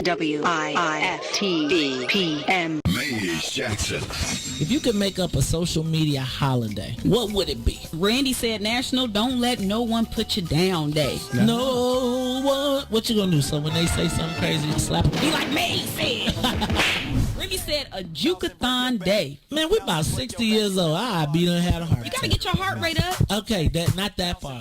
WIFTBPM. Ladies Jackson. If you could make up a social media holiday, what would it be? Randy said National Don't Let No One Put You Down Day. No one. What you gonna do? So when they say something crazy, you slap them? Be like me said. Remy said a Juke-a-thon day. Man, we about 60 years old. I be done had a heart You attack. gotta get your heart rate up. Okay, that not that far. All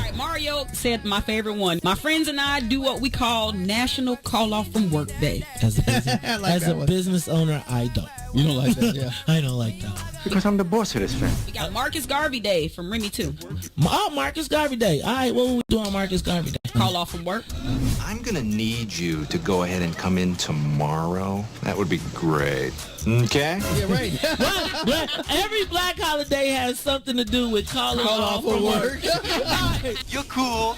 right, Mario said my favorite one. My friends and I do what we call National Call Off from Work Day. As a business owner, I don't. You don't like that, yeah. I don't like that one. Because I'm the boss of this family. We got Marcus Garvey Day from Remy too. Oh, Marcus Garvey Day. All right, what we do on Marcus Garvey Day? Call off from work. I'm gonna need you to go ahead and come in tomorrow. That would be great. Okay? Yeah, right. Well, every black holiday has something to do with calling off from work. You're cool.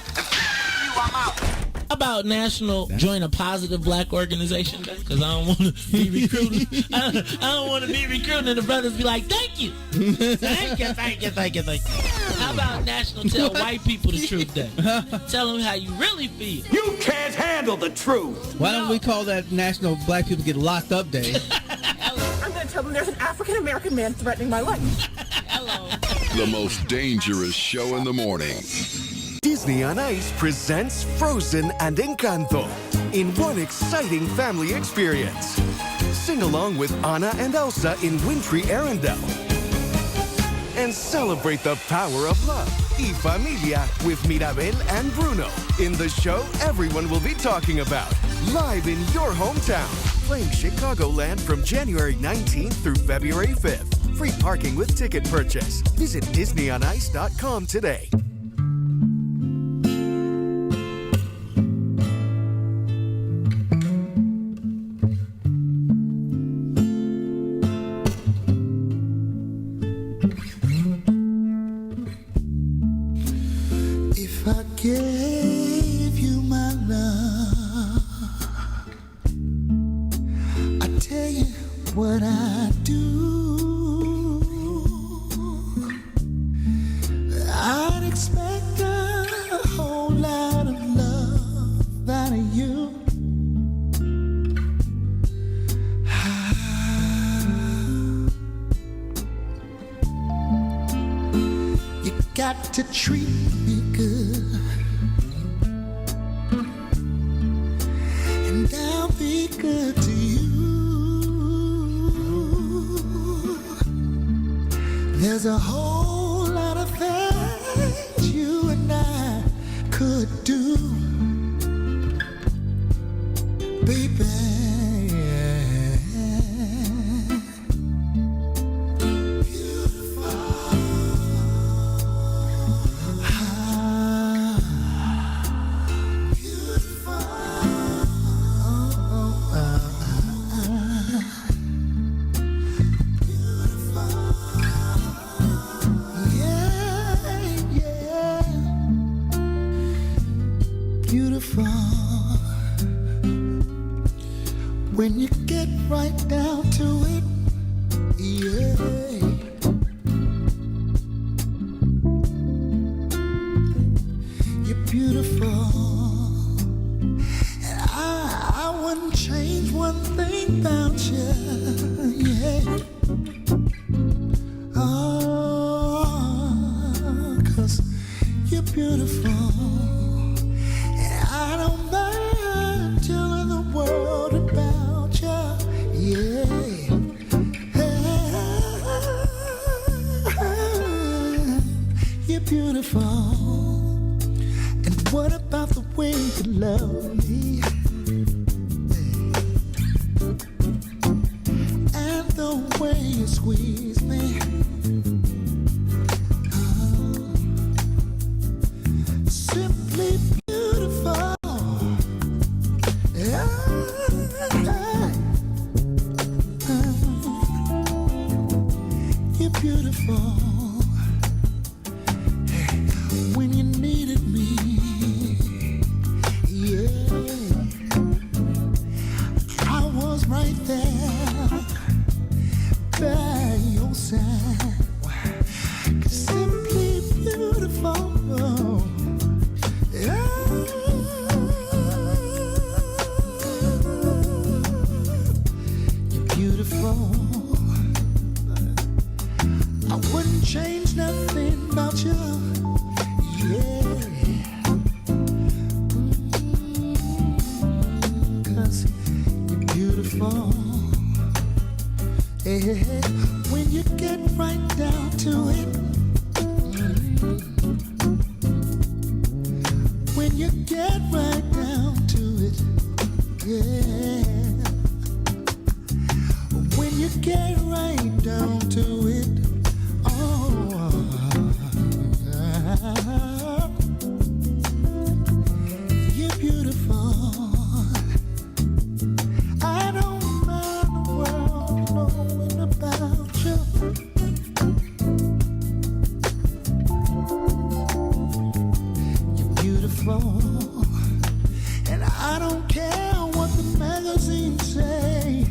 I'm out. How about National Join a Positive Black Organization Day? Because I don't want to be recruited. I don't want to be recruited and the brothers be like, thank you. Thank you. How about National Tell White People the Truth Day? Tell them how you really feel. You can't handle the truth. Why don't we call that National Black People Get Locked Up Day? I'm going to tell them there's an African-American man threatening my life. Hello. The most dangerous show in the morning. Disney on Ice presents Frozen and Encanto in one exciting family experience. Sing along with Anna and Elsa in wintry Arendelle. And celebrate the power of love, Y Familia, with Mirabel and Bruno in the show everyone will be talking about, live in your hometown. Playing Chicagoland from January 19th through February 5th. Free parking with ticket purchase. Visit DisneyOnIce.com today. I gave you my love, I tell you what I do. I'd expect a whole lot of love out of you. You got to treat me good. I'll be good to you. There's a whole lot of things you and I could do, baby. When you get right down to it, yeah. You're beautiful, and I wouldn't change one thing about you, yeah. Oh, 'cause you're beautiful. I don't mind telling the world about you, yeah. You're beautiful. And what about the way you love me? And the way you squeeze me. Simply beautiful. You're beautiful. When you needed me, yeah, I was right there by your side. Simply beautiful. Yeah. you get right down to it, yeah. When you get right down to it, oh, you're beautiful. I don't mind the world knowing about you. You're beautiful, and I don't care what the magazines say.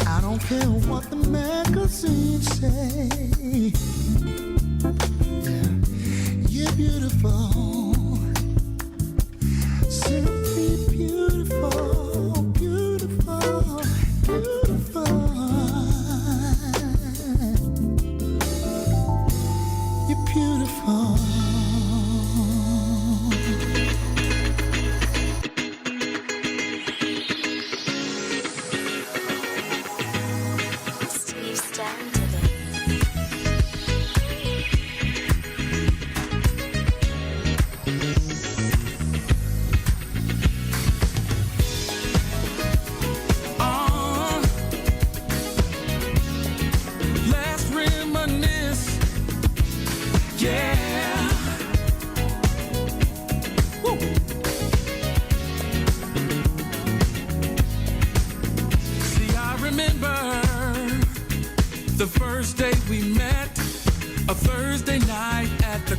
I don't care what the magazines say. Yeah. You're beautiful, simply beautiful, beautiful, beautiful. You're beautiful.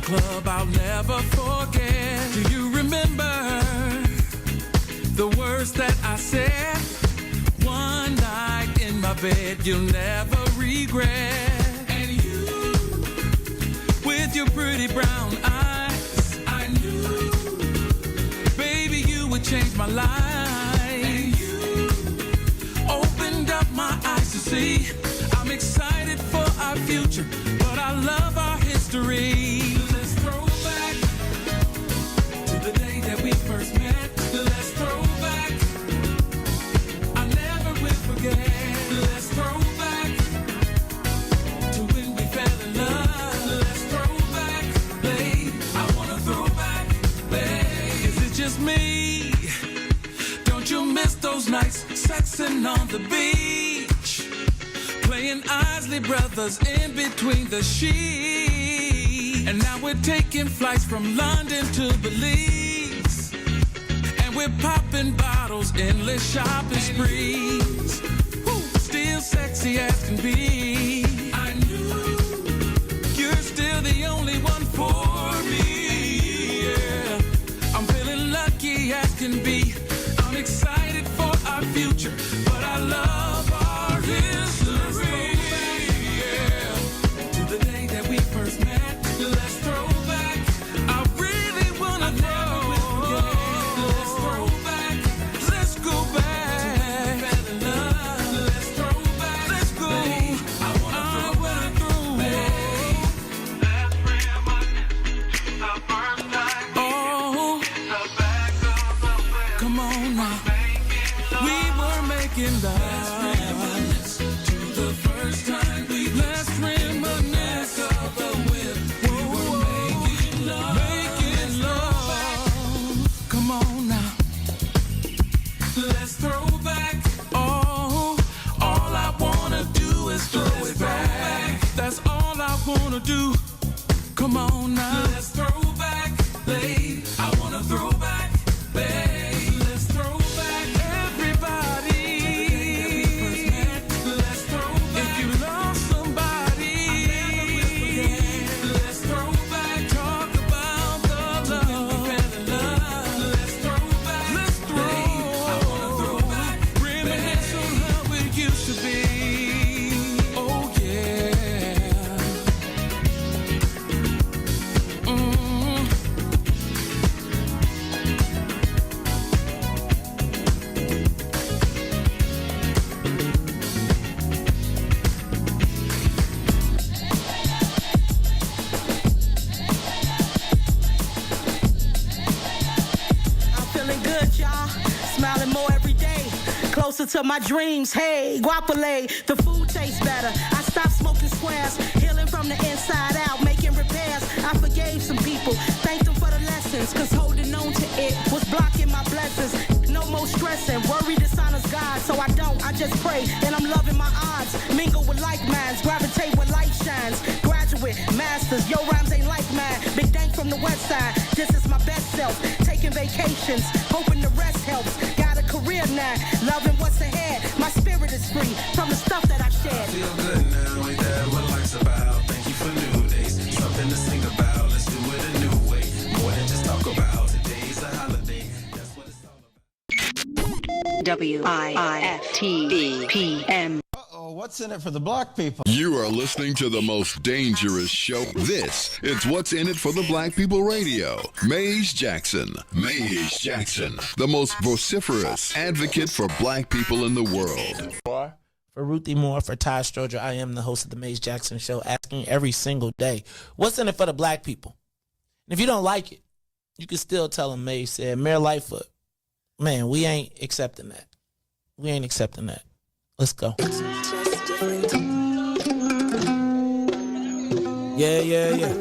Club I'll never forget. Do you remember the words that I said? One night in my bed you'll never regret. And you, with your pretty brown eyes, I knew, baby, you would change my life. And you opened up my eyes to see I'm excited for our future, but I love our history. Let's throw back to the day that we first met. Let's throw back, I never will forget. Let's throw back to when we fell in love. Let's throw back, babe, I wanna throw back, babe. Is it just me? Don't you miss those nights sexing on the beach, playing Isley Brothers in between the sheets? And now we're taking flights from London to Belize, and we're popping bottles, endless shopping sprees. Still sexy as can be. I knew you're still the only one for me. Yeah, I'm feeling lucky as can be. I'm excited for our future, but I love our history. Yeah, to the day that we first met. Let's throw back. I really wanna know. Let's throw back. Let's go back. Fell in love. Let's throw back. Let's go. Babe, I wanna throw back. Let's reminisce the first time. Oh, the back of the wheel. Come on now. We were making love. Let's reminisce to the first time we. Let's reminisce of the wheel. Making love. Come on now. Let's throw back. Oh, all I wanna do is throw it back. That's all I wanna do. Come on now. Let's throw back, babe. I wanna throw back, babe. Let's throw back, everybody. Let's throw back. If you love somebody, let's throw back. Talk about the love. Let's throw back. Let's throw. I wanna throw back. Reminisce on how it used to be. Oh yeah. I'm feeling good, y'all. Smiling more every day. Closer to my dreams. Hey, guapole. The food tastes better. I stopped smoking squares. Healing from the inside out. Making repairs. I forgave some people. Thanked them for the lessons. Cause holding on to it Listen, worry dishonors God, so I just pray. And I'm loving my odds. Mingle with like minds, gravitate where light shines. Graduate, masters, your rhymes ain't like mine. Big Dank from the west side, this is my best self. Taking vacations, hoping the rest helps. Got a career now, loving what's ahead. My spirit is free from the stuff that I shared. I feel good now, ain't that what life's about? Thank you for new days, something to sing about. Let's do it a new way, more than just talk about. Today's a holiday, that's what it's all about. WIIFTV PM. Uh-oh, what's in it for the black people? You are listening to the most dangerous show. This is What's in It for the Black People Radio. Maze Jackson. Maze Jackson, the most vociferous advocate for black people in the world. For Ruthie Moore, for Ty Stroger, I am the host of the Maze Jackson Show, asking every single day, what's in it for the black people? And if you don't like it, you can still tell them Maze said, Mayor Lightfoot, man, we ain't accepting that. We ain't accepting that. Let's go. Yeah.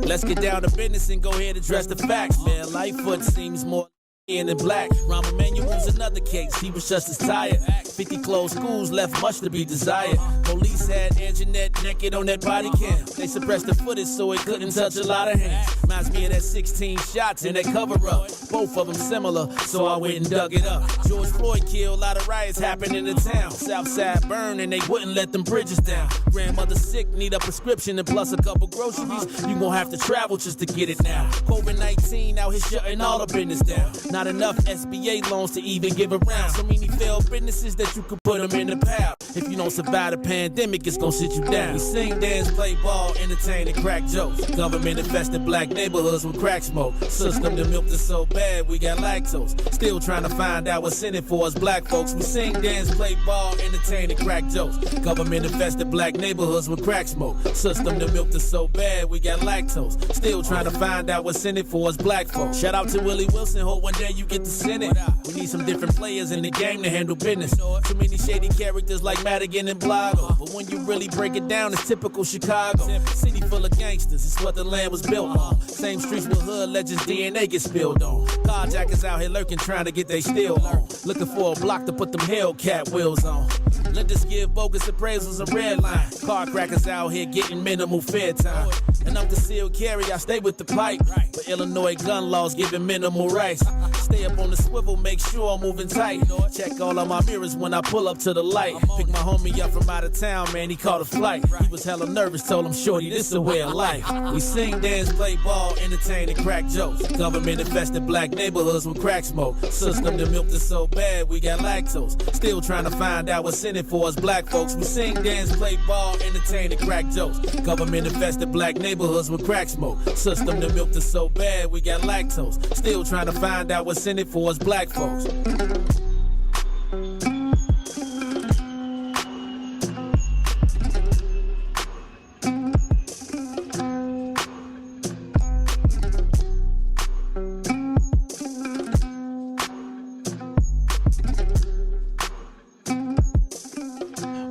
Let's get down to business and go ahead and address the facts. Mayor Lightfoot seems more in black. Rahm Emanuel's another case. He was just as tired. 50 closed schools left much to be desired. Police had Anjanette naked on that body cam. They suppressed the footage so it couldn't touch a lot of hands. Reminds me of that 16 shots in that cover up. Both of them similar, so I went and dug it up. George Floyd killed, a lot of riots happened in the town. Southside burned and they wouldn't let them bridges down. Grandmother sick, need a prescription and plus a couple groceries. You gon' have to travel just to get it now. COVID-19 out here shutting all the business down. Not enough SBA loans to even give around. So many failed businesses that you could put them in the pile. If you don't survive the pandemic, it's gonna sit you down. We sing, dance, play ball, entertain, and crack jokes. Government infested black neighborhoods with crack smoke. System that milked us so bad, we got lactose. Still trying to find out what's in it for us black folks. We sing, dance, play ball, entertain, and crack jokes. Government infested black neighborhoods with crack smoke. System that milked us so bad, we got lactose. Still trying to find out what's in it for us black folks. Shout out to Willie Wilson, hope one day you get to Senate. We need some different players in the game to handle business. Too many shady characters like Madigan and Blago. But when you really break it down, it's typical Chicago. City full of gangsters, it's what the land was built on. Same streets with hood legends, DNA get spilled on. Carjackers out here lurking, trying to get they steal on. Looking for a block to put them Hellcat wheels on. Lenders give bogus appraisals a red line. Car crackers out here getting minimal fair time. And I'm concealed carry, I stay with the pipe. But Illinois gun laws giving minimal rights. Stay up on the swivel, make sure I'm moving tight. Check all of my mirrors when I pull up to the light. Pick my homie up from out of town, man, he caught a flight. He was hella nervous, told him, shorty, this a way of life. We sing, dance, play ball, entertain, and crack jokes. Government infested black neighborhoods with crack smoke. System that milked us so bad, we got lactose. Still trying to find out what's in it for us black folks. We sing, dance, play ball, entertain, and crack jokes. Government infested black neighborhoods with crack smoke. System that milked us so bad, we got lactose. Still trying to find out what's in it for us black folks.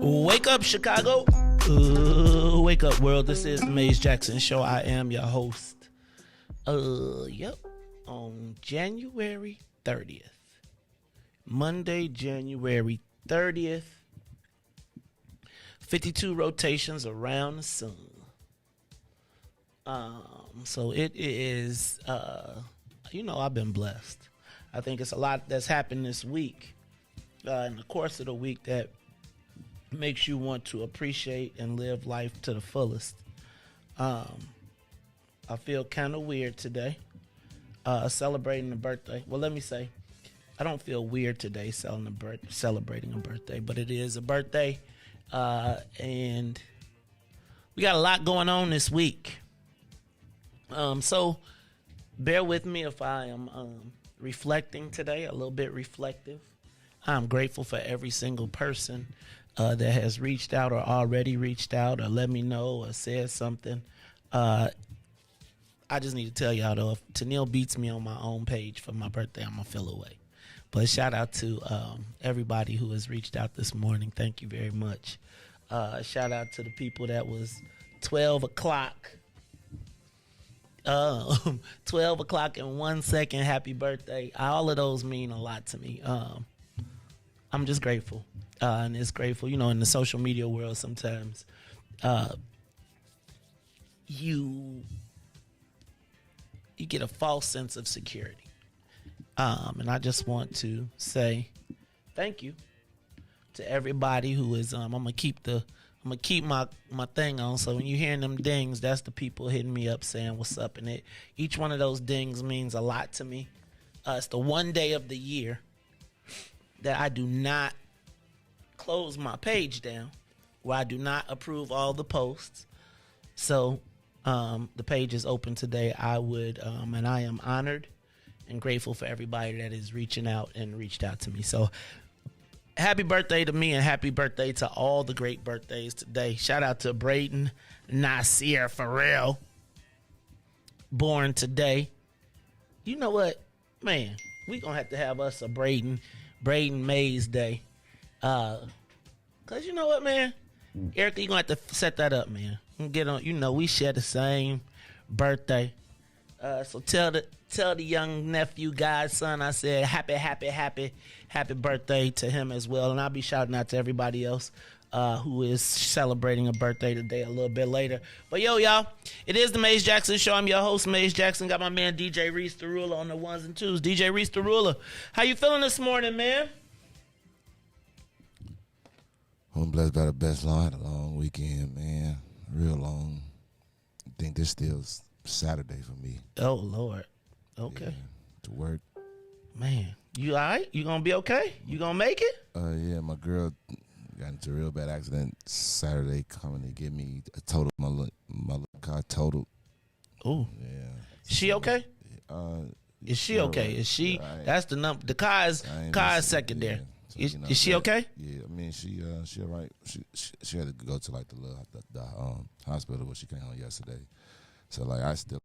Wake up, Chicago. Wake up, world. This is the Maze Jackson Show. I am your host. On January 30th. Monday, January 30th. 52 rotations around the sun. So it is, I've been blessed. I think it's a lot that's happened this week, in the course of the week, that makes you want to appreciate and live life to the fullest. I feel kind of weird today, celebrating a birthday. Well, let me say, I don't feel weird today celebrating a birthday, but it is a birthday, and we got a lot going on this week. So bear with me if I am reflecting today, a little bit reflective. I'm grateful for every single person that has reached out or already reached out or let me know or said something. I just need to tell y'all, though, if Tennille beats me on my own page for my birthday, I'm going to feel away. But shout out to everybody who has reached out this morning. Thank you very much. Shout out to the people that was 12 o'clock 12 o'clock and 1 second, happy birthday. All of those mean a lot to me. I'm just grateful. And it's grateful, in the social media world sometimes you get a false sense of security. And I just want to say thank you to everybody who is I'm gonna keep my thing on, so when you're hearing them dings, that's the people hitting me up saying what's up, and each one of those dings means a lot to me. It's the one day of the year that I do not close my page down, where I do not approve all the posts. So the page is open today. I would and I am honored and grateful for everybody that is reaching out and reached out to me. So happy birthday to me, and happy birthday to all the great birthdays today. Shout out to Braden Nasir Farrell, born today. You know what, man? We gonna have to have us a Braden Mays Day. Cause you know what, man? Erica, you gonna have to set that up, man. Get on. We share the same birthday. So tell the young nephew, godson, I said happy birthday to him as well. And I'll be shouting out to everybody else who is celebrating a birthday today a little bit later. But y'all, it is the Maze Jackson Show. I'm your host, Maze Jackson. Got my man DJ Riis the Ruler on the ones and twos. DJ Riis the Ruler, how you feeling this morning, man? I'm blessed by the best long. I had a long weekend, man. Real long. I think this still Saturday for me. Oh, Lord. Okay. Yeah, to work. Man, you all right? You gonna be okay? You gonna make it? Yeah, my girl got into a real bad accident Saturday, coming to get me a total. My little car totaled. Oh. Yeah. She okay? Is she okay? Right. Is she? Yeah, that's the number. The car is secondary. Yeah. So, is she okay? Yeah, I mean she all right. She had to go to like the hospital where she came home yesterday. So like I think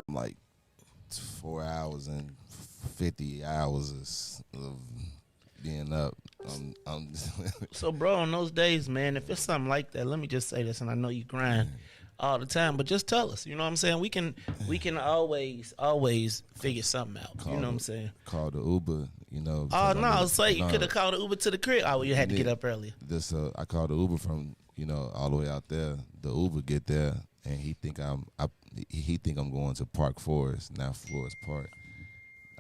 I'm like 4 hours and 50 hours of being up. So bro, on those days, man, if it's something like that, let me just say this, and I know you grind all the time, but just tell us. You know what I'm saying? We can always figure something out. You know what I'm saying? Call the Uber. Oh no, so you could have called the Uber to the crib. Oh, well, you had to get up earlier. I called the Uber from all the way out there. The Uber get there, and he think I'm going to Park Forest, now Forest Park.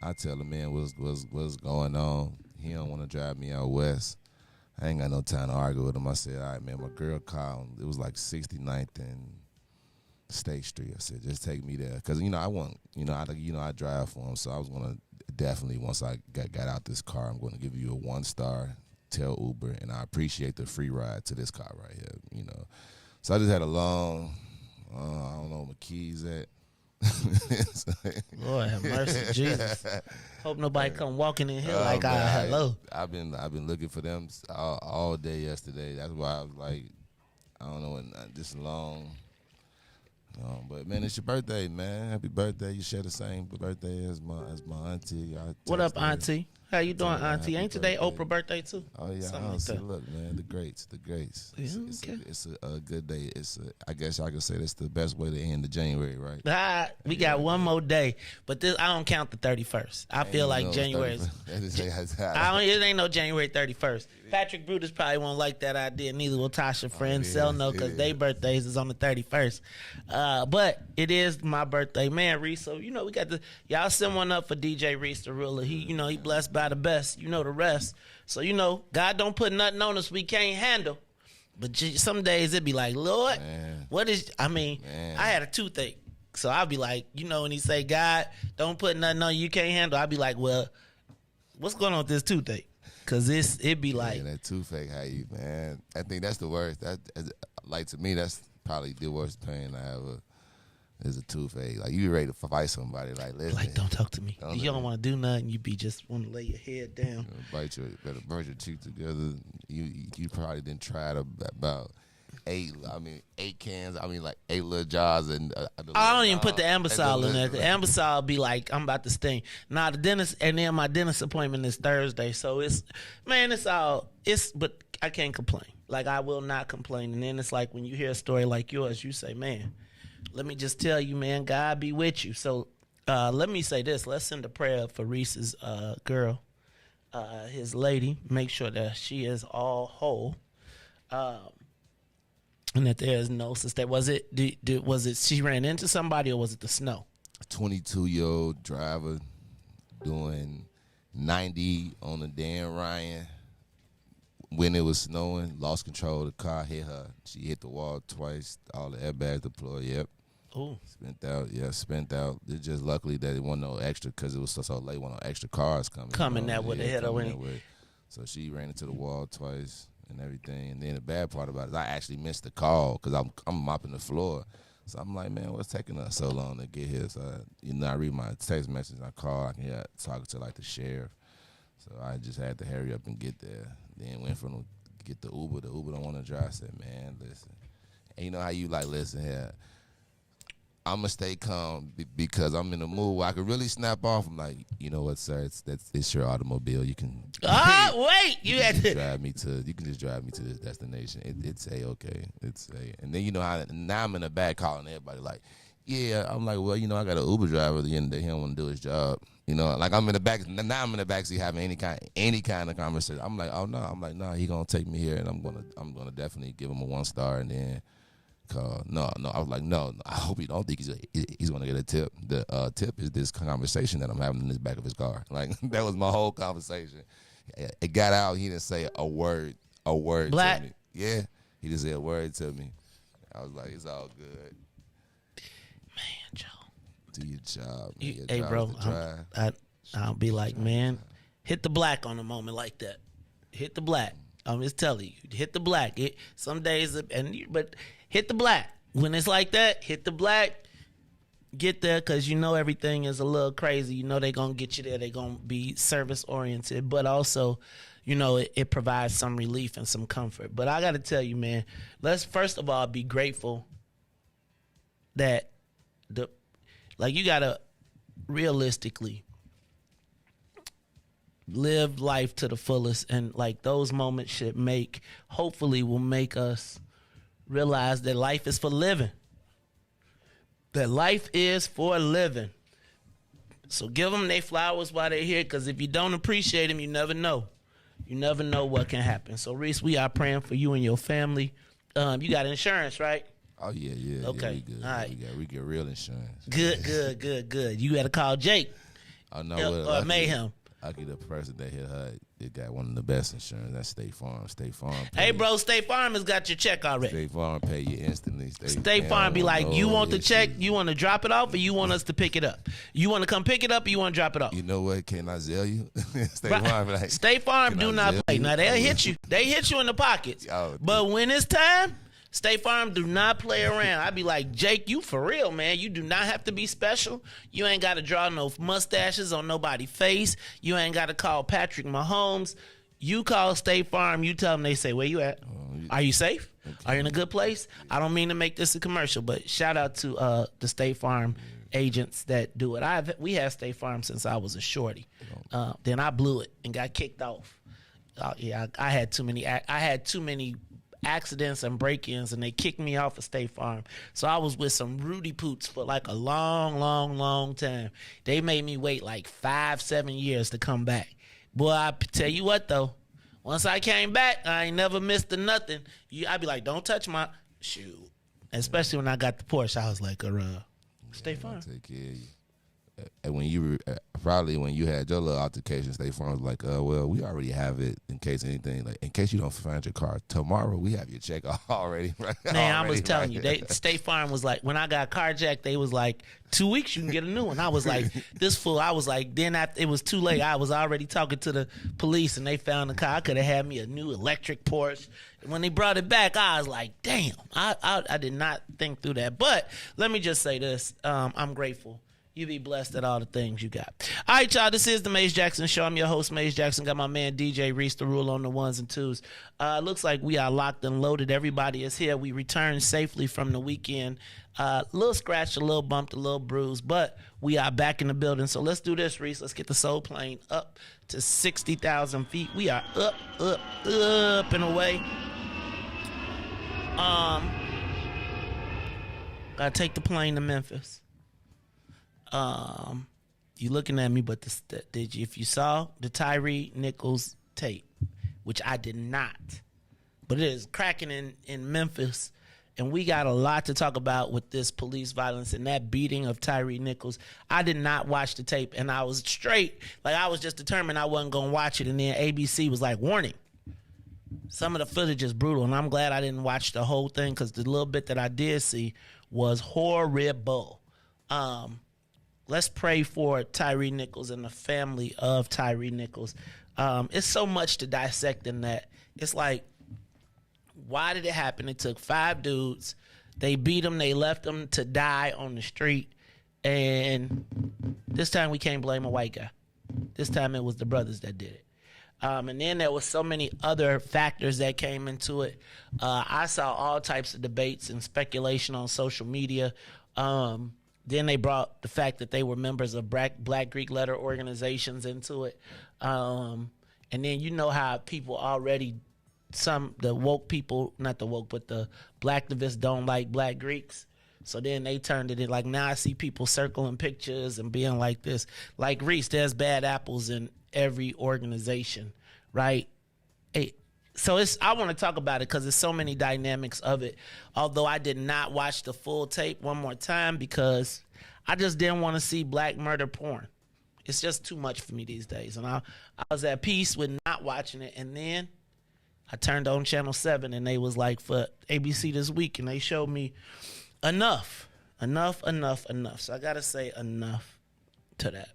I tell the man what's going on. He don't want to drive me out west. I ain't got no time to argue with him. I said, all right, man, my girl called. It was like 69th and State Street. I said, just take me there. Because, I drive for him. So I was going to definitely, once I got out this car, I'm going to give you a 1-star, tell Uber, and I appreciate the free ride to this car right here, So I just had a long, I don't know where my keys at. Lord have mercy, Jesus. Hope nobody come walking in here like, hello. I've been looking for them all day yesterday. That's why I was like, I don't know, this long. But man, it's your birthday, man. Happy birthday! You share the same birthday as my auntie. What up, auntie? How you doing, auntie? Ain't today Oprah's birthday too? Oh yeah, look, man, the greats. It's a good day. I guess I could say that's the best way to end the January, right? We got one more day, but this I don't count the 31st. I feel like January. It ain't no January 31st. Patrick Brutus probably won't like that idea. Neither will Tasha Friend. No, because their birthdays is on the 31st. But it is my birthday, man, Riis. So we got y'all send one up for DJ Riis the Ruler. He blessed by the best. You know the rest. So God don't put nothing on us we can't handle. But some days it be like, Lord, what is? I had a toothache, so I'll be like, when he say God don't put nothing on you can't handle, I'll be like, well, what's going on with this toothache? Cause it be like that toothache, how you, man. I think that's the worst. Like to me, that's probably the worst pain I ever. Is a toothache. Like you ready to fight somebody? Like listen, like don't talk to me. You don't want to do nothing. You just want to lay your head down. Better merge your teeth together. You probably didn't try it about 8 cans. Like 8 little jars and. I don't even put the Ambisol in there. The Ambisol be like I'm about to sting. Nah, the dentist, and then my dentist appointment is Thursday. So but I can't complain. Like I will not complain. And then it's like when you hear a story like yours, you say, man. let me just tell you, man, God be with you. So let me say this. Let's send a prayer for Riis's girl, his lady. Make sure that she is all whole. And that there is no sister. Was it she ran into somebody or was it the snow? 22-year-old driver doing 90 on the Dan Ryan when it was snowing, lost control of the car, hit her. She hit the wall twice, all the airbags deployed, yep. Oh. Spent out. It's just luckily that it wasn't no extra because it was so late, wasn't no extra cars coming. That would have hit her. So she ran into the wall twice and everything. And then the bad part about it is I actually missed the call because I'm mopping the floor. So I'm like, man, what's taking us so long to get here? So, I read my text message, I call, I can hear talking to like the sheriff. So I just had to hurry up and get there. Then went from get the Uber. The Uber don't want to drive. I said, man, listen. And you know how you like, listen here. I'm going to stay calm because I'm in a mood where I can really snap off. I'm like, you know what, sir? It's your automobile. You can wait. You had to drive me to. You can just drive me to this destination. It's A-okay. It's A. And then you know how now I'm in the back calling everybody like, yeah. I'm like, well, I got an Uber driver. At the end of the day, he don't want to do his job. Like I'm in the back. Now I'm in the backseat having any kind of conversation. I'm like, oh no. I'm like, no. He gonna take me here, and I'm gonna definitely give him a 1 star, and then. No. I was like, no. I hope you don't think he's gonna get a tip. The tip is this conversation that I'm having in the back of his car. Like that was my whole conversation. It got out. He didn't say a word. Black? To me. Yeah, he just said a word to me. I was like, it's all good. Man, Joe, do your job. Man. Hey, bro, I'll be like, man, hit the black on a moment like that. Hit the black. I'm just telling you, hit the black. Some days, but hit the black. When it's like that, hit the black. Get there because everything is a little crazy. They're going to get you there. They're going to be service-oriented. But also, it provides some relief and some comfort. But I got to tell you, man, let's first of all be grateful that you got to realistically live life to the fullest, and those moments hopefully will make us realize that life is for living. That life is for living. So give them their flowers while they're here, because if you don't appreciate them, you never know. You never know what can happen. So Riis, we are praying for you and your family. You got insurance, right? Oh yeah. Okay, we good. All right. We get real insurance. Good. You got to call Jake. I know. Or Mayhem. I get the person that hit her. It got one of the best insurance. That's State Farm. Hey, bro, State Farm has got your check already. State Farm pay you instantly. State Farm be like, you want the check? You want to drop it off, or you want us to pick it up? You want to come pick it up, or you want to drop it off? You know what? Can I sell you? State Farm do not play. Now they'll hit you. They hit you in the pockets. But when it's time, State Farm do not play around. I be like, Jake, you for real, man. You do not have to be special. You ain't got to draw no mustaches on nobody's face. You ain't got to call Patrick Mahomes. You call State Farm. You tell them, they say, where you at? Are you safe? Okay. Are you in a good place? I don't mean to make this a commercial, but shout out to the State Farm agents that do it. We had State Farm since I was a shorty. Then I blew it and got kicked off. I had too many accidents and break-ins, and they kicked me off of State Farm. So I was with some Rudy Poots for a long time. They made me wait 5-7 years to come back. Boy, I tell you what, though. Once I came back, I ain't never missed a nothing. I'd be like, don't touch my shoe. Especially when I got the Porsche, I was like, State Farm. Take care of you. And when you probably when you had your little altercation, State Farm was like, well, we already have it in case anything, in case you don't find your car tomorrow, we have your check already. Right? Man, I was telling you, State Farm was like, when I got carjacked, they was like, 2 weeks you can get a new one. I was like, this fool. I was like, then after it was too late, I was already talking to the police, and they found the car. I could have had me a new electric Porsche. When they brought it back, I was like, damn, I did not think through that. But let me just say this, I'm grateful. You be blessed at all the things you got. All right, y'all, this is the Maze Jackson Show. I'm your host, Maze Jackson. Got my man DJ Riis the rule on the ones and twos. Looks like we are locked and loaded. Everybody is here. We returned safely from the weekend. A little scratched, a little bumped, a little bruised, but we are back in the building. So let's do this, Riis. Let's get the soul plane up to 60,000 feet. We are up and away. Gotta take the plane to Memphis. You looking at me, but did you? If you saw the Tyree Nichols tape, which I did not, but it is cracking in Memphis, and we got a lot to talk about with this police violence and that beating of Tyree Nichols. I did not watch the tape, and I was straight, like I was just determined I wasn't gonna watch it, and then ABC was like, warning. Some of the footage is brutal, and I'm glad I didn't watch the whole thing because the little bit that I did see was horrible. Let's pray for Tyree Nichols and the family of Tyree Nichols. It's so much to dissect in that. It's like, why did it happen? It took 5 dudes. They beat them. They left them to die on the street. And this time we can't blame a white guy. This time it was the brothers that did it. And then there was so many other factors that came into it. I saw all types of debates and speculation on social media. Then they brought the fact that they were members of Black Greek letter organizations into it. And then you know how people already, the woke people, not the woke, but the blacktivists don't like Black Greeks. So then they turned it in, like now I see people circling pictures and being like this. Like Riis, there's bad apples in every organization, right? So I want to talk about it because there's so many dynamics of it. Although I did not watch the full tape one more time because I just didn't want to see black murder porn. It's just too much for me these days. And I was at peace with not watching it. And then I turned on Channel 7 and they was like, for ABC this week, and they showed me enough. So I got to say enough to that.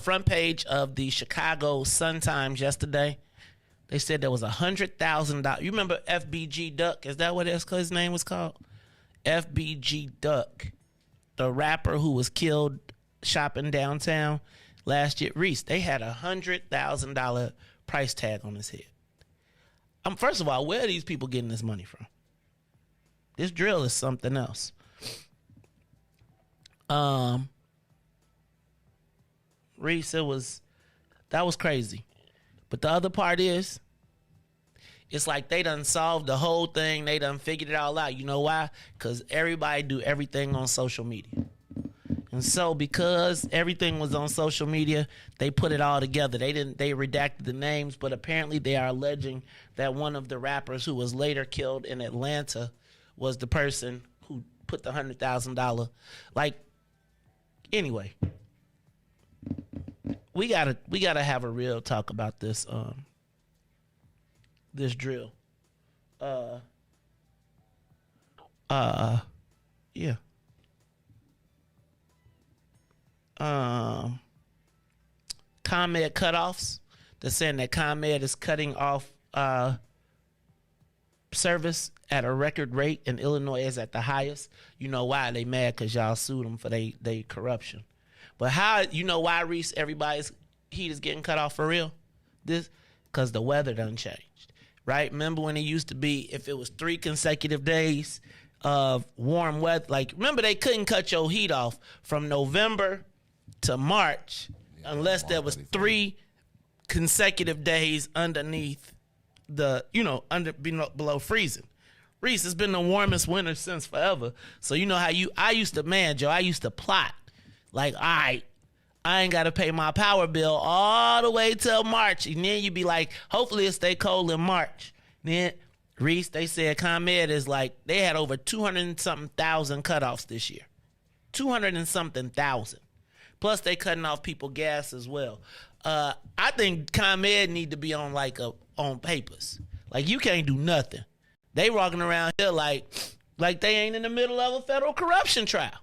Front page of the Chicago Sun-Times yesterday. They said there was $100,000. You remember FBG Duck? Is that what his name was called? FBG Duck, the rapper who was killed shopping downtown last year. Riis, they had $100,000 price tag on his head. First of all, where are these people getting this money from? This drill is something else. Riis, that was crazy. But the other part is, it's like they done solved the whole thing. They done figured it all out. You know why? Because everybody do everything on social media. And so because everything was on social media, they put it all together. They redacted the names, but apparently they are alleging that one of the rappers who was later killed in Atlanta was the person who put the $100,000. Like, anyway. We gotta have a real talk about this this drill. Yeah. ComEd cutoffs. They're saying that ComEd is cutting off service at a record rate, and Illinois is at the highest. You know why? They mad because y'all sued them for they corruption. But how, you know why, Riis, everybody's heat is getting cut off for real? This, because the weather done changed, right? Remember when it used to be, if it was 3 consecutive days of warm weather, like, remember they couldn't cut your heat off from November to March unless there was 3 consecutive days underneath the, below freezing. Riis, it's been the warmest winter since forever. So you know how I used to plot. Like, all right, I ain't got to pay my power bill all the way till March. And then you be like, hopefully it stay cold in March. Then, Riis, they said ComEd is like, they had over 200-something thousand cutoffs this year. 200-something thousand. Plus they cutting off people gas as well. I think ComEd need to be on on papers. Like, you can't do nothing. They walking around here like they ain't in the middle of a federal corruption trial.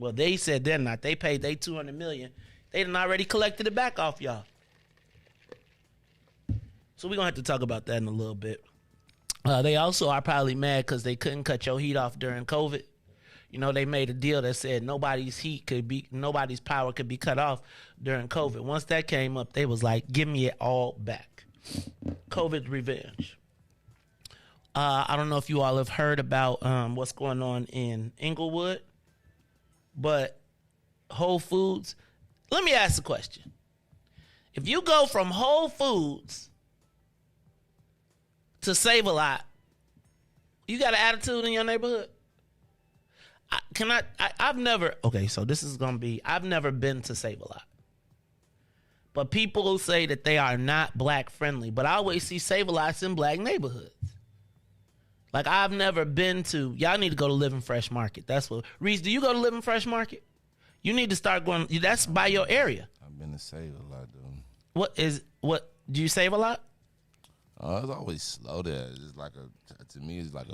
Well, they said they're not. They paid they $200 million. They done already collected it back off y'all. So we're going to have to talk about that in a little bit. They also are probably mad because they couldn't cut your heat off during COVID. You know, they made a deal that said nobody's power could be cut off during COVID. Once that came up, they was like, give me it all back. COVID revenge. I don't know if you all have heard about what's going on in Inglewood. But Whole Foods, let me ask a question. If you go from Whole Foods to Save-A-Lot, you got an attitude in your neighborhood? I've never, okay, so this is going to be, I've never been to Save-A-Lot. But people say that they are not black friendly, but I always see Save-A-Lots in black neighborhoods. Like, I've never been to, y'all need to go to Living Fresh Market. That's what, Riis, do you go to Living Fresh Market? You need to start going, that's by your area. I've been to Save-A-Lot, though. What, do you save a lot? It's always slow there. It's like to me, it's like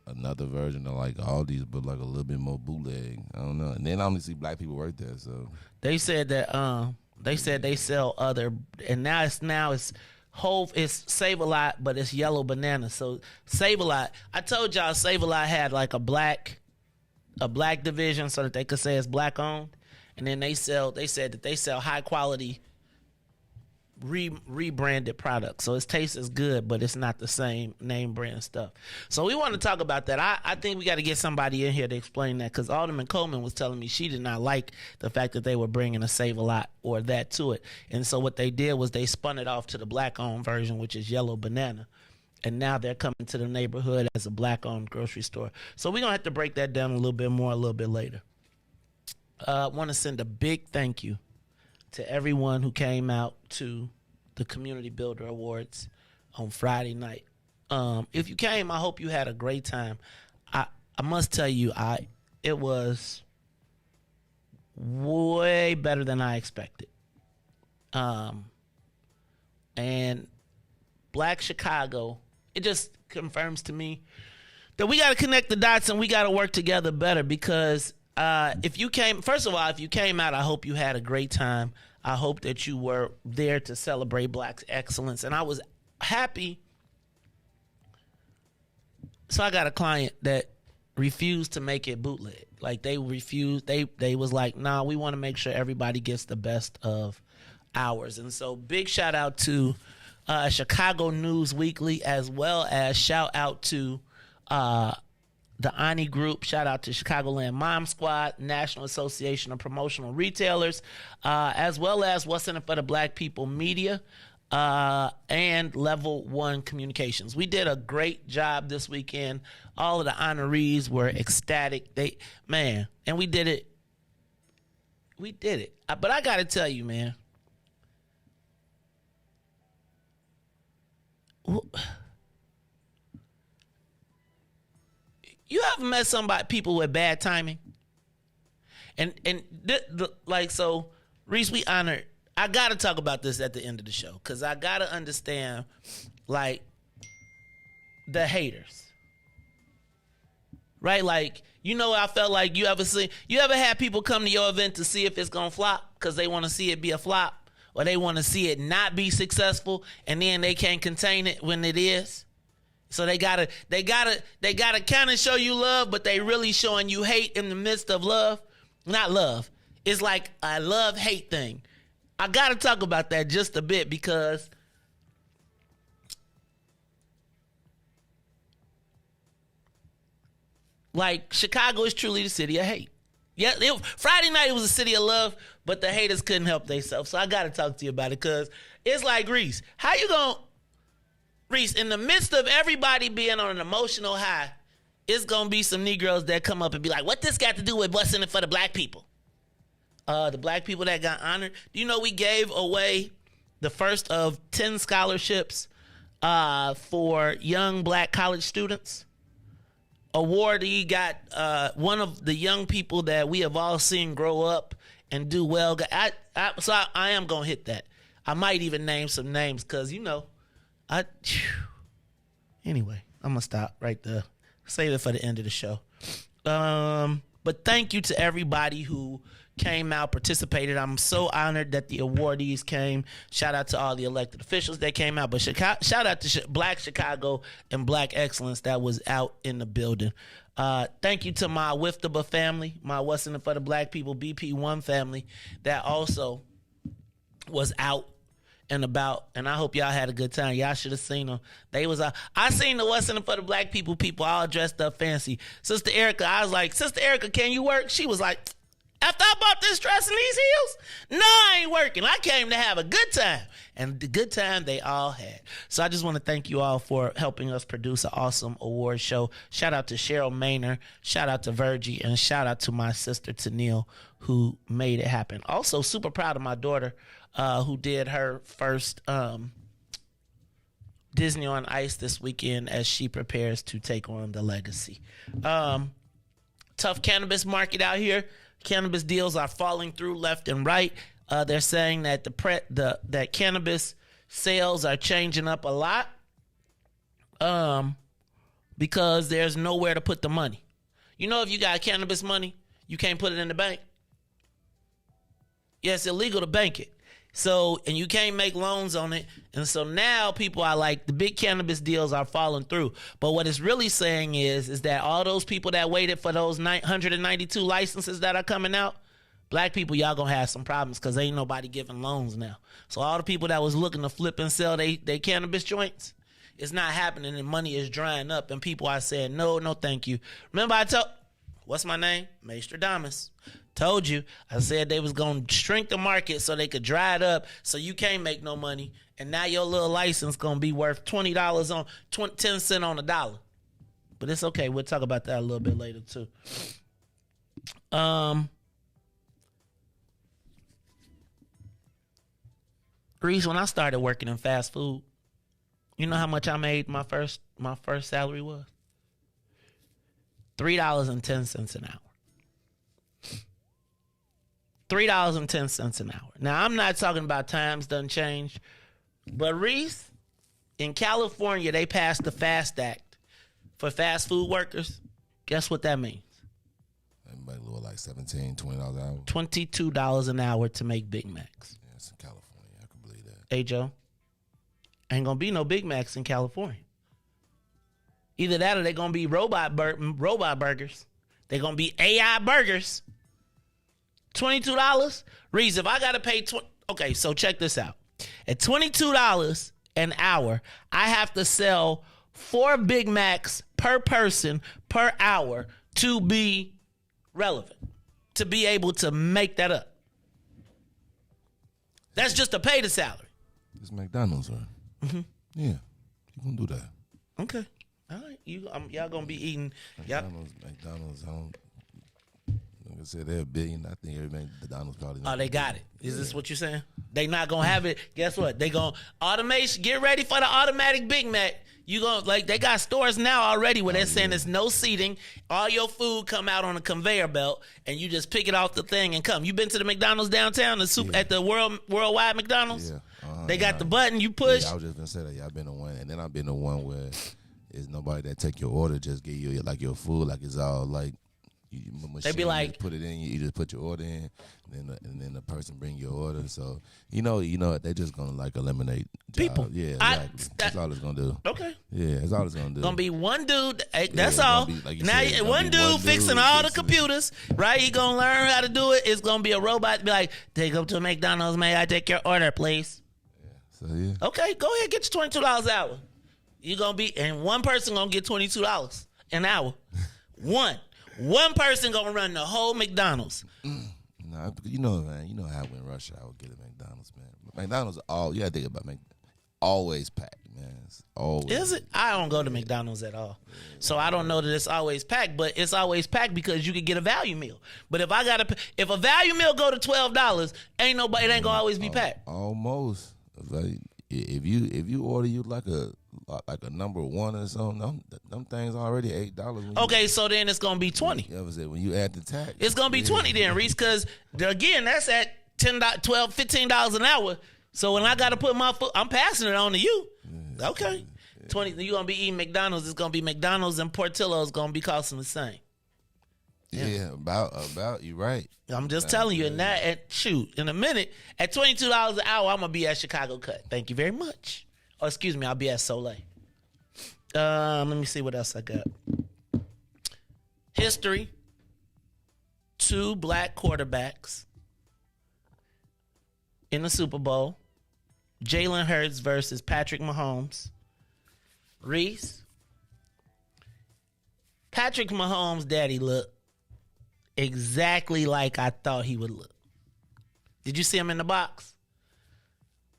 another version of like Aldi's, but like a little bit more bootleg. I don't know. And then I only see black people work there, so. They said that, they sell other, and now it's whole, it's Save-A-Lot, but it's yellow banana. So Save-A-Lot, I told y'all Save-A-Lot had like a black division so that they could say it's black owned. And then they said that they sell high quality rebranded products. So its taste is good, but it's not the same name brand stuff. So we want to talk about that. I think we got to get somebody in here to explain that, because Alderman Coleman was telling me she did not like the fact that they were bringing a Save-A-Lot or that to it. And so what they did was they spun it off to the black-owned version, which is yellow banana. And now they're coming to the neighborhood as a black-owned grocery store. So we're going to have to break that down a little bit more a little bit later. I want to send a big thank you to everyone who came out to the Community Builder Awards on Friday night. If you came, I hope you had a great time. I must tell you, it was way better than I expected. And Black Chicago, it just confirms to me that we got to connect the dots and we got to work together better, because if you came out, I hope you had a great time. I hope that you were there to celebrate Black excellence. And I was happy. So I got a client that refused to make it bootleg. Like, they refused. They was like, nah, we want to make sure everybody gets the best of ours. And so big shout out to Chicago News Weekly, as well as shout out to the Ani Group, shout out to Chicagoland Mom Squad, National Association of Promotional Retailers, as well as What's in It for the Black People Media, and Level 1 Communications. We did a great job this weekend. All of the honorees were ecstatic. And we did it. But I got to tell you, man. You ever met people with bad timing? And so, Riis, we honored. I got to talk about this at the end of the show, because I got to understand, like, the haters. Right? Like, I felt like you ever had people come to your event to see if it's going to flop because they want to see it be a flop, or they want to see it not be successful, and then they can't contain it when it is? So they gotta kind of show you love, but they really showing you hate in the midst of love. Not love. It's like a love-hate thing. I gotta talk about that just a bit, because like, Chicago is truly the city of hate. Yeah, Friday night it was a city of love, but the haters couldn't help themselves. So I gotta talk to you about it, because it's like, Riis, how you gonna, Riis, in the midst of everybody being on an emotional high, it's going to be some Negroes that come up and be like, what this got to do with what's in it for the black people? The black people that got honored. Do you know we gave away the first of 10 scholarships for young black college students? Awardee got one of the young people that we have all seen grow up and do well. So I am going to hit that. I might even name some names, because, anyway, I'm going to stop right there. Save it for the end of the show. But thank you to everybody who came out, participated. I'm so honored that the awardees came. Shout out to all the elected officials that came out. But shout out to Black Chicago and Black Excellence that was out in the building. Thank you to my Wiftaba family, my What's in It for the Black People BP1 family that also was out and about, and I hope y'all had a good time. Y'all should have seen them. They was I seen the What's in It for the Black People all dressed up fancy. Sister Erica, I was like, Sister Erica, can you work? She was like, After I bought this dress and these heels, no, I ain't working. I came to have a good time. And the good time they all had. So I just want to thank you all for helping us produce an awesome award show. Shout out to Cheryl Maynor. Shout out to Virgie. And shout out to my sister, Tanil, who made it happen. Also, super proud of my daughter, who did her first Disney on Ice this weekend as she prepares to take on the legacy. Tough cannabis market out here. Cannabis deals are falling through left and right. They're saying that that cannabis sales are changing up a lot because there's nowhere to put the money. You know, if you got cannabis money, you can't put it in the bank. Yeah, it's illegal to bank it. So, and you can't make loans on it. And so now people are like, the big cannabis deals are falling through. But what it's really saying is that all those people that waited for those 192 licenses that are coming out, black people, y'all gonna have some problems because ain't nobody giving loans now. So all the people that was looking to flip and sell they cannabis joints, it's not happening and money is drying up and people are saying, no, thank you. Remember I told, what's my name? Maester Damas. Told you. I said they was going to shrink the market so they could dry it up so you can't make no money. And now your little license going to be worth $20 on 10 cents on a dollar. But it's okay. We'll talk about that a little bit later too. Riis, when I started working in fast food, you know how much I made my first salary was? $3.10 an hour. $3.10 an hour. Now, I'm not talking about times done changed, but Riis, in California, they passed the FAST Act for fast food workers. Guess what that means? Like $17, $20 an hour. $22 an hour to make Big Macs. Yeah, it's in California. I can believe that. Hey, Joe, ain't gonna be no Big Macs in California. Either that or they're gonna be robot burgers. They're gonna be AI burgers. $22? Riis, if I got to pay okay, so check this out. At $22 an hour, I have to sell 4 Big Macs per person per hour to be relevant, to be able to make that up. That's just to pay the salary. It's McDonald's, right? Mm-hmm. Yeah, you gonna do that. Okay. All right. Y'all gonna be eating. McDonald's, I don't... Like I said, they're $1 billion. I think everything McDonald's probably. Oh, they got it. Is this what you're saying? They not gonna have it. Guess what? They gonna automation. Get ready for the automatic Big Mac. You gonna they got stores now already where they're saying there's no seating. All your food come out on a conveyor belt, and you just pick it off the thing and come. You been to the McDonald's downtown, at the worldwide McDonald's? Yeah. They got the button you push. Yeah, I was just gonna say that. Yeah, I've been to one, and then I've been to one where there's nobody that take your order, just give you like your food, like it's all like. They be like, put it in. You just put your order in, and then the person bring your order. So you know, they're just gonna like eliminate people. Yeah, exactly. That's all it's gonna do. Okay. Yeah, that's all it's gonna do. Gonna be one dude. That's all. Now one dude fixing all the computers, right? He gonna learn how to do it. It's gonna be a robot. Be like, take up to a McDonald's. May I take your order, please? Yeah. So yeah. Okay, go ahead. Get your $22 an hour. You gonna be, and one person gonna get $22 an hour. One person gonna run the whole McDonald's. Nah, you know, man. You know how when rush hour get at McDonald's, man. McDonald's you gotta think about always packed, man. It's always. Is it? I don't go to McDonald's at all, so I don't know that it's always packed. But it's always packed because you could get a value meal. But if a value meal go to $12, it ain't gonna always be packed. Almost. If you order you like a number one or something, them things already $8. Okay, so then it's gonna be $20. Yeah, when you add the tax, it's gonna be $20 then, Riis, because again, that's at $10, $12, $15 an hour. So when I gotta put my foot, I'm passing it on to you. Yeah, okay, yeah. 20. You gonna be eating McDonald's? It's gonna be McDonald's and Portillo's gonna be costing the same. Yeah, about you right. I'm just telling you, and in a minute, at $22 an hour, I'm gonna be at Chicago Cut. Thank you very much. Oh, excuse me, I'll be at Soleil. Let me see what else I got. History. 2 black quarterbacks in the Super Bowl. Jalen Hurts versus Patrick Mahomes. Riis. Patrick Mahomes' daddy look exactly like I thought he would look. Did you see him in the box?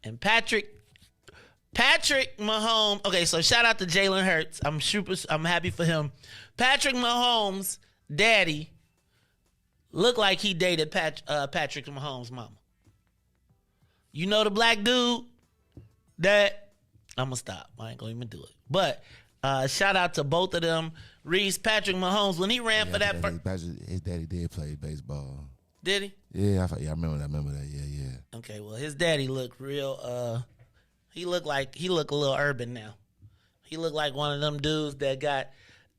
And Patrick Mahomes. Okay, so shout out to Jalen Hurts. I'm happy for him. Patrick Mahomes' daddy looked like he dated Patrick Mahomes' mama. You know the black dude that I'm gonna stop. I ain't gonna even do it. But shout out to both of them. Riis, Patrick Mahomes, when he ran for that his daddy did play baseball. Did he? Yeah, I remember that. Yeah. Okay, well, his daddy looked real. He looked a little urban now. He looked like one of them dudes that got.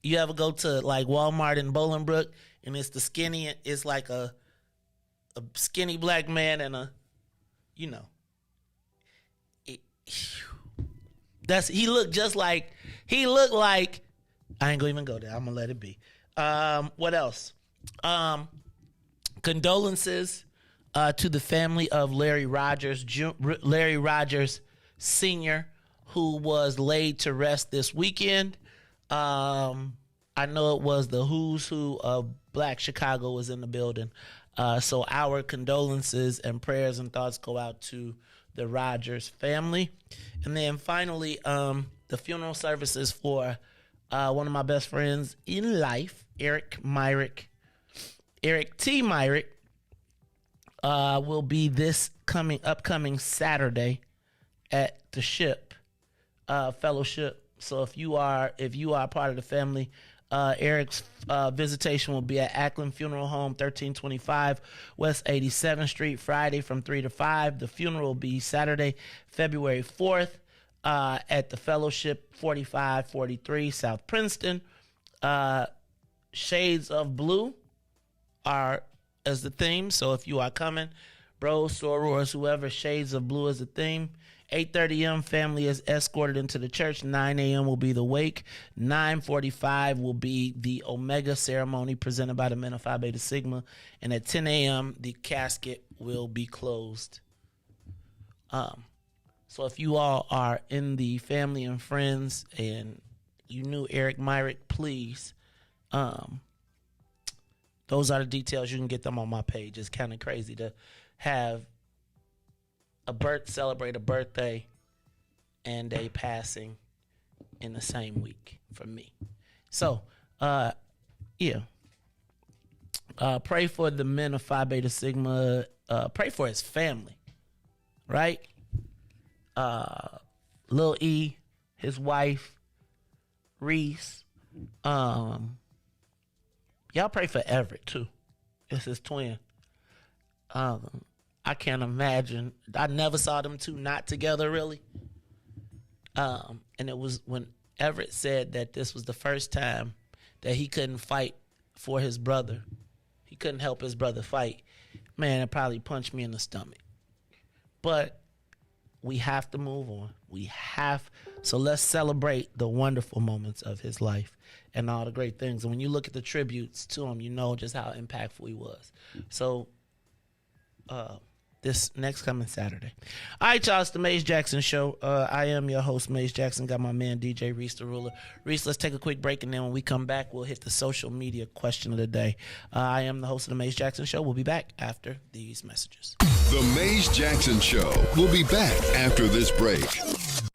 You ever go to like Walmart in Bolingbrook and it's the skinny? It's like a skinny black man and a, you know. He looked like. I ain't gonna even go there. I'm gonna let it be. What else? Condolences to the family of Larry Rogers Sr., who was laid to rest this weekend. I know it was the who's who of Black Chicago was in the building. So our condolences and prayers and thoughts go out to the Rogers family. And then finally, the funeral services for one of my best friends in life, Eric T. Myrick, will be this upcoming Saturday at the Ship Fellowship. So if you are part of the family, Eric's visitation will be at Ackland Funeral Home, 1325 West 87th Street, Friday from 3 to 5. The funeral will be Saturday, February 4th. At the Fellowship, 4543 South Princeton. Shades of Blue as the theme. So if you are coming, bros, sorors, whoever, Shades of Blue is the theme. 8:30 a.m. family is escorted into the church. 9 a.m. will be the wake. 9:45 will be the Omega ceremony presented by the Men of Phi Beta Sigma. And at 10 a.m. the casket will be closed. So if you all are in the family and friends and you knew Eric Myrick, please, those are the details. You can get them on my page. It's kind of crazy to have celebrate a birthday and a passing in the same week for me. So, yeah. Pray for the Men of Phi Beta Sigma. Pray for his family, right? Lil E, his wife, Riis. Y'all pray for Everett too. It's his twin. I can't imagine. I never saw them two not together really. And it was when Everett said that this was the first time that he couldn't fight for his brother. He couldn't help his brother fight. Man, it probably punched me in the stomach. But we have to move on. So let's celebrate the wonderful moments of his life and all the great things. And when you look at the tributes to him, you know just how impactful he was. So this next coming Saturday. All right, y'all, it's the Maze Jackson Show. I am your host, Maze Jackson. Got my man, DJ Riis the Ruler. Riis, let's take a quick break, and then when we come back, we'll hit the social media question of the day. I am the host of the Maze Jackson Show. We'll be back after these messages. The Maze Jackson Show. We'll be back after this break.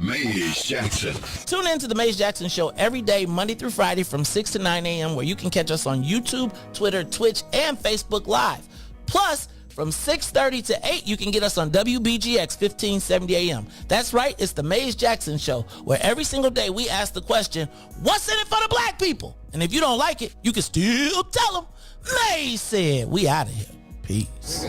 Maze Jackson. Tune in to the Maze Jackson Show every day, Monday through Friday from 6 to 9 a.m., where you can catch us on YouTube, Twitter, Twitch, and Facebook Live. Plus, from 6:30 to 8, you can get us on WBGX 1570 AM. That's right, it's the Maze Jackson Show, where every single day we ask the question, what's in it for the black people? And if you don't like it, you can still tell them, Maze said. We out of here. Peace.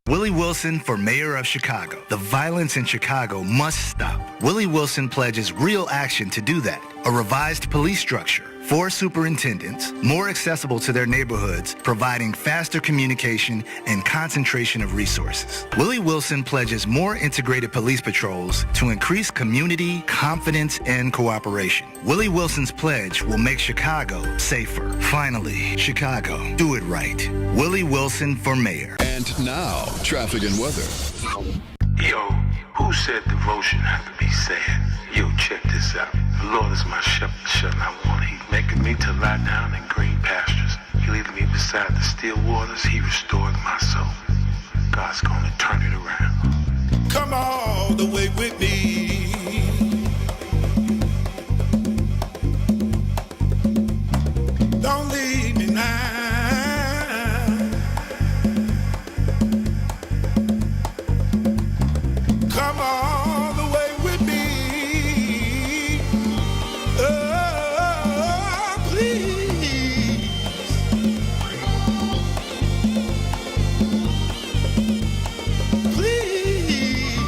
Willie Wilson for mayor of Chicago. The violence in Chicago must stop. Willie Wilson pledges real action to do that. A revised police structure, 4 superintendents, more accessible to their neighborhoods, providing faster communication and concentration of resources. Willie Wilson pledges more integrated police patrols to increase community, confidence, and cooperation. Willie Wilson's pledge will make Chicago safer. Finally, Chicago, do it right. Willie Wilson for mayor. And now, traffic and weather. Yo, who said devotion had to be sad? Yo, check this out. The Lord is my shepherd, shall not want. He making me to lie down in green pastures. He leading me beside the still waters. He restored my soul. God's gonna turn it around. Come all the way with me. Don't leave me now. Come all the way with me. Oh, please. Please.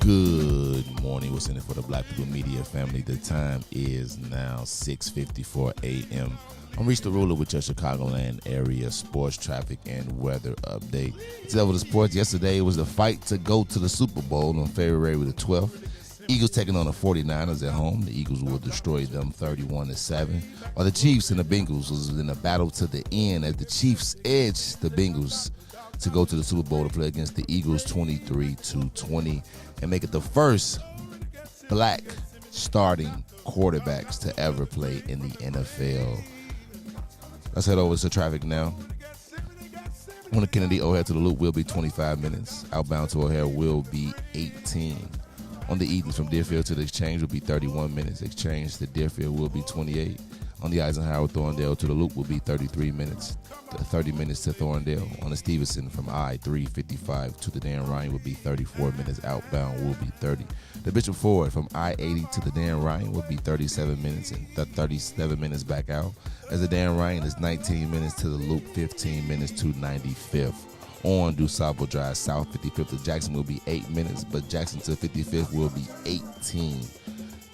Good morning. What's in it for the Black People Media family? The time is now 6:54 a.m. I'm Riis the Ruler with your Chicagoland area sports, traffic, and weather update. It's level of sports. Yesterday was the fight to go to the Super Bowl on February the 12th. Eagles taking on the 49ers at home. The Eagles will destroy them 31-7. While the Chiefs and the Bengals was in a battle to the end as the Chiefs edged the Bengals to go to the Super Bowl to play against the Eagles 23-20 and make it the first black starting quarterbacks to ever play in the NFL. Let's head over to traffic now. On the Kennedy O'Hare to the Loop will be 25 minutes. Outbound to O'Hare will be 18. On the Edens from Deerfield to the Exchange will be 31 minutes. Exchange to Deerfield will be 28. On the Eisenhower Thorndale to the Loop will be 33 minutes. 30 minutes to Thorndale. On the Stevenson from I-355 to the Dan Ryan will be 34 minutes. Outbound will be 30. The Bishop Ford from I-80 to the Dan Ryan will be 37 minutes and 37 minutes back out. As the Dan Ryan is 19 minutes to the Loop, 15 minutes to 95th. On DuSable Drive South 55th to Jackson will be 8 minutes, but Jackson to 55th will be 18.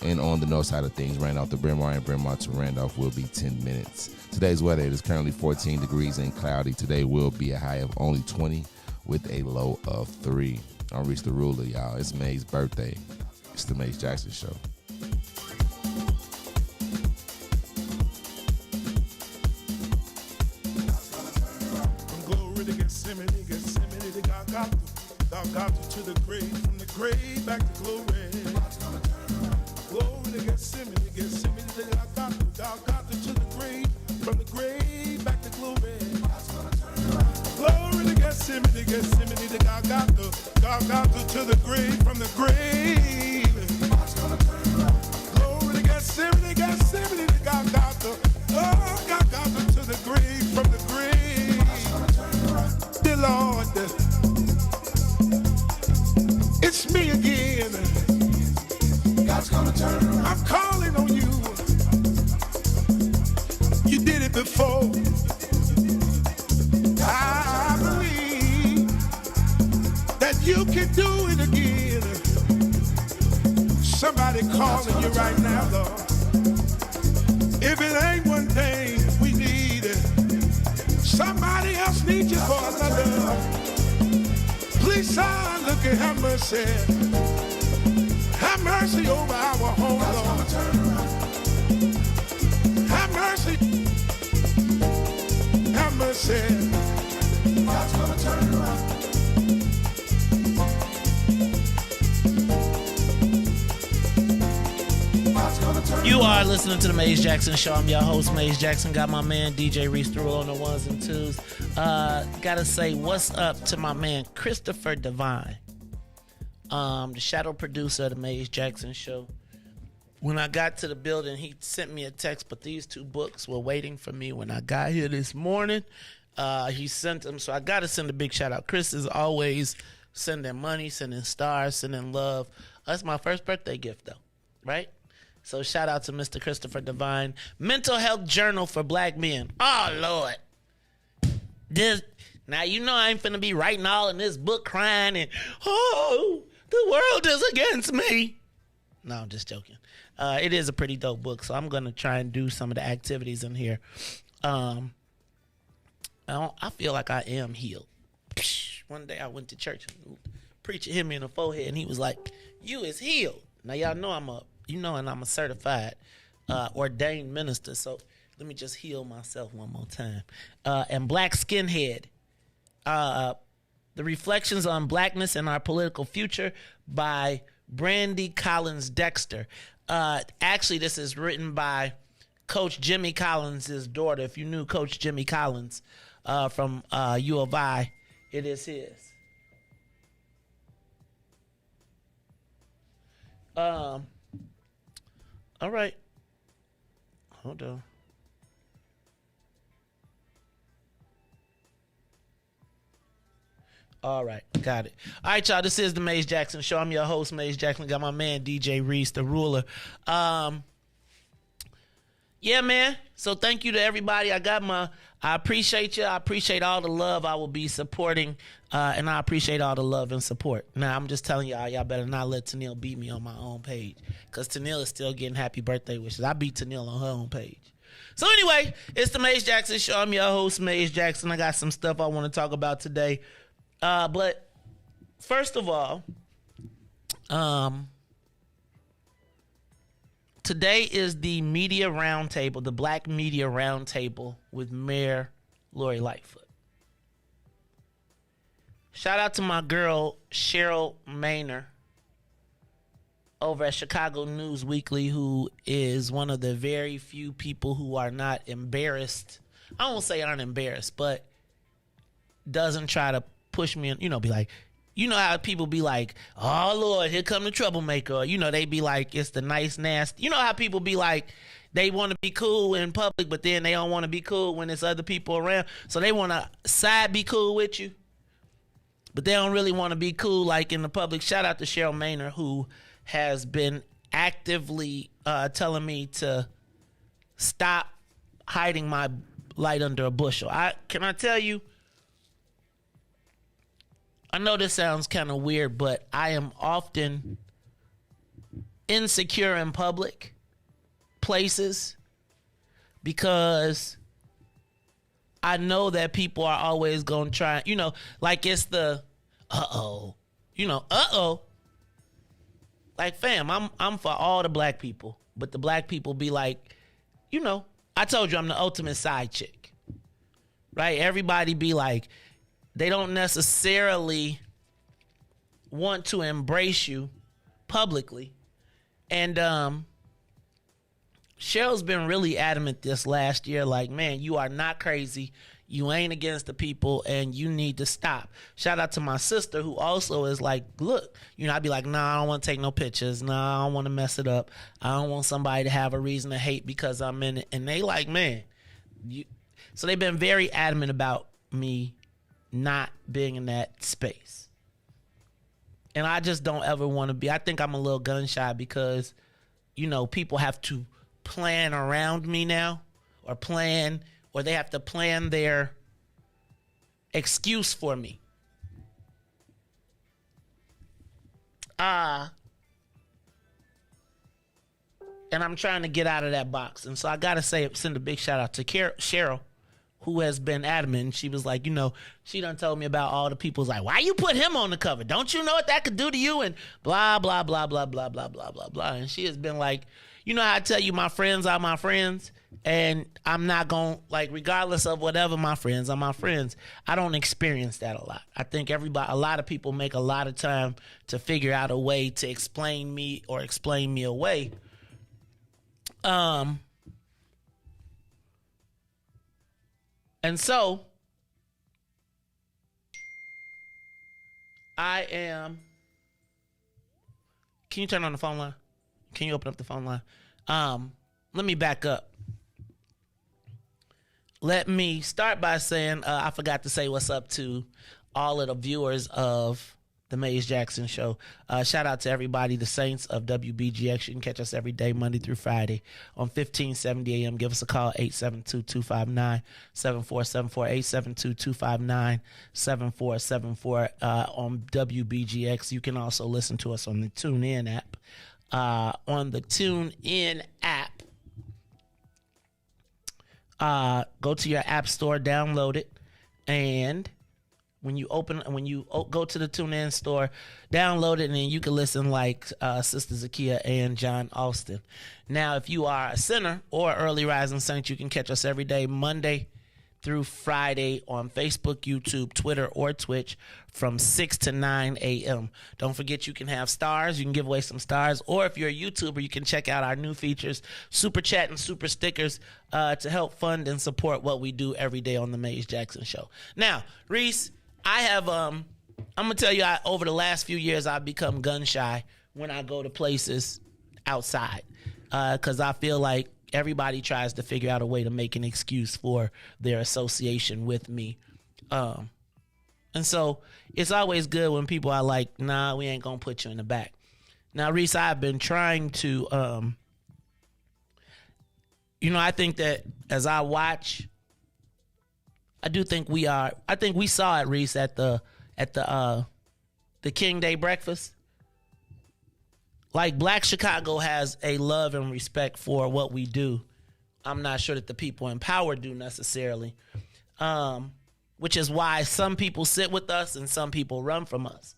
And on the north side of things, Randolph to Bryn and Bryn to Randolph will be 10 minutes. Today's weather, it is currently 14 degrees and cloudy. Today will be a high of only 20 with a low of 3. I'm Riis the Ruler, y'all. It's May's birthday. It's the Mace Jackson Show. Glory to Gethsemane, to Golgotha, to the grave, from the grave back to glory. Glory to Gethsemane, to Golgotha, to the grave, from the grave back to glory. Glory to Gethsemane, to Golgotha, to the grave, from the grave. Glory to Gethsemane, to Golgotha, oh, Golgotha, to the grave, from the grave. Dear Lord, it's me again. God's gonna turn around. I'm calling on you. You did it before. I believe that you can do it again. Somebody calling you right now, Lord. If it ain't one thing we need, somebody else needs you for another. Please, son, look and have mercy. Have mercy over our home, Lord. Have mercy. Have mercy. God's gonna turn it around. You are listening to the Mace Jackson Show. I'm your host, Mace Jackson. Got my man DJ Riis through on the ones and twos. Gotta say what's up to my man Christopher Devine, the shadow producer of the Mace Jackson Show. When I got to the building, he sent me a text, but these two books were waiting for me when I got here this morning. He sent them, so I gotta send a big shout out. Chris is always sending money, sending stars, sending love. That's my first birthday gift, though, right? So shout out to Mr. Christopher Devine. Mental Health Journal for Black Men. Oh, Lord. Now, you know I ain't finna be writing all in this book crying and, oh, the world is against me. No, I'm just joking. It is a pretty dope book, so I'm going to try and do some of the activities in here. I feel like I am healed. One day I went to church and the preacher hit me in the forehead and he was like, you is healed. Now, y'all know I'm a certified ordained minister, so let me just heal myself one more time. And Black Skinhead, The Reflections on Blackness and Our Political Future by Brandy Collins Dexter. Actually, this is written by Coach Jimmy Collins' daughter. If you knew Coach Jimmy Collins from U of I, it is his. All right. Hold on. All right, got it. All right, y'all, this is the Maze Jackson Show. I'm your host, Maze Jackson. Got my man, DJ Riis, the ruler. Yeah, man. So thank you to everybody. I appreciate you. I appreciate all the love I will be supporting, and I appreciate all the love and support. Now, I'm just telling y'all better not let Tennille beat me on my own page, because Tennille is still getting happy birthday wishes. I beat Tennille on her own page. So anyway, it's the Maze Jackson Show. I'm your host, Maze Jackson. I got some stuff I want to talk about today. But first of all, today is the media roundtable, the Black Media Roundtable with Mayor Lori Lightfoot. Shout out to my girl, Cheryl Maynor, over at Chicago News Weekly, who is one of the very few people who are not embarrassed. I won't say aren't embarrassed, but doesn't try to push me and, be like, how people be like, oh, Lord, here come the troublemaker. Or, they be like, it's the nice, nasty. You know how people be like, they want to be cool in public, but then they don't want to be cool when there's other people around. So they want to be cool with you, but they don't really want to be cool like in the public. Shout out to Cheryl Maynor, who has been actively telling me to stop hiding my light under a bushel. Can I tell you, I know this sounds kind of weird, but I am often insecure in public places because I know that people are always going to try, like it's the Like, fam, I'm for all the black people, but the black people be like, I told you I'm the ultimate side chick, right? Everybody be like, they don't necessarily want to embrace you publicly. And Cheryl's been really adamant this last year, like, man, you are not crazy. You ain't against the people, and you need to stop. Shout out to my sister, who also is like, look, I'd be like, nah, I don't want to take no pictures. Nah, I don't want to mess it up. I don't want somebody to have a reason to hate because I'm in it. And they like, man, so they've been very adamant about me not being in that space. And I just don't ever want to be. I think I'm a little gun shy because, people have to plan around me now, or they have to plan their excuse for me. And I'm trying to get out of that box. And so I got to send a big shout out to Cheryl, who has been adamant. She was like, she done told me about all the people's like, why you put him on the cover? Don't you know what that could do to you? And blah, blah, blah, blah, blah, blah, blah, blah, blah. And she has been like, how I tell you my friends are my friends, and I'm not going to, like, regardless of whatever, my friends are my friends. I don't experience that a lot. I think a lot of people make a lot of time to figure out a way to explain me away. And so can you turn on the phone line? Can you open up the phone line? Let me back up. Let me start by saying I forgot to say what's up to all of the viewers of the Maze Jackson Show. Shout out to everybody, the Saints of WBGX. You can catch us every day, Monday through Friday on 1570 AM. Give us a call, 872-259-7474, 872-259-7474 on WBGX. You can also listen to us on the TuneIn app. On the TuneIn app, go to your app store, download it, and when you go to the TuneIn store, download it, and then you can listen like Sister Zakiya and John Austin. Now, if you are a sinner or early rising saint, you can catch us every day, Monday through Friday on Facebook, YouTube, Twitter, or Twitch from 6 to 9 a.m. Don't forget you can have stars. You can give away some stars. Or if you're a YouTuber, you can check out our new features, Super Chat and Super Stickers, to help fund and support what we do every day on The Maze Jackson Show. Now, Riis, I have, I'm going to tell you, over the last few years, I've become gun shy when I go to places outside because I feel like everybody tries to figure out a way to make an excuse for their association with me. And so it's always good when people are like, nah, we ain't going to put you in the back. Now, Riis, I've been trying to, I think that as I watch, I think we saw it, Riis, at the King Day breakfast. Like, Black Chicago has a love and respect for what we do. I'm not sure that the people in power do necessarily, which is why some people sit with us and some people run from us.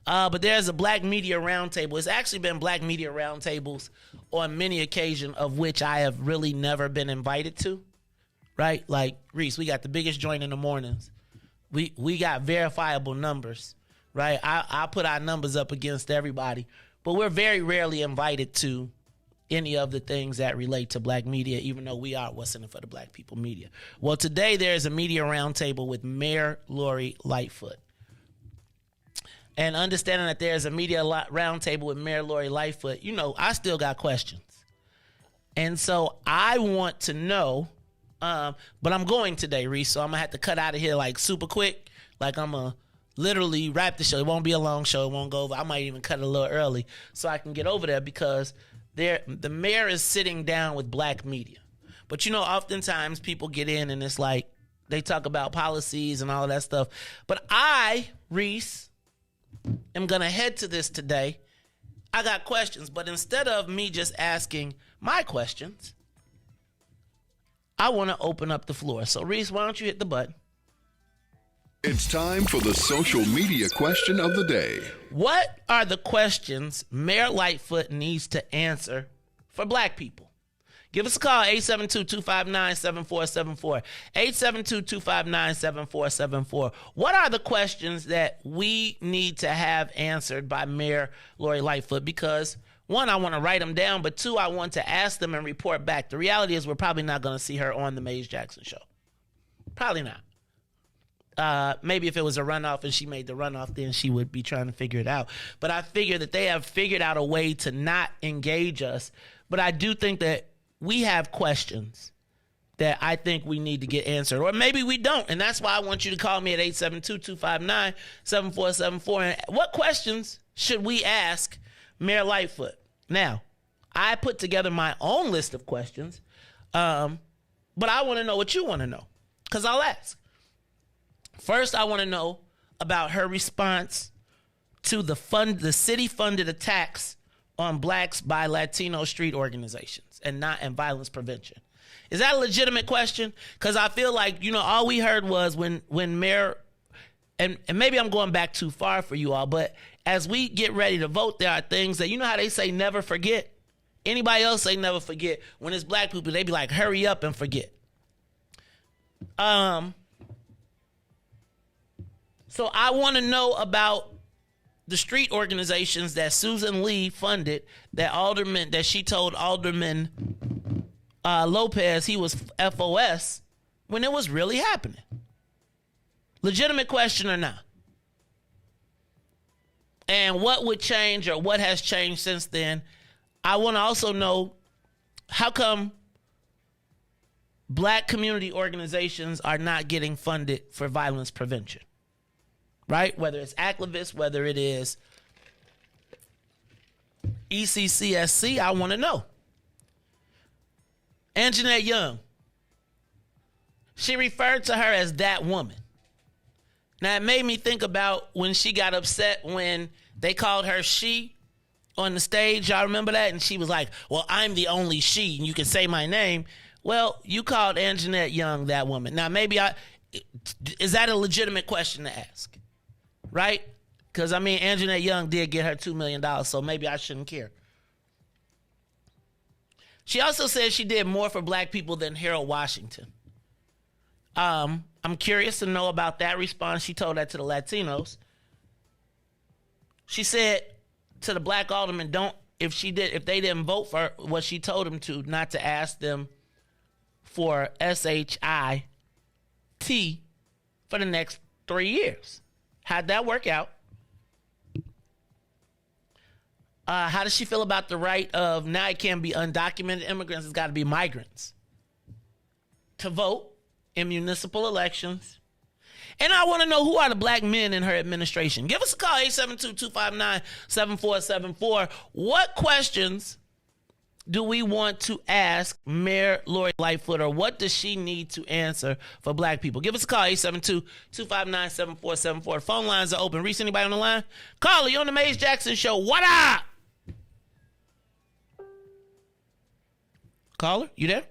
But there's a Black Media Roundtable. It's actually been Black Media Roundtables on many occasions, of which I have really never been invited to, right? Like, Riis, we got the biggest joint in the mornings. We got verifiable numbers, right? I put our numbers up against everybody. But we're very rarely invited to any of the things that relate to Black media, even though we are what's in it for the Black people media. Well, today there's a media roundtable with Mayor Lori Lightfoot. And understanding that there's a media roundtable with Mayor Lori Lightfoot, I still got questions. And so I want to know, but I'm going today, Riis, so I'm going to have to cut out of here like super quick. Like I'm going to literally wrap the show. It won't be a long show. It won't go over. I might even cut it a little early so I can get over there because the mayor is sitting down with Black media. But, oftentimes people get in and it's like they talk about policies and all of that stuff. But I, Riis, am going to head to this today. I got questions, but instead of me just asking my questions, I want to open up the floor. So, Riis, why don't you hit the button? It's time for the social media question of the day. What are the questions Mayor Lightfoot needs to answer for Black people? Give us a call, 872-259-7474. 872-259-7474. What are the questions that we need to have answered by Mayor Lori Lightfoot? Because, one, I want to write them down, but two, I want to ask them and report back. The reality is we're probably not going to see her on the Maze Jackson Show. Probably not. Maybe if it was a runoff and she made the runoff, then she would be trying to figure it out. But I figure that they have figured out a way to not engage us. But I do think that we have questions that I think we need to get answered. Or maybe we don't. And that's why I want you to call me at 872-259-7474. And what questions should we ask Mayor Lightfoot? Now, I put together my own list of questions. But I want to know what you want to know. Because I'll ask. First, I want to know about her response to the city-funded attacks on Blacks by Latino street organizations and violence prevention. Is that a legitimate question? Because I feel like, all we heard was when Mayor, and maybe I'm going back too far for you all, but as we get ready to vote, there are things that, how they say never forget? Anybody else say never forget? When it's Black people, they be like, hurry up and forget. So I want to know about the street organizations that Susan Lee funded, that she told Alderman Lopez he was FOS when it was really happening. Legitimate question or not? And what would change or what has changed since then? I want to also know how come Black community organizations are not getting funded for violence prevention. Right? Whether it's activists, whether it is ECCSC, I want to know. Anjanette Young. She referred to her as that woman. Now, it made me think about when she got upset when they called her she on the stage. Y'all remember that? And she was like, well, I'm the only she, and you can say my name. Well, you called Anjanette Young that woman. Now, is that a legitimate question to ask? Right? Because, Anjanette Young did get her $2 million, so maybe I shouldn't care. She also said she did more for Black people than Harold Washington. I'm curious to know about that response. She told that to the Latinos. She said to the black aldermen, if they didn't vote for what she told them to, not to ask them for SHIT for the next 3 years. How'd that work out? How does she feel about the right of, now it can't be undocumented immigrants, it's got to be migrants, to vote in municipal elections? And I want to know, who are the black men in her administration? Give us a call, 872-259-7474. What questions do we want to ask Mayor Lori Lightfoot, or what does she need to answer for black people? Give us a call, 872-259-7474. Phone lines are open. Riis, anybody on the line? Caller, you on the Maze Jackson Show. What up? Caller, you there?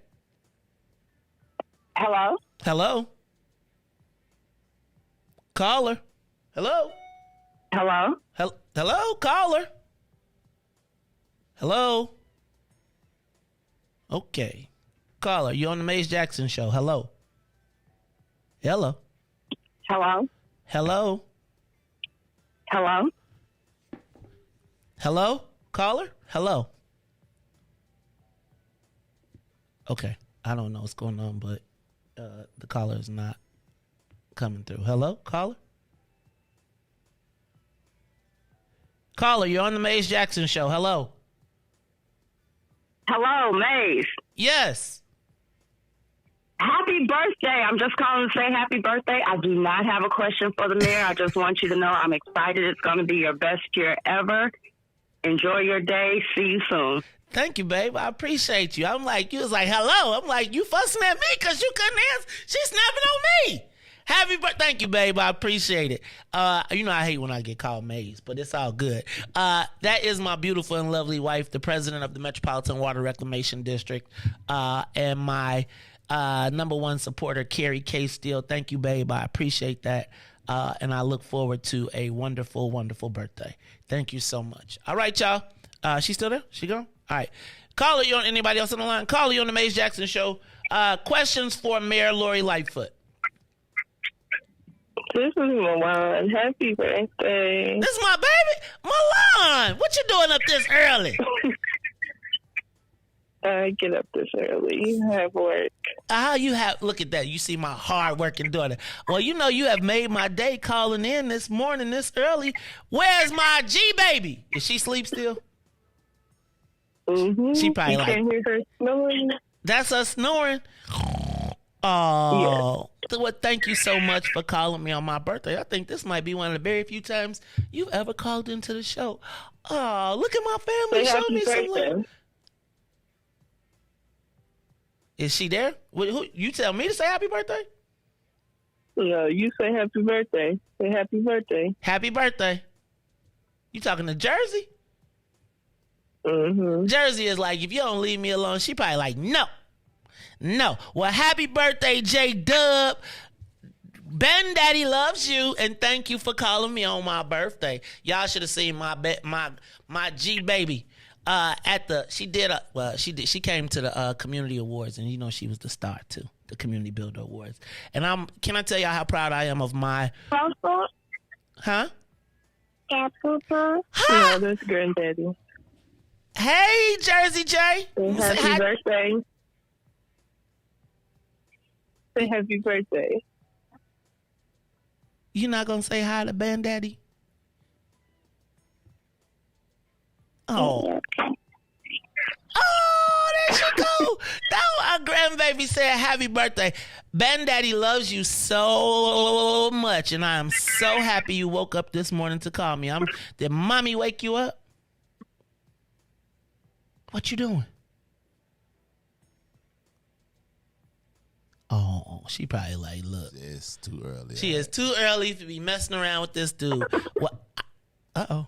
Hello? Hello? Caller? Hello? Hello? Hello, caller? Hello? Okay. Caller, you on the Maze Jackson Show. Hello? Hello? Hello? Hello? Hello? Hello? Caller? Hello? Okay. I don't know what's going on, but the caller is not coming through. Hello? Caller? Caller, you're on the Maze Jackson Show. Hello? Hello, Maze. Yes. Happy birthday. I'm just calling to say happy birthday. I do not have a question for the mayor. I just want you to know I'm excited. It's going to be your best year ever. Enjoy your day. See you soon. Thank you, babe. I appreciate you. You was like, hello. I'm like, you fussing at me because you couldn't answer. She's snapping on me. Happy birthday. Thank you, babe. I appreciate it. I hate when I get called Maze, but it's all good. That is my beautiful and lovely wife, the president of the Metropolitan Water Reclamation District, and my number one supporter, Carrie K. Steele. Thank you, babe. I appreciate that. And I look forward to a wonderful, wonderful birthday. Thank you so much. All right, y'all. She still there? She gone? All right. Caller, you on anybody else on the line? Caller, you on the Maze Jackson Show. Questions for Mayor Lori Lightfoot. This is Milan. Happy birthday. This is my baby? Milan, what you doing up this early? I get up this early. I have work. Look at that. You see my hard-working daughter. Well, you have made my day calling in this morning this early. Where's my G-baby? Is she asleep still? Mm-hmm. She probably can't hear her snoring. That's her snoring? Oh. Yes. Well, thank you so much for calling me on my birthday. I think this might be one of the very few times you've ever called into the show. Oh, look at my family. Show me some love. Is she there? Who, you tell me to say happy birthday? No, you say happy birthday. Say happy birthday. Happy birthday. You talking to Jersey? Mm-hmm. Jersey is like, if you don't leave me alone, she probably like, no. Well, happy birthday, J-Dub. Ben Daddy loves you, and thank you for calling me on my birthday. Y'all should have seen my G baby she came to the community awards, and she was the star too, the Community Builder Awards. And can I tell y'all how proud I am of my Huh? Yeah, that's granddaddy. Hey, Jersey J. Happy birthday. Say happy birthday. You not gonna say hi to Bandaddy? Oh. Oh, there she go. Our grandbaby said happy birthday. Bandaddy loves you so much, and I am so happy you woke up this morning to call me. Did mommy wake you up? What you doing? Oh, she probably like, look. It's too early. She is too early to be messing around with this dude. What? Uh-oh.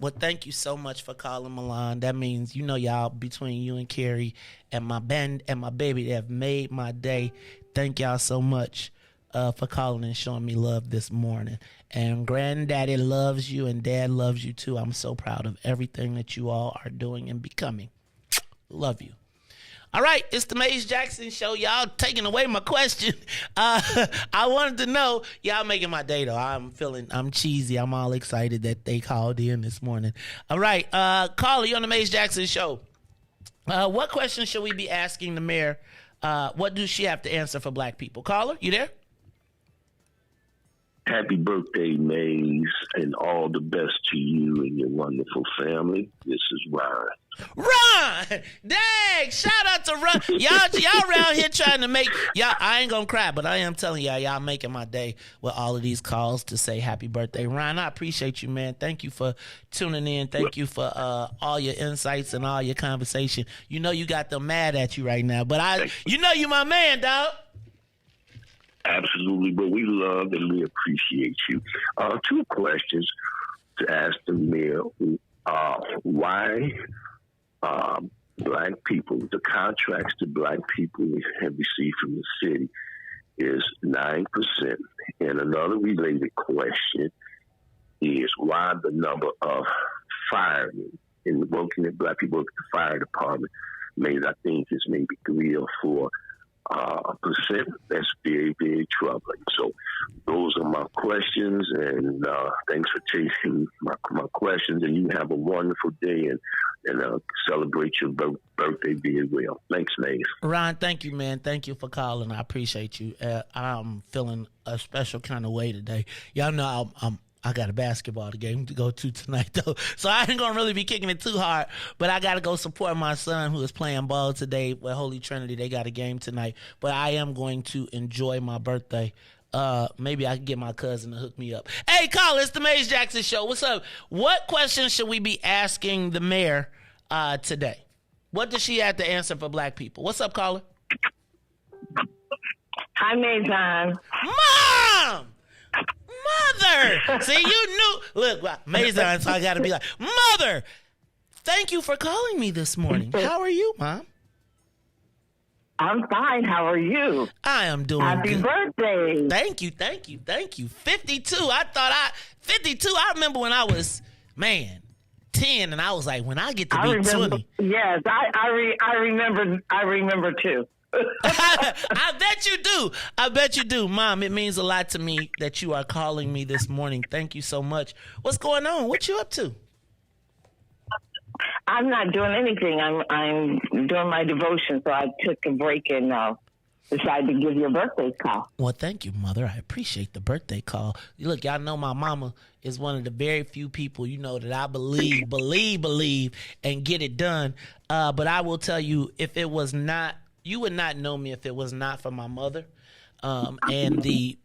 Well, thank you so much for calling, Milan. That means, y'all, between you and Carrie and my band and my baby, they have made my day. Thank y'all so much for calling and showing me love this morning. And Granddaddy loves you, and Dad loves you too. I'm so proud of everything that you all are doing and becoming. Love you. All right, it's the Maze Jackson Show. Y'all taking away my question. I wanted to know, y'all making my day, though. I'm cheesy. I'm all excited that they called in this morning. All right, caller, you on the Maze Jackson Show. What question should we be asking the mayor? What does she have to answer for black people? Caller, you there? Happy birthday, Maze, and all the best to you and your wonderful family. This is Ron. Ron! Dang! Shout out to Ron. Y'all around here trying to make... I ain't gonna cry, but I am telling y'all making my day with all of these calls to say happy birthday. Ron, I appreciate you, man. Thank you for tuning in. Thank you for all your insights and all your conversation. You know you got them mad at you right now, but you my man, dog. Absolutely, but we love and we appreciate you. 2 questions to ask the mayor. Why black people, the contracts that black people have received from the city is 9%. And another related question is why the number of firemen and working at black people at the fire department I think is maybe 3 or 4%. That's very, very troubling. So those are my questions, and thanks for taking my questions, and you have a wonderful day and celebrate your birthday very well. Thanks, Maze. Ron, thank you, man. Thank you for calling. I appreciate you. I'm feeling a special kind of way today. Y'all know I got a basketball game to go to tonight, though. So I ain't going to really be kicking it too hard, but I got to go support my son who is playing ball today with Holy Trinity. They got a game tonight, but I am going to enjoy my birthday. Maybe I can get my cousin to hook me up. Hey, caller, it's the Maze Jackson Show. What's up? What questions should we be asking the mayor today? What does she have to answer for black people? What's up, caller? Hi, Maison. Mom! Mother! See, you knew. Look, Maison, so I got to be like, Mother! Thank you for calling me this morning. How are you, Mom? I'm fine. How are you? I am doing Happy good. birthday. Thank you. 52. I remember when I was, 10, and I was like, when I get to be 20. Yes, I remember too. I bet you do. Mom, it means a lot to me that you are calling me this morning. Thank you so much. What's going on? What you up to? I'm not doing anything. I'm doing my devotion, so I took a break and decided to give you a birthday call. Well, thank you, Mother. I appreciate the birthday call. Look, y'all know my mama is one of the very few people, that I believe, and get it done. But I will tell you, if it was not, you would not know me if it was not for my mother and the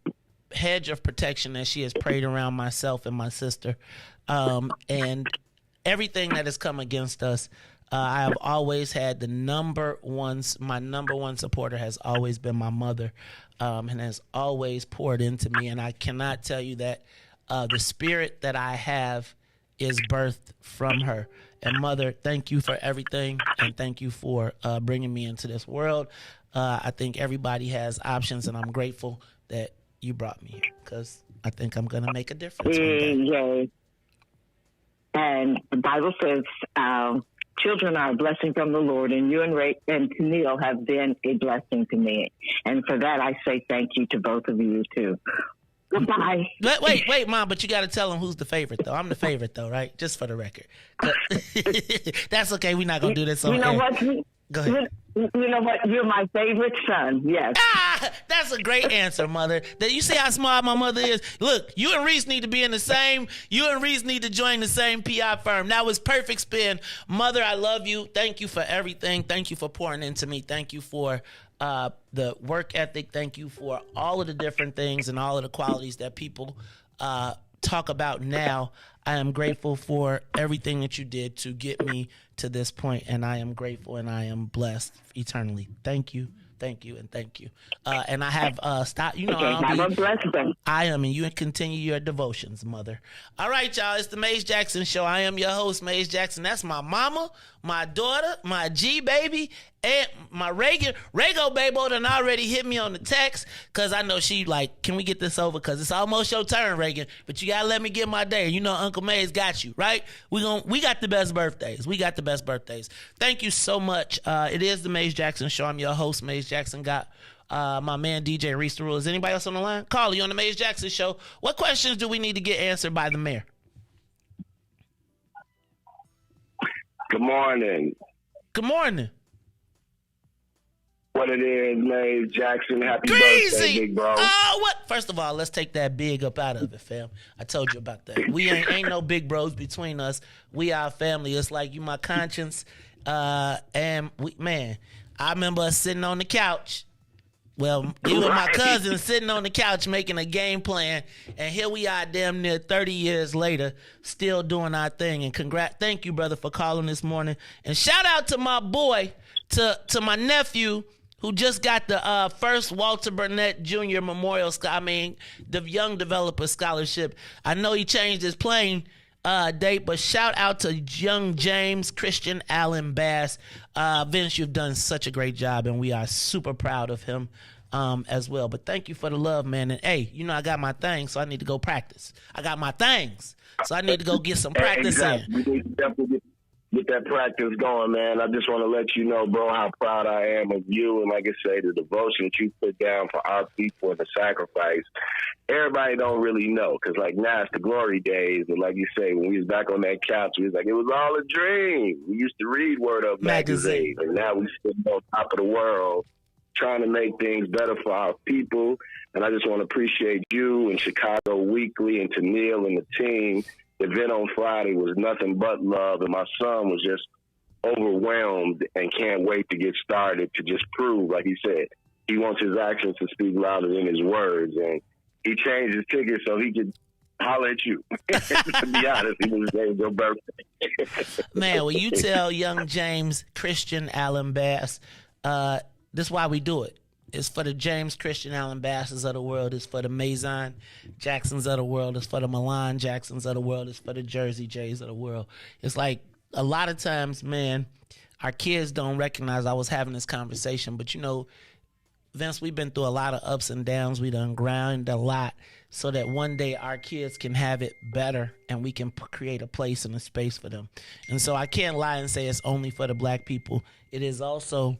hedge of protection that she has prayed around myself and my sister and everything that has come against us. I have always had my number one supporter has always been my mother and has always poured into me. And I cannot tell you that the spirit that I have is birthed from her. And Mother, thank you for everything, and thank you for bringing me into this world. I think everybody has options, and I'm grateful that you brought me here because I think I'm going to make a difference. Yay. And the Bible says children are a blessing from the Lord, and you and Ray and Neil have been a blessing to me. And for that, I say thank you to both of you, too. Goodbye. Wait, Mom, but you got to tell them who's the favorite, though. I'm the favorite, though, right? Just for the record. That's okay. We're not going to do this on air. What? Go ahead. You know what? You're my favorite son. Yes. That's a great answer, Mother. You see how smart my mother is? Look, you and Riis need to be in the same. You and Riis need to join the same PI firm. That was perfect spin. Mother, I love you. Thank you for everything. Thank you for pouring into me. Thank you for the work ethic. Thank you for all of the different things and all of the qualities that people talk about now. I am grateful for everything that you did to get me to this point, and I am grateful and I am blessed eternally. Thank you, and thank you. And I have stopped. I am, and you continue your devotions, Mother. All right, y'all. It's the Maze Jackson Show. I am your host, Maze Jackson. That's my mama, my daughter, my G baby, and my Rego Babo done already hit me on the text because I know she like, can we get this over? Because it's almost your turn, Reagan. But you gotta let me get my day. You know Uncle May's got you, right? We got the best birthdays. We got the best birthdays. Thank you so much. It is the Maze Jackson Show. I'm your host, Maze Jackson. Got my man DJ Riis the Rule. Is anybody else on the line? Call you on the Maze Jackson Show. What questions do we need to get answered by the mayor? Good morning. Good morning. What it is, Maze Jackson. Happy Greasy. birthday, big bro. Oh, what? First of all, let's take that big up out of it, fam. I told you about that. We ain't no big bros between us. We our family. It's like you my conscience. And man, I remember us sitting on the couch. Well, you and my cousin sitting on the couch making a game plan, and here we are damn near 30 years later, still doing our thing. And thank you, brother, for calling this morning. And shout out to my boy, to my nephew, who just got the first Walter Burnett Jr. Memorial, the Young Developer Scholarship. I know he changed his playing date, but shout out to young James Christian Allen Bass. Vince, you've done such a great job, and we are super proud of him as well. But thank you for the love, man. And hey, you know I got my things, so I need to go practice. I got my things, so I need to go get some practice in. We need to definitely get that practice going, man. I just want to let you know, bro, how proud I am of you. And like I say, the devotion that you put down for our people and the sacrifice. Everybody don't really know, because like now it's the glory days. And like you say, when we was back on that couch, we was like, it was all a dream. We used to read Word Up magazine. And now we sitting on top of the world trying to make things better for our people. And I just want to appreciate you and Chicago Weekly and Tennille and the team. The event on Friday was nothing but love, and my son was just overwhelmed and can't wait to get started to just prove, like he said, he wants his actions to speak louder than his words. And he changed his ticket so he could holler at you. To be honest, he was saying your birthday. Man, will you tell young James Christian Allen Bass, this is why we do it. It's for the James Christian Allen Basses of the world. It's for the Mazon Jacksons of the world. It's for the Milan Jacksons of the world. It's for the Jersey Jays of the world. It's like a lot of times, man, our kids don't recognize I was having this conversation. But, you know, Vince, we've been through a lot of ups and downs. We done ground a lot so that one day our kids can have it better and we can create a place and a space for them. And so I can't lie and say it's only for the black people. It is also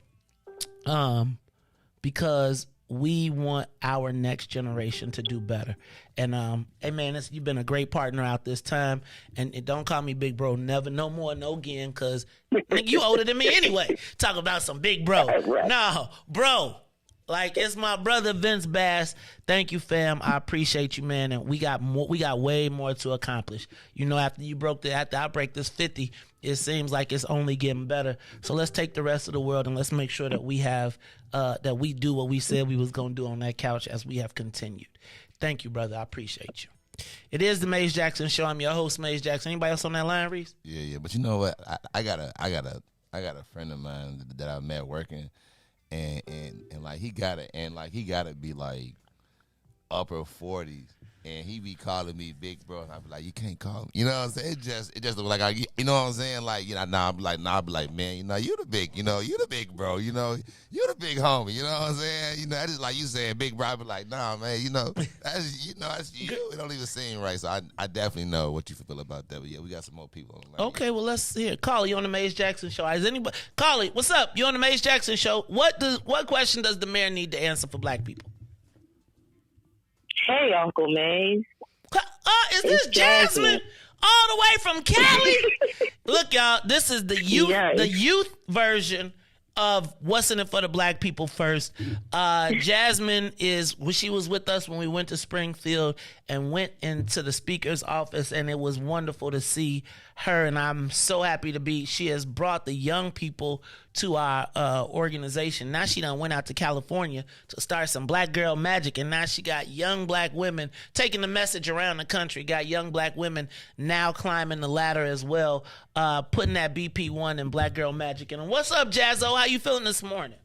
because we want our next generation to do better. And, hey, man, you've been a great partner out this time. And don't call me big bro. Never, no more, no again, because you older than me anyway. Talk about some big bro. No, bro. Like, it's my brother Vince Bass. Thank you, fam. I appreciate you, man. And we got way more to accomplish. You know, after I break this 50, it seems like it's only getting better. So let's take the rest of the world and let's make sure that we have that we do what we said we was gonna do on that couch as we have continued. Thank you, brother. I appreciate you. It is the Maze Jackson Show. I'm your host, Maze Jackson. Anybody else on that line, Riis? Yeah. But you know what? I got a friend of mine that I met working. And like he gotta be like upper 40s, and he be calling me big bro, and I be like, you can't call me. You know what I'm saying? It just look like you know what I'm saying? Like, you know, I be like, man, you know, you the big bro, you know, you the big homie. You know what I'm saying? You know, I just like you saying big bro. I be like, nah, man, you know, that's you. It don't even seem right. So I definitely know what you feel about that. But yeah, we got some more people on the line. Okay, well, let's hear. Carly, you on the Maze Jackson Show? Is anybody? Carly, what's up? You on the Maze Jackson Show? What question does the mayor need to answer for black people? Hey, Uncle Maze. Is this Jasmine all the way from Cali? Look, y'all, this is the youth version of What's in It for the Black People First. Jasmine she was with us when we went to Springfield and went into the speaker's office, and it was wonderful to see her, and I'm so happy she has brought the young people to our organization. Now she done went out to California to start some Black Girl Magic, and now she got young black women taking the message around the country, got young black women now climbing the ladder as well, putting that BP1 and Black Girl Magic in them. What's up, Jazzo? How you feeling this morning?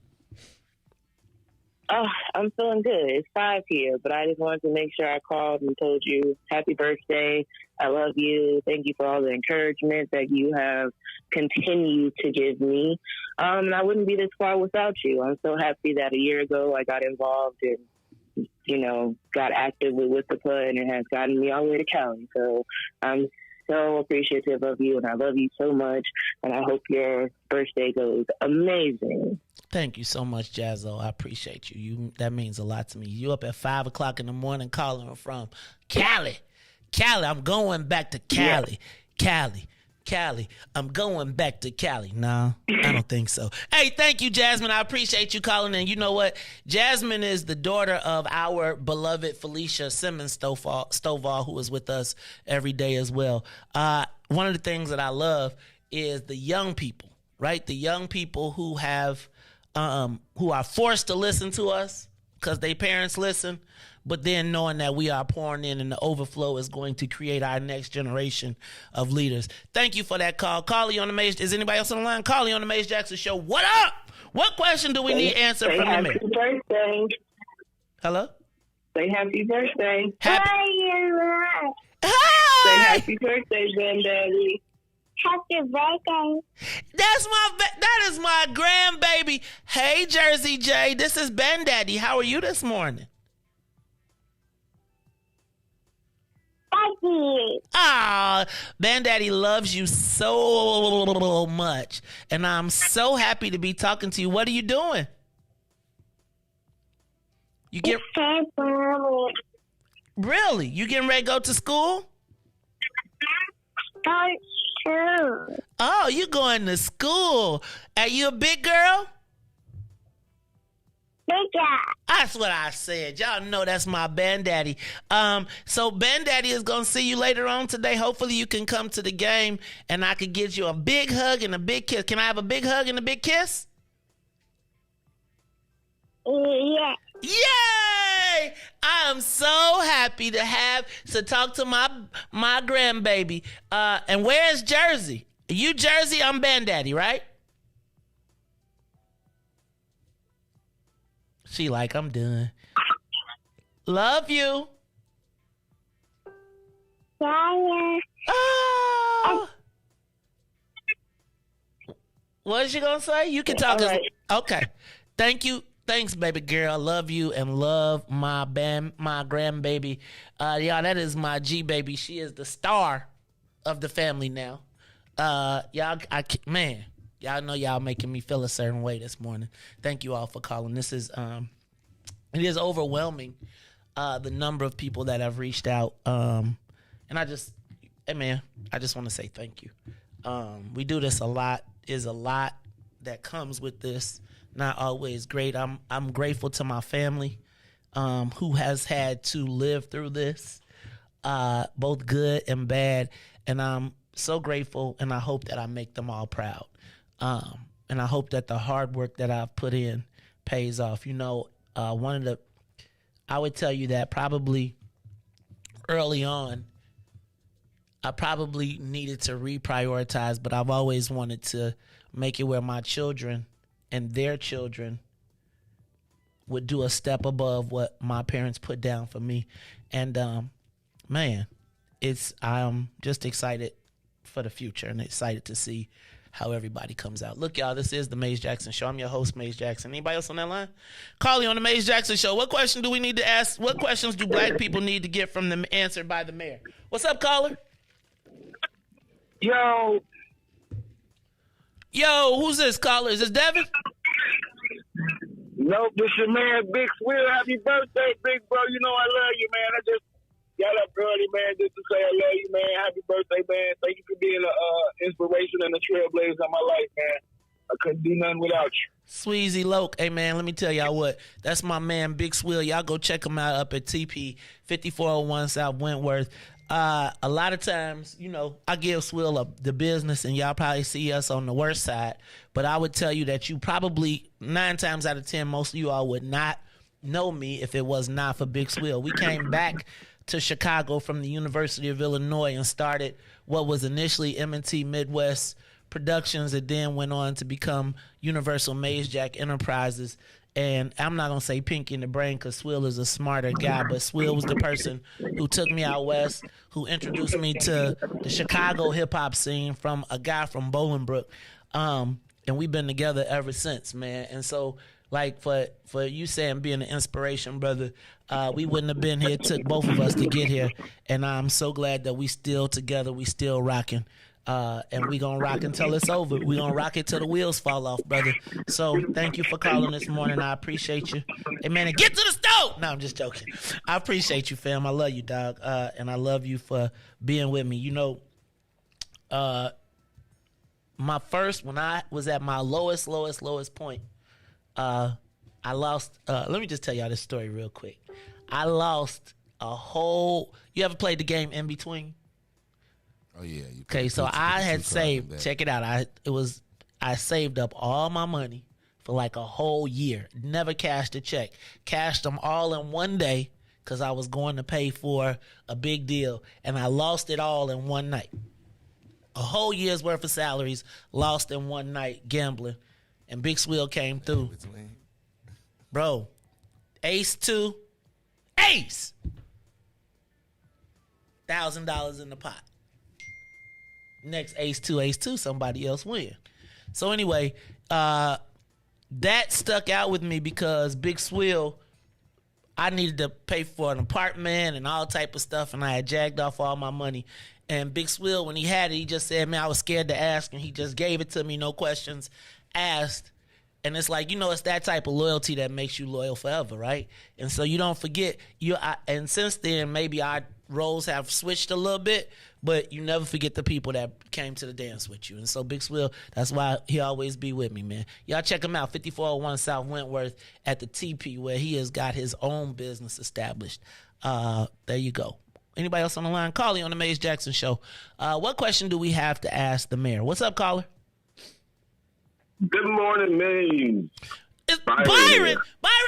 Oh, I'm feeling good. It's 5 here, but I just wanted to make sure I called and told you happy birthday. I love you. Thank you for all the encouragement that you have continued to give me. And I wouldn't be this far without you. I'm so happy that a year ago I got involved and, got active with the PUD, and it has gotten me all the way to Cali. So I'm so appreciative of you, and I love you so much, and I hope your birthday goes amazing. Thank you so much, Jazzo. I appreciate you. That means a lot to me. You up at 5 o'clock in the morning calling from Cali. I'm going back to Cali. Yeah. Cali. I'm going back to Cali. No, I don't think so. Hey, thank you, Jasmine. I appreciate you calling in. You know what? Jasmine is the daughter of our beloved Felicia Simmons Stovall, who is with us every day as well. One of the things that I love is the young people, right? The young people who have who are forced to listen to us because their parents listen, but then knowing that we are pouring in and the overflow is going to create our next generation of leaders. Thank you for that call. Carly on the Maze. Is anybody else on the line? Carly on the Maze Jackson Show. What up? What question do we need answered from the mayor? Happy birthday. Hello? Say happy birthday. Hi. Say happy birthday, Granddaddy. Happy birthday. That is my grandbaby. Hey, Jersey J. This is Ben Daddy. How are you this morning? Thank you. Ah, Ben Daddy loves you so much. And I'm so happy to be talking to you. What are you doing? Really? You getting ready to go to school? Oh, you going to school. Are you a big girl? Big girl. That's what I said. Y'all know that's my Ben Daddy. So Ben Daddy is going to see you later on today. Hopefully you can come to the game and I can get you a big hug and a big kiss. Can I have a big hug and a big kiss? Yeah. Yay! I am so happy to talk to my grandbaby. And where's Jersey? You Jersey, I'm Ben Daddy, right? She like, I'm done. Love you. Yeah. Oh. What is she gonna say? You can talk. Right. Okay. Thank you. Thanks, baby girl. I love you and love my grandbaby. Yeah, that is my G baby. She is the star of the family now. Y'all know y'all making me feel a certain way this morning. Thank you all for calling. This is it is overwhelming, the number of people that have reached out. And I just want to say thank you. We do this a lot. Is a lot that comes with this. Not always great. I'm grateful to my family, who has had to live through this, both good and bad. And I'm so grateful, and I hope that I make them all proud. And I hope that the hard work that I've put in pays off. I would tell you that probably early on, I probably needed to reprioritize, but I've always wanted to make it where my children and their children would do a step above what my parents put down for me. And I'm just excited for the future and excited to see how everybody comes out. Look, y'all, this is the Maze Jackson Show. I'm your host, Maze Jackson. Anybody else on that line? Carly on the Maze Jackson Show. What question do we need to ask? What questions do black people need to get from them answered by the mayor? What's up, caller? Yo, who's this caller? Is this Devin? Nope, this your man, Big Will. Happy birthday, big bro. You know I love you, man. I just got up early, man, just to say I love you, man. Happy birthday, man. Thank you for being an inspiration and a trailblazer in my life, man. I couldn't do nothing without you. Sweezy Loke. Hey, man, let me tell y'all what. That's my man, Big Swill. Y'all go check him out up at TP, 5401 South Wentworth. A lot of times, I give Swill the business, and y'all probably see us on the worst side. But I would tell you that you probably 9 times out of 10, most of you all would not know me if it was not for Big Swill. We came back to Chicago from the University of Illinois and started what was initially M&T Midwest Productions. It then went on to become Universal Maze Jack Enterprises. And I'm not going to say pinky in the brain because Swill is a smarter guy, but Swill was the person who took me out west, who introduced me to the Chicago hip-hop scene from a guy from Bolingbrook. And we've been together ever since, man. And so, like, for you saying being an inspiration, brother, we wouldn't have been here. It took both of us to get here. And I'm so glad that we still together, we still rocking. And we gonna rock until it's over. We gonna rock it till the wheels fall off, brother. So thank you for calling this morning. I appreciate you. Hey, man, and get to the stove. No, I'm just joking. I appreciate you, fam. I love you, dog. And I love you for being with me. You know, my first, when I was at my lowest point, I lost, let me just tell y'all this story real quick. I lost a whole, you ever played the game In Between? Oh yeah. Okay, so I had saved. Check it out. I saved up all my money for like a whole year. Never cashed a check. Cashed them all in one day because I was going to pay for a big deal, and I lost it all in one night. A whole year's worth of salaries lost in one night gambling, and Big Swill came through. Bro, Ace 2, Ace, $1,000 in the pot. Next Ace 2, somebody else win. So anyway, that stuck out with me because Big Swill, I needed to pay for an apartment and all type of stuff, and I had jagged off all my money. And Big Swill, when he had it, he just said, man, I was scared to ask, and he just gave it to me, no questions asked. And it's like, you know, it's that type of loyalty that makes you loyal forever, right? And so you don't forget. And since then, maybe our roles have switched a little bit, but you never forget the people that came to the dance with you. And so Big Swill, that's why he always be with me, man. Y'all check him out, 5401 South Wentworth at the TP, where he has got his own business established. There you go. Anybody else on the line? Call on the Maze Jackson Show. What question do we have to ask the mayor? What's up, caller? Good morning, Maze. It's Byron,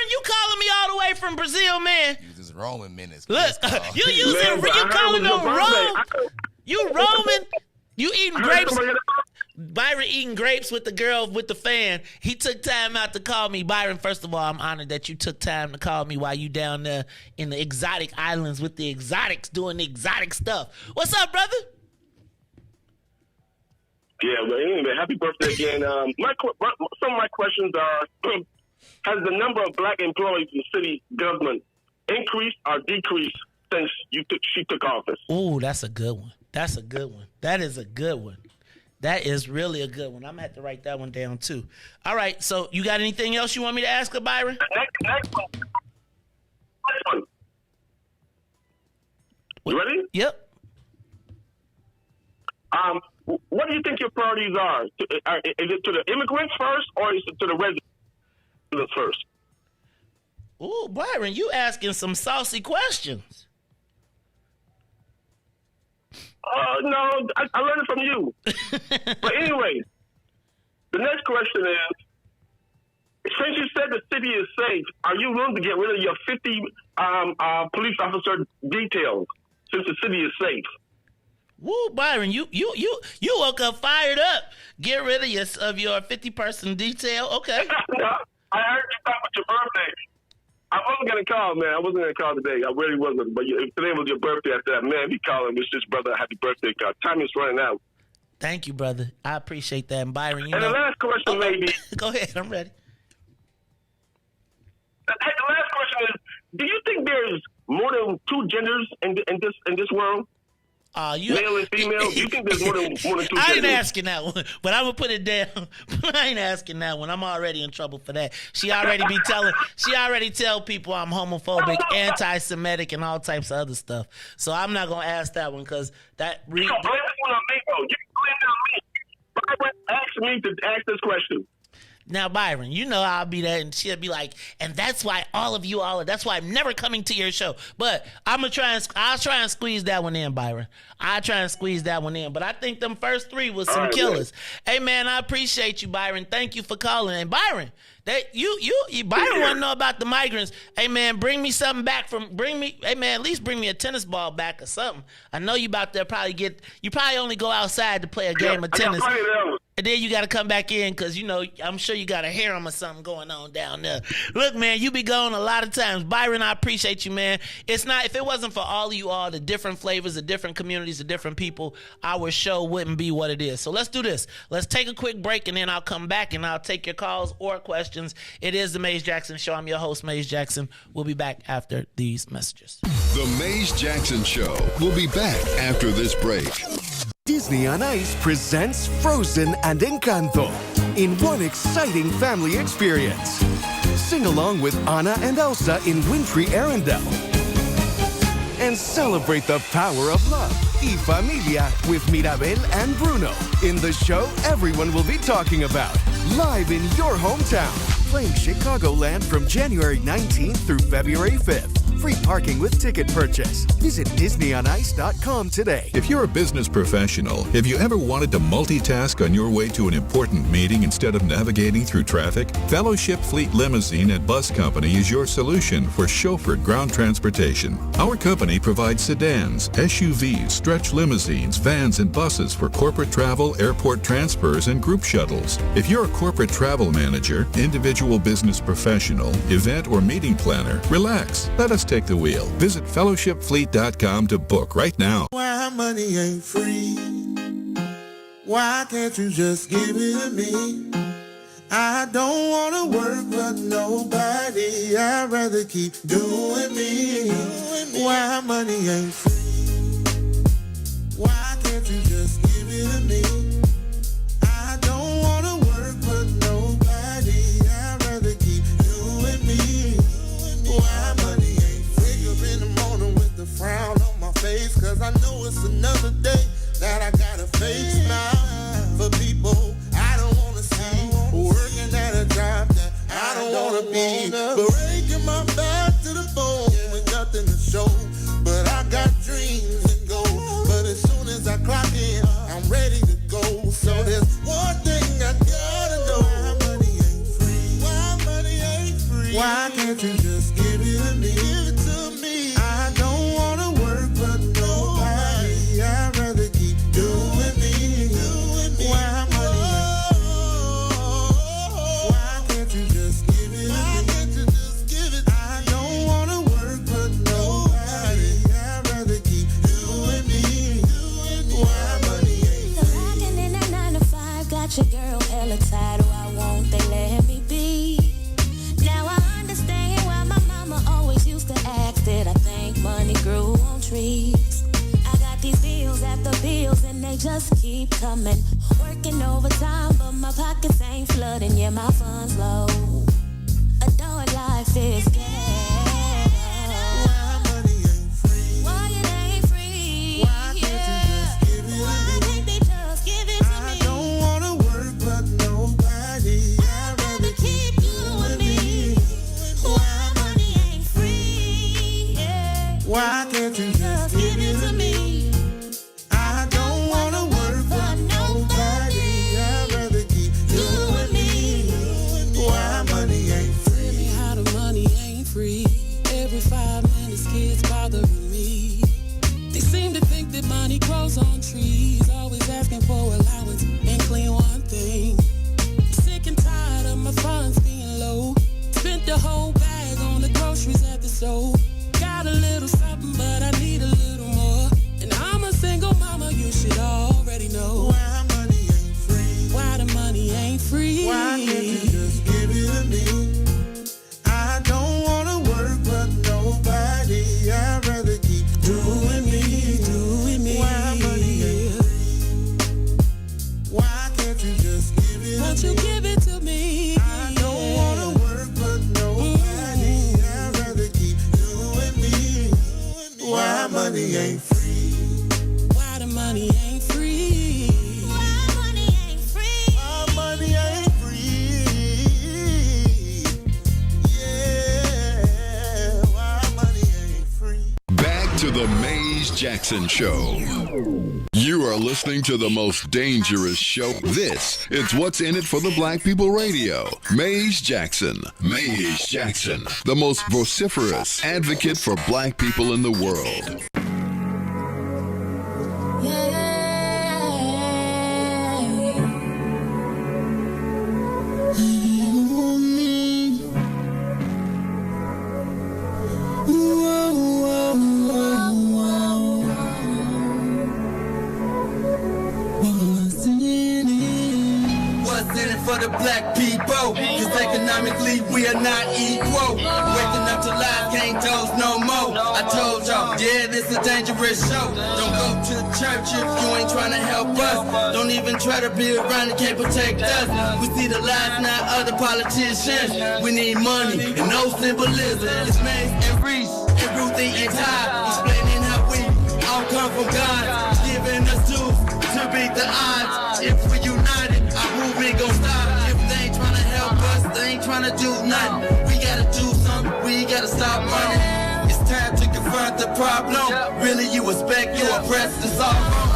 you calling me all the way from Brazil, man? Uses Roman minutes. Look, you calling them Rome? You Roman? You eating grapes? Byron eating grapes with the girl with the fan. He took time out to call me. Byron, first of all, I'm honored that you took time to call me while you down there in the exotic islands with the exotics doing the exotic stuff. What's up, brother? Yeah, but anyway, happy birthday again. Some of my questions are, has the number of black employees in city government increased or decreased since she took office? Ooh, that's a good one. That is a good one. That is really a good one. I'm going to have to write that one down, too. All right, so you got anything else you want me to ask her, Byron? Next one. You ready? Yep. What do you think your priorities are? Is it to the immigrants first, or is it to the residents first? Ooh, Byron, you asking some saucy questions. No, I learned it from you. But anyway, the next question is, since you said the city is safe, are you willing to get rid of your 50 police officer details since the city is safe? Woo, Byron, you woke up fired up. Get rid of your 50-person detail. Okay. No, I heard you talk about your birthday. I wasn't going to call, man. I wasn't going to call today. I really wasn't. But if today was your birthday, I said, man, we calling this brother a happy birthday. Time is running out. Thank you, brother. I appreciate that. And Byron, the last question maybe. Go ahead. I'm ready. The last question is, do you think there's more than two genders in this world? Male and female? Do you think there's more than two genders? I ain't asking that one, but I'm gonna put it down. I ain't asking that one. I'm already in trouble for that. She already tell people I'm homophobic, anti-Semitic, and all types of other stuff. So I'm not gonna ask that one because that. You can blame this one on me, though. You can blame it on me. Byron asked me to ask this question. Now, Byron, you know I'll be there, and she'll be like, and that's why that's why I'm never coming to your show. But I'll try and squeeze that one in, Byron. I'll try and squeeze that one in. But I think them first three was some killers. Man. Hey, man, I appreciate you, Byron. Thank you for calling. And Byron, Byron want to know about the migrants. Hey, man, bring me something back hey, man, at least bring me a tennis ball back or something. I know you about to you probably only go outside to play a game of tennis. and then you got to come back in because, you know, I'm sure you got a harem or something going on down there. Look, man, you be gone a lot of times. Byron, I appreciate you, man. It's not, if it wasn't for all of you all, the different flavors, the different communities, the different people, our show wouldn't be what it is. So let's do this. Let's take a quick break, and then I'll come back and I'll take your calls or questions. It is the Maze Jackson Show. I'm your host, Maze Jackson. We'll be back after these messages. The Maze Jackson Show will be back after this break. Disney on Ice presents Frozen and Encanto in one exciting family experience. Sing along with Anna and Elsa in wintry Arendelle. And celebrate the power of love, Y Familia, with Mirabel and Bruno in the show everyone will be talking about, live in your hometown. Playing Chicagoland from January 19th through February 5th. Free parking with ticket purchase. Visit DisneyOnIce.com today. If you're a business professional, have you ever wanted to multitask on your way to an important meeting instead of navigating through traffic? Fellowship Fleet Limousine and Bus Company is your solution for chauffeured ground transportation. Our company provides sedans, SUVs, stretch limousines, vans, and buses for corporate travel, airport transfers, and group shuttles. If you're a corporate travel manager, individual business professional, event or meeting planner, relax. Let us take the wheel. Visit fellowshipfleet.com to book right now. Why money ain't free? Why can't you just give it to me? I don't want to work for nobody. I'd rather keep doing me. Why money ain't free? Why can't you just give it to me? I don't want to work for nobody. I'd rather keep doing me. Why money in the morning with the frown on my face, cause I know it's another day that I gotta face now. For people I don't wanna see, working at a job that I don't wanna be, breaking my back to the bone with nothing to show. But I got dreams and goals, but as soon as I clock in, I'm ready to go. So there's one thing I gotta know. Why money ain't free? Why money ain't free? Why can't you just give it to me? Give it to me. I don't wanna work for nobody. I'd rather keep doing me. Why money ain't free? Why can't you just give it to me? Why can't you just give it to me? I don't wanna work for nobody. I'd rather keep doing me. Why money ain't free? Rocking in that 9 to 5, got your girl hella tired. Why won't they let me be? Now I understand why my mama always used to ask. Did I think money grew on trees? I got these bills after bills and they just keep coming. Working overtime but my pockets ain't flooding. Yeah, my funds low. Adult life is ghetto. Why money ain't free? Why it ain't free? Why can't you just give it to me? Why can't they just give it to me? I don't wanna work for nobody. I'd rather keep doing me. Why money ain't free? Yeah. Why can't you just give it to me? I don't wanna work for nobody. I'd rather keep doing me. Why money ain't free? Tell me how the money ain't free. Every 5 minutes kids bothering me. They seem to think that money grows on trees. Always asking for allowance and clean one thing. I'm sick and tired of my funds being low. Spent the whole bag on the groceries at the store. Got a little something, but I need a little more. And I'm a single mama, you should already know. Why money ain't free? Why the money ain't free? Why can't you just give it to me? I don't wanna work for nobody. I'd rather keep doing me. Why money ain't free? Why can't you just give it to me? Won't you give it to me? I don't wanna work for nobody. I'd rather keep doing me. Why money ain't free? Why the money ain't free? Why money ain't free? Why money ain't free? Yeah, why money ain't free? Back to the Maze Jackson Show. You are listening to the most dangerous show. This is What's in It for the Black People Radio. Maze Jackson. Maze Jackson, the most vociferous advocate for black people in the world. black people, cause economically we are not equal. Waking up to lies, can't toast no more. I told y'all, yeah, this a dangerous show. Don't go to church if you ain't trying to help us. Don't even try to be around, it can't protect us. We see the lies, not other politicians. We need money and no symbolism. It's Mace and Riis and Ruthie and Ty, explaining how we all come from God, giving us tools to beat the odds. If we united, our movement gon' stop. If they ain't trying to help us, they ain't trying to do nothing. We gotta do something, we gotta stop running. It's time to confront the problem. Really, you expect you oppressed, it's all wrong.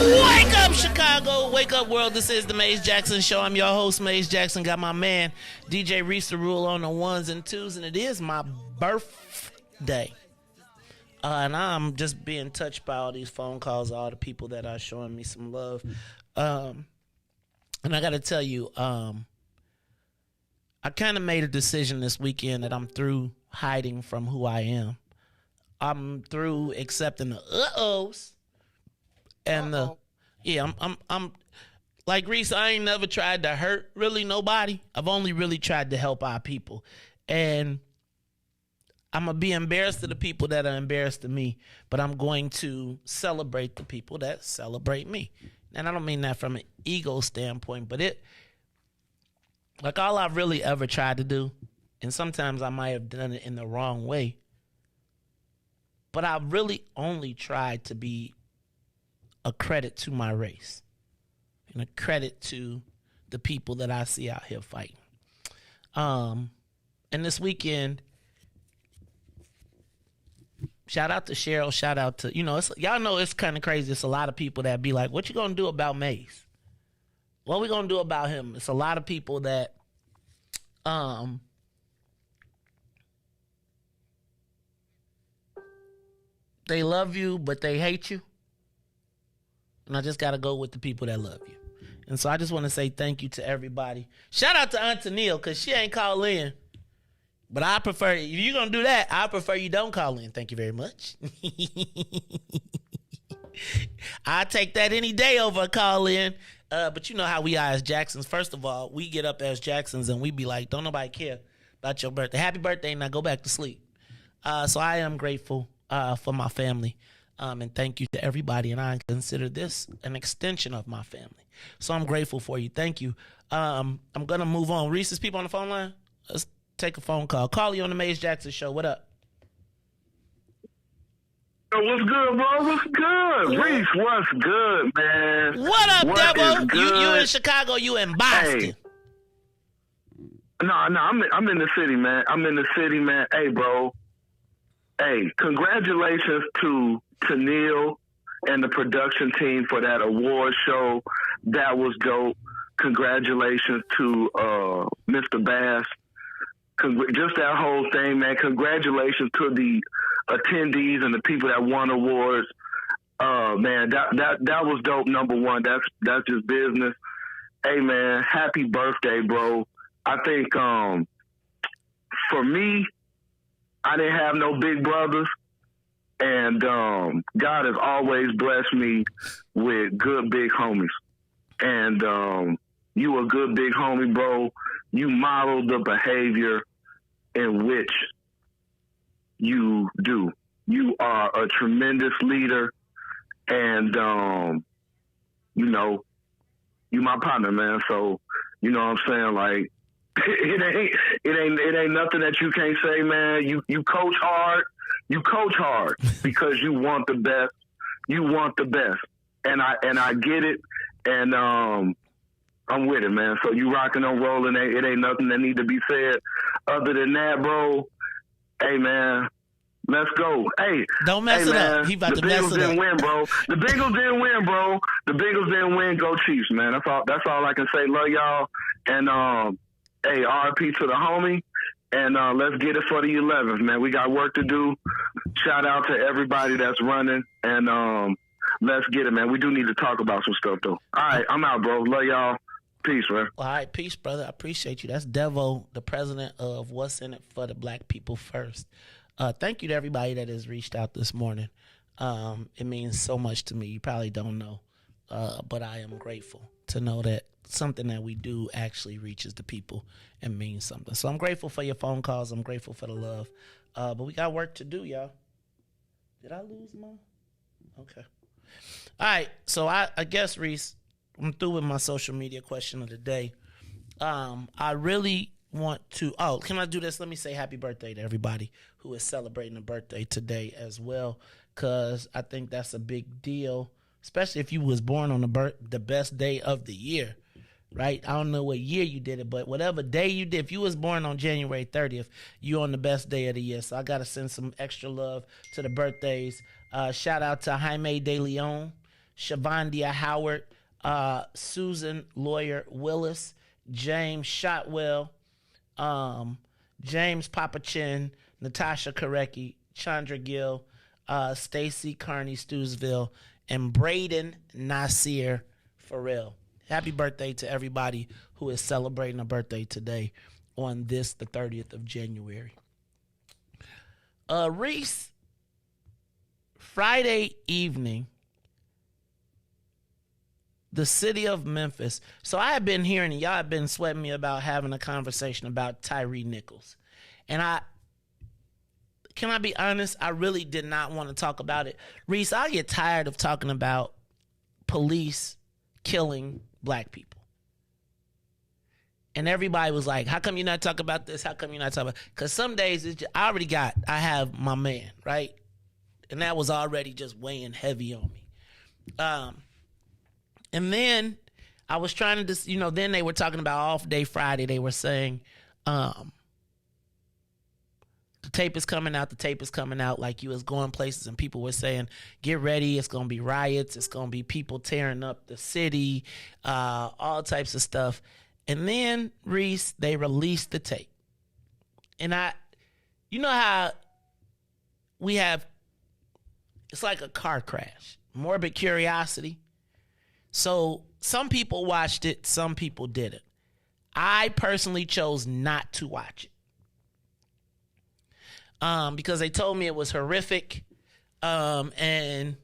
Wake up, Chicago. Wake up, world. This is the Maze Jackson Show. I'm your host, Maze Jackson. Got my man, DJ Riis the Rule on the ones and twos, and it is my birthday. And I'm just being touched by all these phone calls, all the people that are showing me some love. And I got to tell you, I kind of made a decision this weekend that I'm through hiding from who I am. I'm through accepting the uh-ohs. And I'm like Riis, I ain't never tried to hurt really nobody. I've only really tried to help our people. And I'm going to be embarrassed of the people that are embarrassed of me, but I'm going to celebrate the people that celebrate me. And I don't mean that from an ego standpoint, but like all I've really ever tried to do, and sometimes I might have done it in the wrong way, but I really only tried to be a credit to my race and a credit to the people that I see out here fighting. And this weekend, shout out to Cheryl, shout out to, y'all know it's kind of crazy. It's a lot of people that be like, what you gonna do about Maze? What we gonna do about him? It's a lot of people that, they love you, but they hate you. And I just got to go with the people that love you. And so I just want to say thank you to everybody. Shout out to onThe, because she ain't called in. But I prefer, if you're going to do that, I prefer you don't call in. Thank you very much. I take that any day over a call in. But you know how we are as Jacksons. First of all, we get up as Jacksons and we be like, don't nobody care about your birthday. Happy birthday, now go back to sleep. So I am grateful for my family. And thank you to everybody. And I consider this an extension of my family. So I'm grateful for you. Thank you. I'm going to move on. Riis, is people on the phone line? Let's take a phone call. Call you on the Maze Jackson Show. What up? What's good, bro? What's good? Riis, what's good, man? What up, Devo? You in Chicago? Chicago, you in Boston. Hey. No, I'm in the city, man. Hey, bro. Hey, congratulations to Neil and the production team for that award show. That was dope. Congratulations to Mr. Bass. Just that whole thing, man. Congratulations to the attendees and the people that won awards. Man, that was dope. Number one, that's just business. Hey, man, happy birthday, bro. I think for me, I didn't have no big brothers, and God has always blessed me with good big homies. And you a good big homie, bro. You model the behavior in which you do. You are a tremendous leader, and you my partner, man. So you know what I'm saying, like. It ain't nothing that you can't say, man. You coach hard. You coach hard because you want the best. You want the best, and I get it, and I'm with it, man. So you rocking and rolling. It ain't nothing that need to be said other than that, bro. Hey, man. Let's go. Hey, don't mess it up. He about to mess it up. The Bengals didn't win, bro. The Bengals didn't win, bro. The Bengals didn't win. Go Chiefs, man. That's all I can say. Love y'all, and hey, RP to the homie, and let's get it for the 11th, man. We got work to do. Shout out to everybody that's running, and Let's get it, man. We do need to talk about some stuff, though. All right, I'm out, bro. Love y'all. Peace, man. All right, peace, brother. I appreciate you. That's Devo, the president of What's in It for the Black People First. Thank you to everybody that has reached out this morning. It means so much to me. You probably don't know, but I am grateful to know that something that we do actually reaches the people and means something. So I'm grateful for your phone calls. I'm grateful for the love. But we got work to do, y'all. Did I lose my? Okay. All right. So I guess, Riis, I'm through with my social media question of the day. I really want to, can I do this? Let me say happy birthday to everybody who is celebrating a birthday today as well, because I think that's a big deal, especially if you was born on the best day of the year, right? I don't know what year you did it, but whatever day you did, if you was born on January 30th, you're on the best day of the year. So I got to send some extra love to the birthdays. Shout out to Jaime De Leon, Shavandia Howard, Susan Lawyer Willis, James Shotwell, James Papachin, Natasha Korecki, Chandra Gill, Stacy Carney Stewsville, and Braden Nasir Farrell. Happy birthday to everybody who is celebrating a birthday today on this, the 30th of January. Riis, Friday evening, the city of Memphis. So I have been hearing, y'all have been sweating me about having a conversation about Tyree Nichols. And can I be honest? I really did not want to talk about it. Riis, I get tired of talking about police killing black people. And everybody was like, how come you're not talking about this? How come you're not talking about it? Because some days I have my man, right? And that was already just weighing heavy on me. And then I was trying to, then they were talking about Off Day Friday. They were saying, the tape is coming out. Like you was going places and people were saying, get ready. It's going to be riots. It's going to be people tearing up the city, all types of stuff. And then, Riis, they released the tape. And you know how it's like a car crash, morbid curiosity. So some people watched it, some people didn't. I personally chose not to watch it because they told me it was horrific, and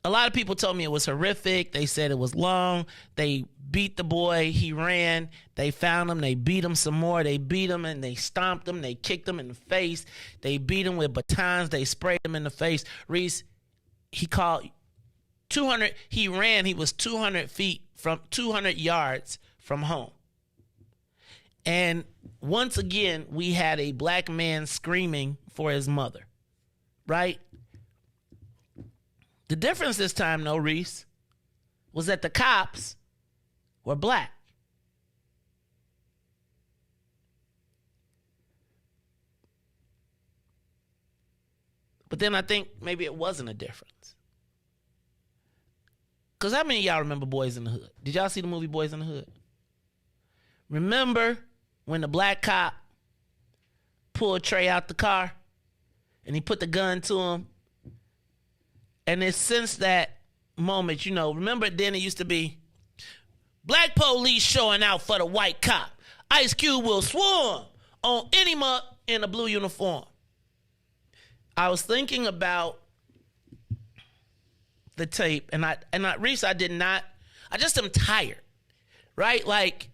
a lot of people told me it was horrific. They said it was long. They beat the boy. He ran. They found him. They beat him some more. They beat him and they stomped him. They kicked him in the face. They beat him with batons. They sprayed him in the face. Riis, he called 200. He ran. He was 200 yards from home. And once again, we had a black man screaming for his mother, right? The difference this time, though, Riis, was that the cops were black. But then I think maybe it wasn't a difference. Because how many of y'all remember Boys in the Hood? Did y'all see the movie Boys in the Hood? Remember when the black cop pulled Trey out the car and he put the gun to him? And it's since that moment, remember then it used to be black police showing out for the white cop. Ice Cube will swarm on any mutt in a blue uniform. I was thinking about the tape, and Riis, I just am tired, right? Like,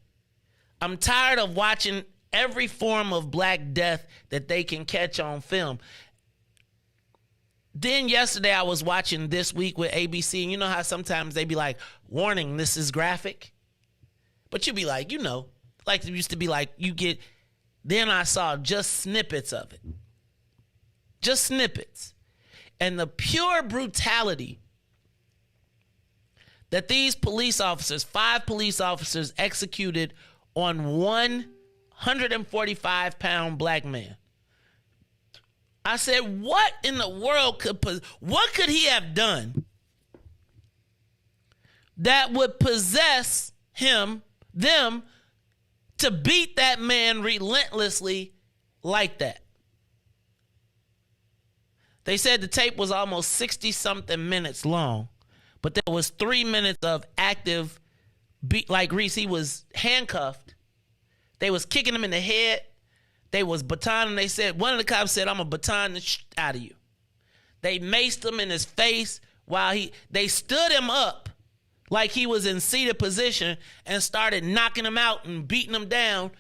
I'm tired of watching every form of black death that they can catch on film. Then yesterday I was watching This Week with ABC, and you know how sometimes they be like, warning, this is graphic? But you be like, like it used to be like then I saw just snippets of it. Just snippets. And the pure brutality that these police officers, 5 police officers, executed on one 145-pound black man. I said, what in the world what could he have done that would possess them to beat that man relentlessly like that? They said the tape was almost 60-something minutes long, but there was 3 minutes of active beat. Like Riis, he was handcuffed. They was kicking him in the head. They was batoning. They said, one of the cops said, I'm going to baton the shit out of you. They maced him in his face while they stood him up like he was in seated position and started knocking him out and beating him down.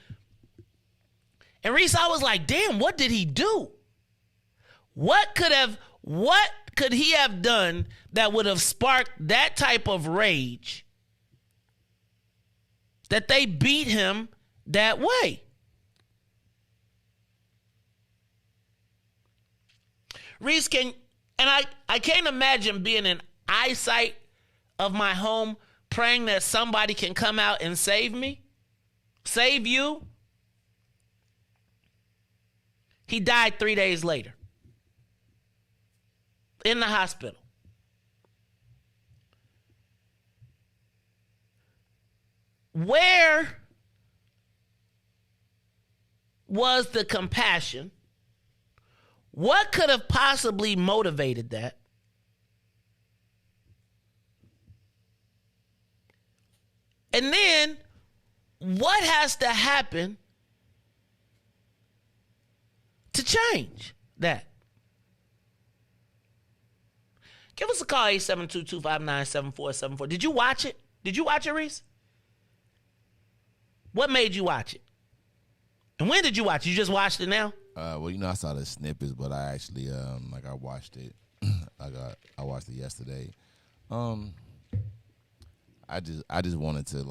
And Riis, I was like, damn, what did he do? What could he have done that would have sparked that type of rage that they beat him that way? Riis, I can't imagine being in eyesight of my home praying that somebody can come out and save me, save you. He died 3 days later in the hospital. Where was the compassion? What could have possibly motivated that? And then what has to happen to change that? Give us a call, 872-259-7474. Did you watch it? Did you watch it, Riis? What made you watch it? And when did you watch it? You just watched it now? Well, I saw the snippets, but I actually I watched it. I watched it yesterday. I just wanted to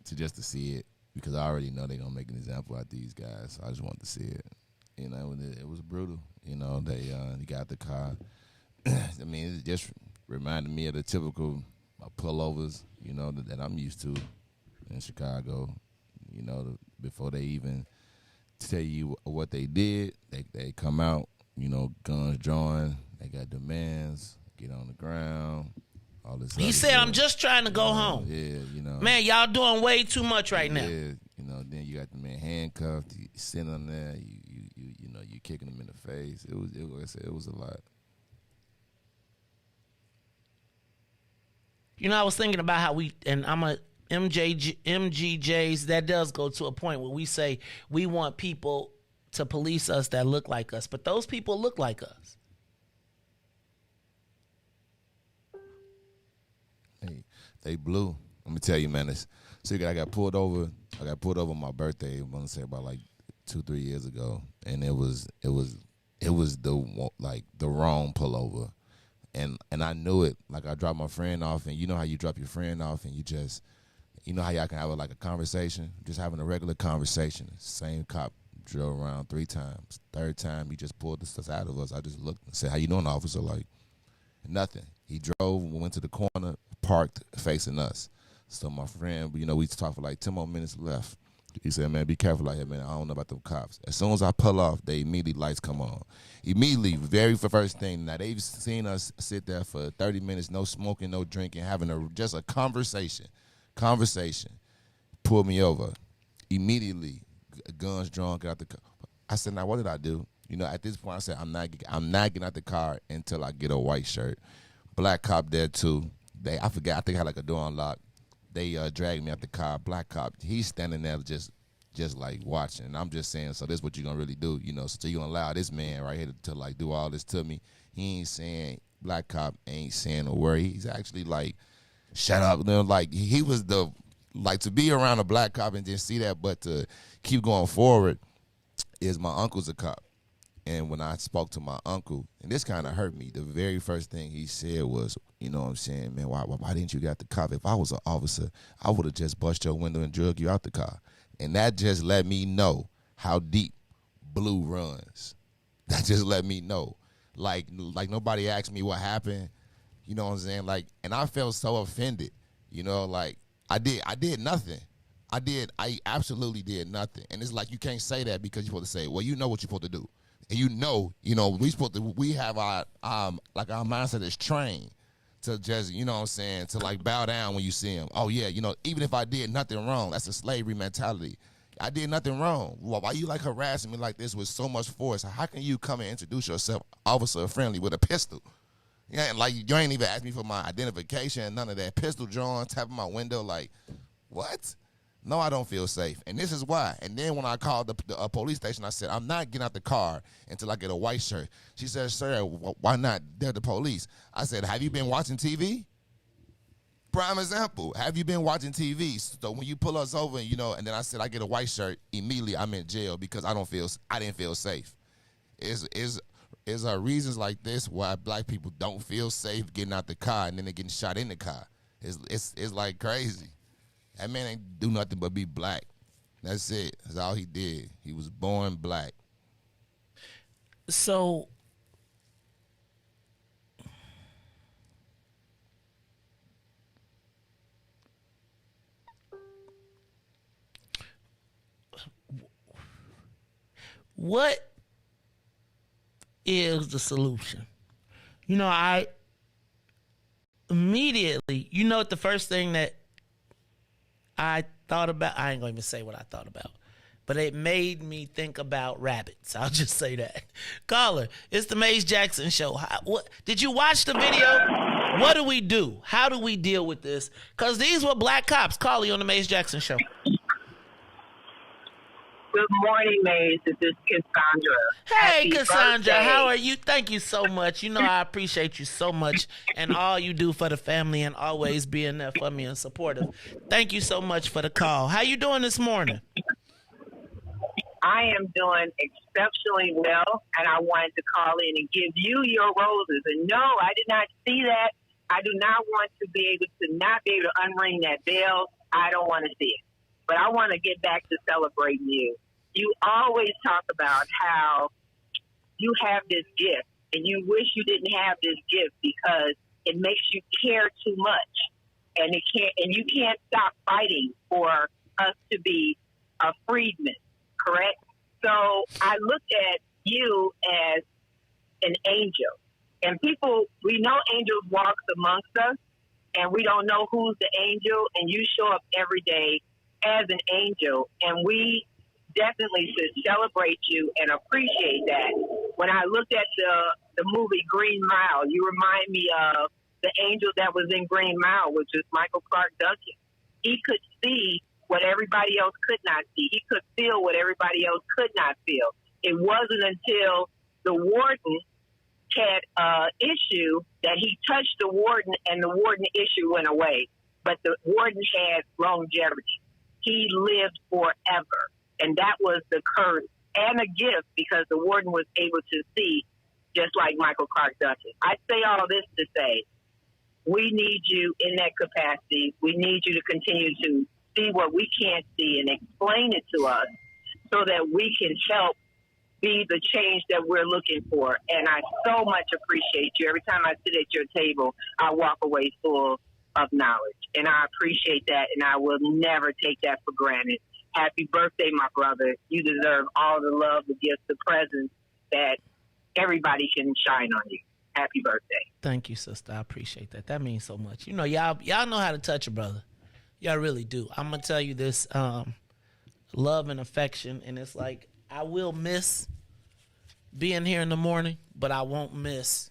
to see it because I already know they're gonna make an example out of these guys. So I just wanted to see it. It was brutal. He got the car. I mean, it just reminded me of the typical pullovers, that I'm used to in Chicago. Before they even tell you what they did, they come out, guns drawn, they got demands, get on the ground, all this. He said, "I'm just trying to go home." Yeah, Man, y'all doing way too much right now. Yeah, then you got the man handcuffed, you sitting on there, you kicking him in the face. Like I said, it was a lot. I was thinking about how I'm a MGJs, that does go to a point where we say we want people to police us that look like us, but those people look like us. Hey, they blue. Let me tell you, man. I got pulled over. I got pulled over on my birthday. I'm gonna say about 2-3 years ago, and it was the wrong pullover. And I knew it. I dropped my friend off, and you know how you drop your friend off, and you just, how y'all can have a conversation, just having a regular conversation. Same cop drove around 3 times. Third time, he just pulled the stuff out of us. I just looked and said, "How you doing, officer?" Nothing. He drove, went to the corner, parked, facing us. So my friend, we talked for 10 more minutes left. He said, "Man, be careful out here, man. I don't know about them cops." As soon as I pull off, they immediately lights come on. Immediately, very first thing. Now, they've seen us sit there for 30 minutes, no smoking, no drinking, having just a conversation. Pulled me over. Immediately, guns drawn, got out the car. I said, "Now, what did I do?" At this point, I said, I'm not getting out the car until I get a white shirt. Black cop there, too. I forgot, I think I had a door unlocked. They dragged me out the car. Black cop, he's standing there just watching. And I'm just saying, so this is what you're going to really do, So you're going to allow this man right here to do all this to me. He ain't saying, black cop ain't saying a word. He's actually shut up. He was to be around a black cop and just see that, but to keep going forward is my uncle's a cop. And when I spoke to my uncle, and this kind of hurt me, the very first thing he said was, "Man, why didn't you get the cop? If I was an officer, I would have just bust your window and drug you out the car." And that just let me know how deep blue runs. That just let me know. Nobody asked me what happened, you know what I'm saying? And I felt so offended, I did nothing. I absolutely did nothing. And it's you can't say that because you're supposed to say, well, you know what you're supposed to do. And we have our mindset is trained to just, to bow down when you see him. Oh yeah, even if I did nothing wrong, that's a slavery mentality. I did nothing wrong. Why you like harassing me like this with so much force? How can you come and introduce yourself officer friendly with a pistol? Yeah, like you ain't even asked me for my identification, none of that. Pistol drawn, tapping my window, like, what? No, I don't feel safe, and this is why. And then when I called the police station, I said, I'm not getting out the car until I get a white shirt. She said, sir, why not? They're the police. I said, have you been watching TV? Prime example, have you been watching TV? So when you pull us over, and then I said I get a white shirt, immediately I'm in jail because I didn't feel safe. Is reasons like this why black people don't feel safe getting out the car and then they're getting shot in the car. It's like crazy. That man ain't do nothing but be black. That's it. That's all he did. He was born black. So what is the solution? I immediately, what the first thing that I thought about, I ain't going to even say what I thought about, but it made me think about rabbits. I'll just say that. Caller, it's the Maze Jackson Show. What did you watch the video? What do we do? How do we deal with this? Because these were black cops. Call you on the Maze Jackson Show. Good morning, Maze. This is Cassandra. Hey, Happy Cassandra, birthday. how are you? Thank you so much. I appreciate you so much and all you do for the family and always being there for me and supportive. Thank you so much for the call. How you doing this morning? I am doing exceptionally well, and I wanted to call in and give you your roses. And no, I did not see that. I do not want to be able to unring that bell. I don't want to see it. But I want to get back to celebrating you. You always talk about how you have this gift, and you wish you didn't have this gift because it makes you care too much, and you can't stop fighting for us to be a freedman. Correct? So I looked at you as an angel, and we know angels walks amongst us, and we don't know who's the angel, and you show up every day as an angel, and we definitely should celebrate you and appreciate that. When I looked at the movie Green Mile, you remind me of the angel that was in Green Mile, which is Michael Clark Duncan. He could see what everybody else could not see. He could feel what everybody else could not feel. It wasn't until the warden had an issue that he touched the warden, and the warden issue went away. But the warden had longevity. He lived forever. And that was the curse and a gift because the warden was able to see just like Michael Clark Duncan. I say all this to say we need you in that capacity. We need you to continue to see what we can't see and explain it to us so that we can help be the change that we're looking for. And I so much appreciate you. Every time I sit at your table, I walk away full of knowledge. And I appreciate that, and I will never take that for granted. Happy birthday, my brother. You deserve all the love, the gifts, the presents that everybody can shine on you. Happy birthday. Thank you, sister. I appreciate that. That means so much. Y'all know how to touch a brother. Y'all really do. I'm going to tell you this, love and affection, and it's like I will miss being here in the morning, but I won't miss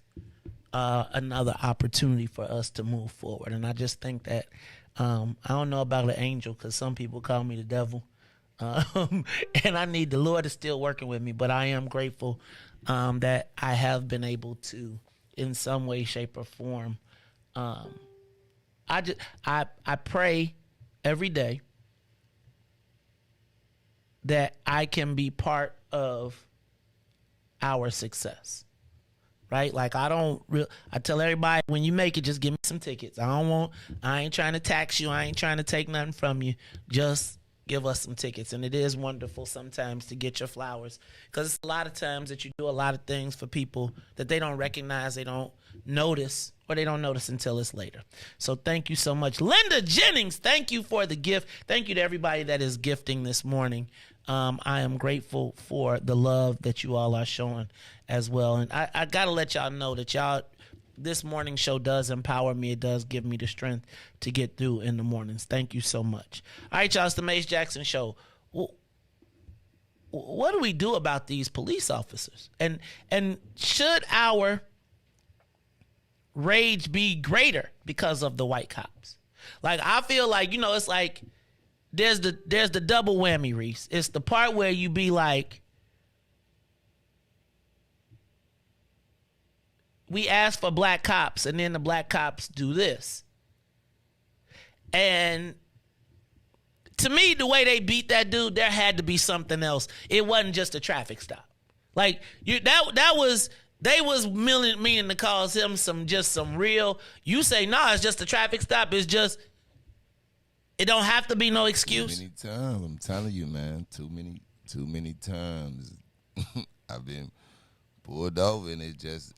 another opportunity for us to move forward. And I just think that I don't know about an angel because some people call me the devil. And I need the Lord is still working with me, but I am grateful that I have been able to, in some way, shape, or form. I pray every day that I can be part of our success. Right? Like I tell everybody when you make it, just give me some tickets. I ain't trying to tax you. I ain't trying to take nothing from you. Just give us some tickets. And it is wonderful sometimes to get your flowers because it's a lot of times that you do a lot of things for people that they don't recognize, they don't notice, or they don't notice until it's later. So thank you so much. Linda Jennings, thank you for the gift. Thank you to everybody that is gifting this morning. I am grateful for the love that you all are showing as well. And I got to let y'all know that this morning show does empower me. It does give me the strength to get through in the mornings. Thank you so much. All right, y'all, it's the Maze Jackson Show. what do we do about these police officers? And should our rage be greater because of the white cops? Like, I feel like, it's like there's the double whammy, Riis. It's the part where you be like, we ask for black cops, and then the black cops do this. And to me, the way they beat that dude, there had to be something else. It wasn't just a traffic stop. Like, that was, they was meaning to cause him some real, you say, nah, it's just a traffic stop. It's just, it don't have to be no excuse. Too many times, I'm telling you, man, too many times. I've been pulled over, and it just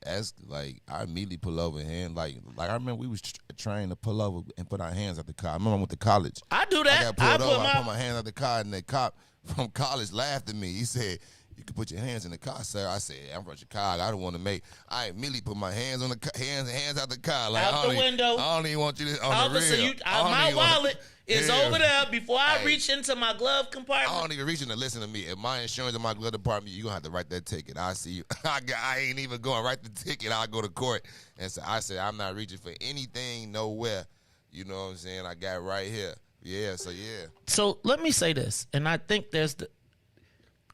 like, I immediately pull over and like I remember we was trying to pull over and put our hands out the car. I remember I went to college. I do that. I got pulled over. I put my hands out the car, and the cop from college laughed at me. He said, "You can put your hands in the car, sir." I said, "I'm from Chicago. I don't want to make." I immediately put my hands on the hands out the car, like out the window. I don't even want you to on Officer, the real. My wallet is over there. Before I reach into my glove compartment, I don't even reach in to listen to me. If my insurance in my glove department, you gonna have to write that ticket. I see you. I ain't even going to write the ticket. I'll go to court. And so I said, I'm not reaching for anything nowhere. You know what I'm saying? I got it right here. Yeah. So let me say this, and I think there's the.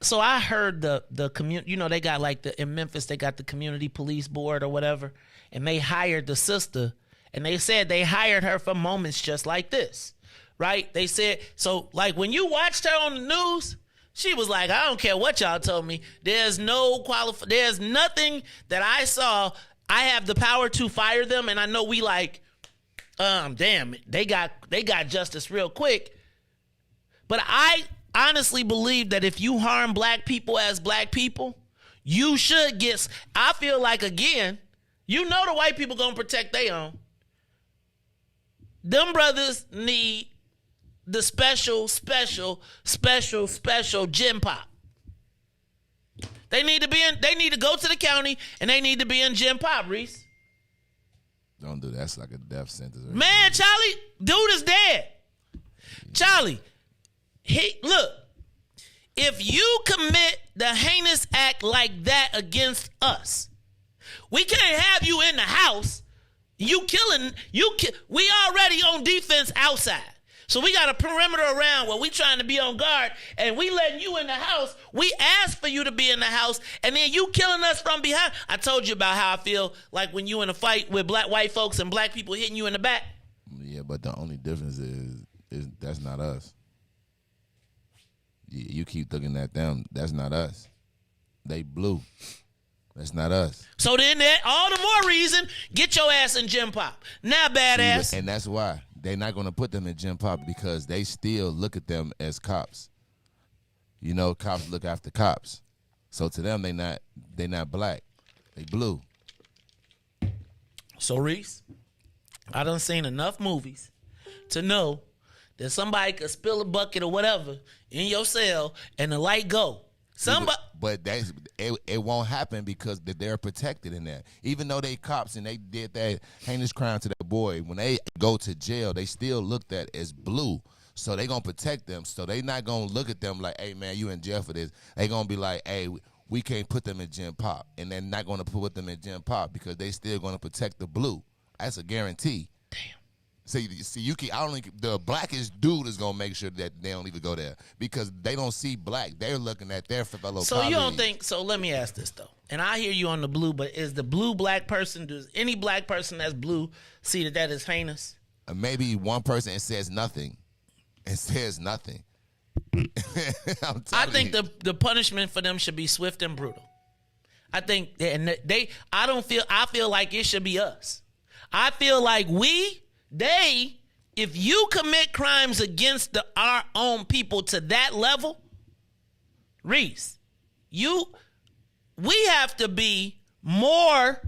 So I heard the community, they got like in Memphis, they got the community police board or whatever, and they hired the sister, and they said they hired her for moments just like this, right? They said, so like when you watched her on the news, she was like, I don't care what y'all told me. There's there's nothing that I saw. I have the power to fire them, and I know we like, damn, they got justice real quick. But I honestly believe that if you harm black people as black people, you should get, I feel like, again, the white people gonna protect their own. Them brothers need the special gym pop. They need to go to the county, and they need to be in gym pop, Riis. Don't do that. That's like a death sentence. Man, Charlie, dude is dead. Charlie, look, if you commit the heinous act like that against us, we can't have you in the house. We already on defense outside. So we got a perimeter around where we trying to be on guard, and we letting you in the house. We asked for you to be in the house, and then you killing us from behind. I told you about how I feel like when you in a fight with white folks and black people hitting you in the back. Yeah, but the only difference is that's not us. You keep looking at them. That's not us. They blue. That's not us. So then all the more reason, get your ass in gym pop. Now, badass. And that's why they're not going to put them in gym pop, because they still look at them as cops. Cops look after cops. So to them, they not black. They blue. So, Riis, I done seen enough movies to know that somebody could spill a bucket or whatever in your cell and the light go. But it won't happen because they're protected in there. Even though they cops and they did that heinous crime to that boy, when they go to jail, they still looked at as blue. So they gonna protect them. So they not gonna look at them like, hey man, you in jail for this. They gonna be like, hey, we can't put them in gym pop, and they're not gonna put them in gym pop because they still gonna protect the blue. That's a guarantee. Damn. See, the blackest dude is gonna make sure that they don't even go there because they don't see black. They're looking at their fellow. So you don't think? So let me ask this though, and I hear you on the blue, but is the blue black person? Does any black person that's blue see that is heinous? Maybe one person says nothing. It says nothing. I think the punishment for them should be swift and brutal. I think I feel like it should be us. I feel like if you commit crimes against our own people to that level, Riis, we have to be more.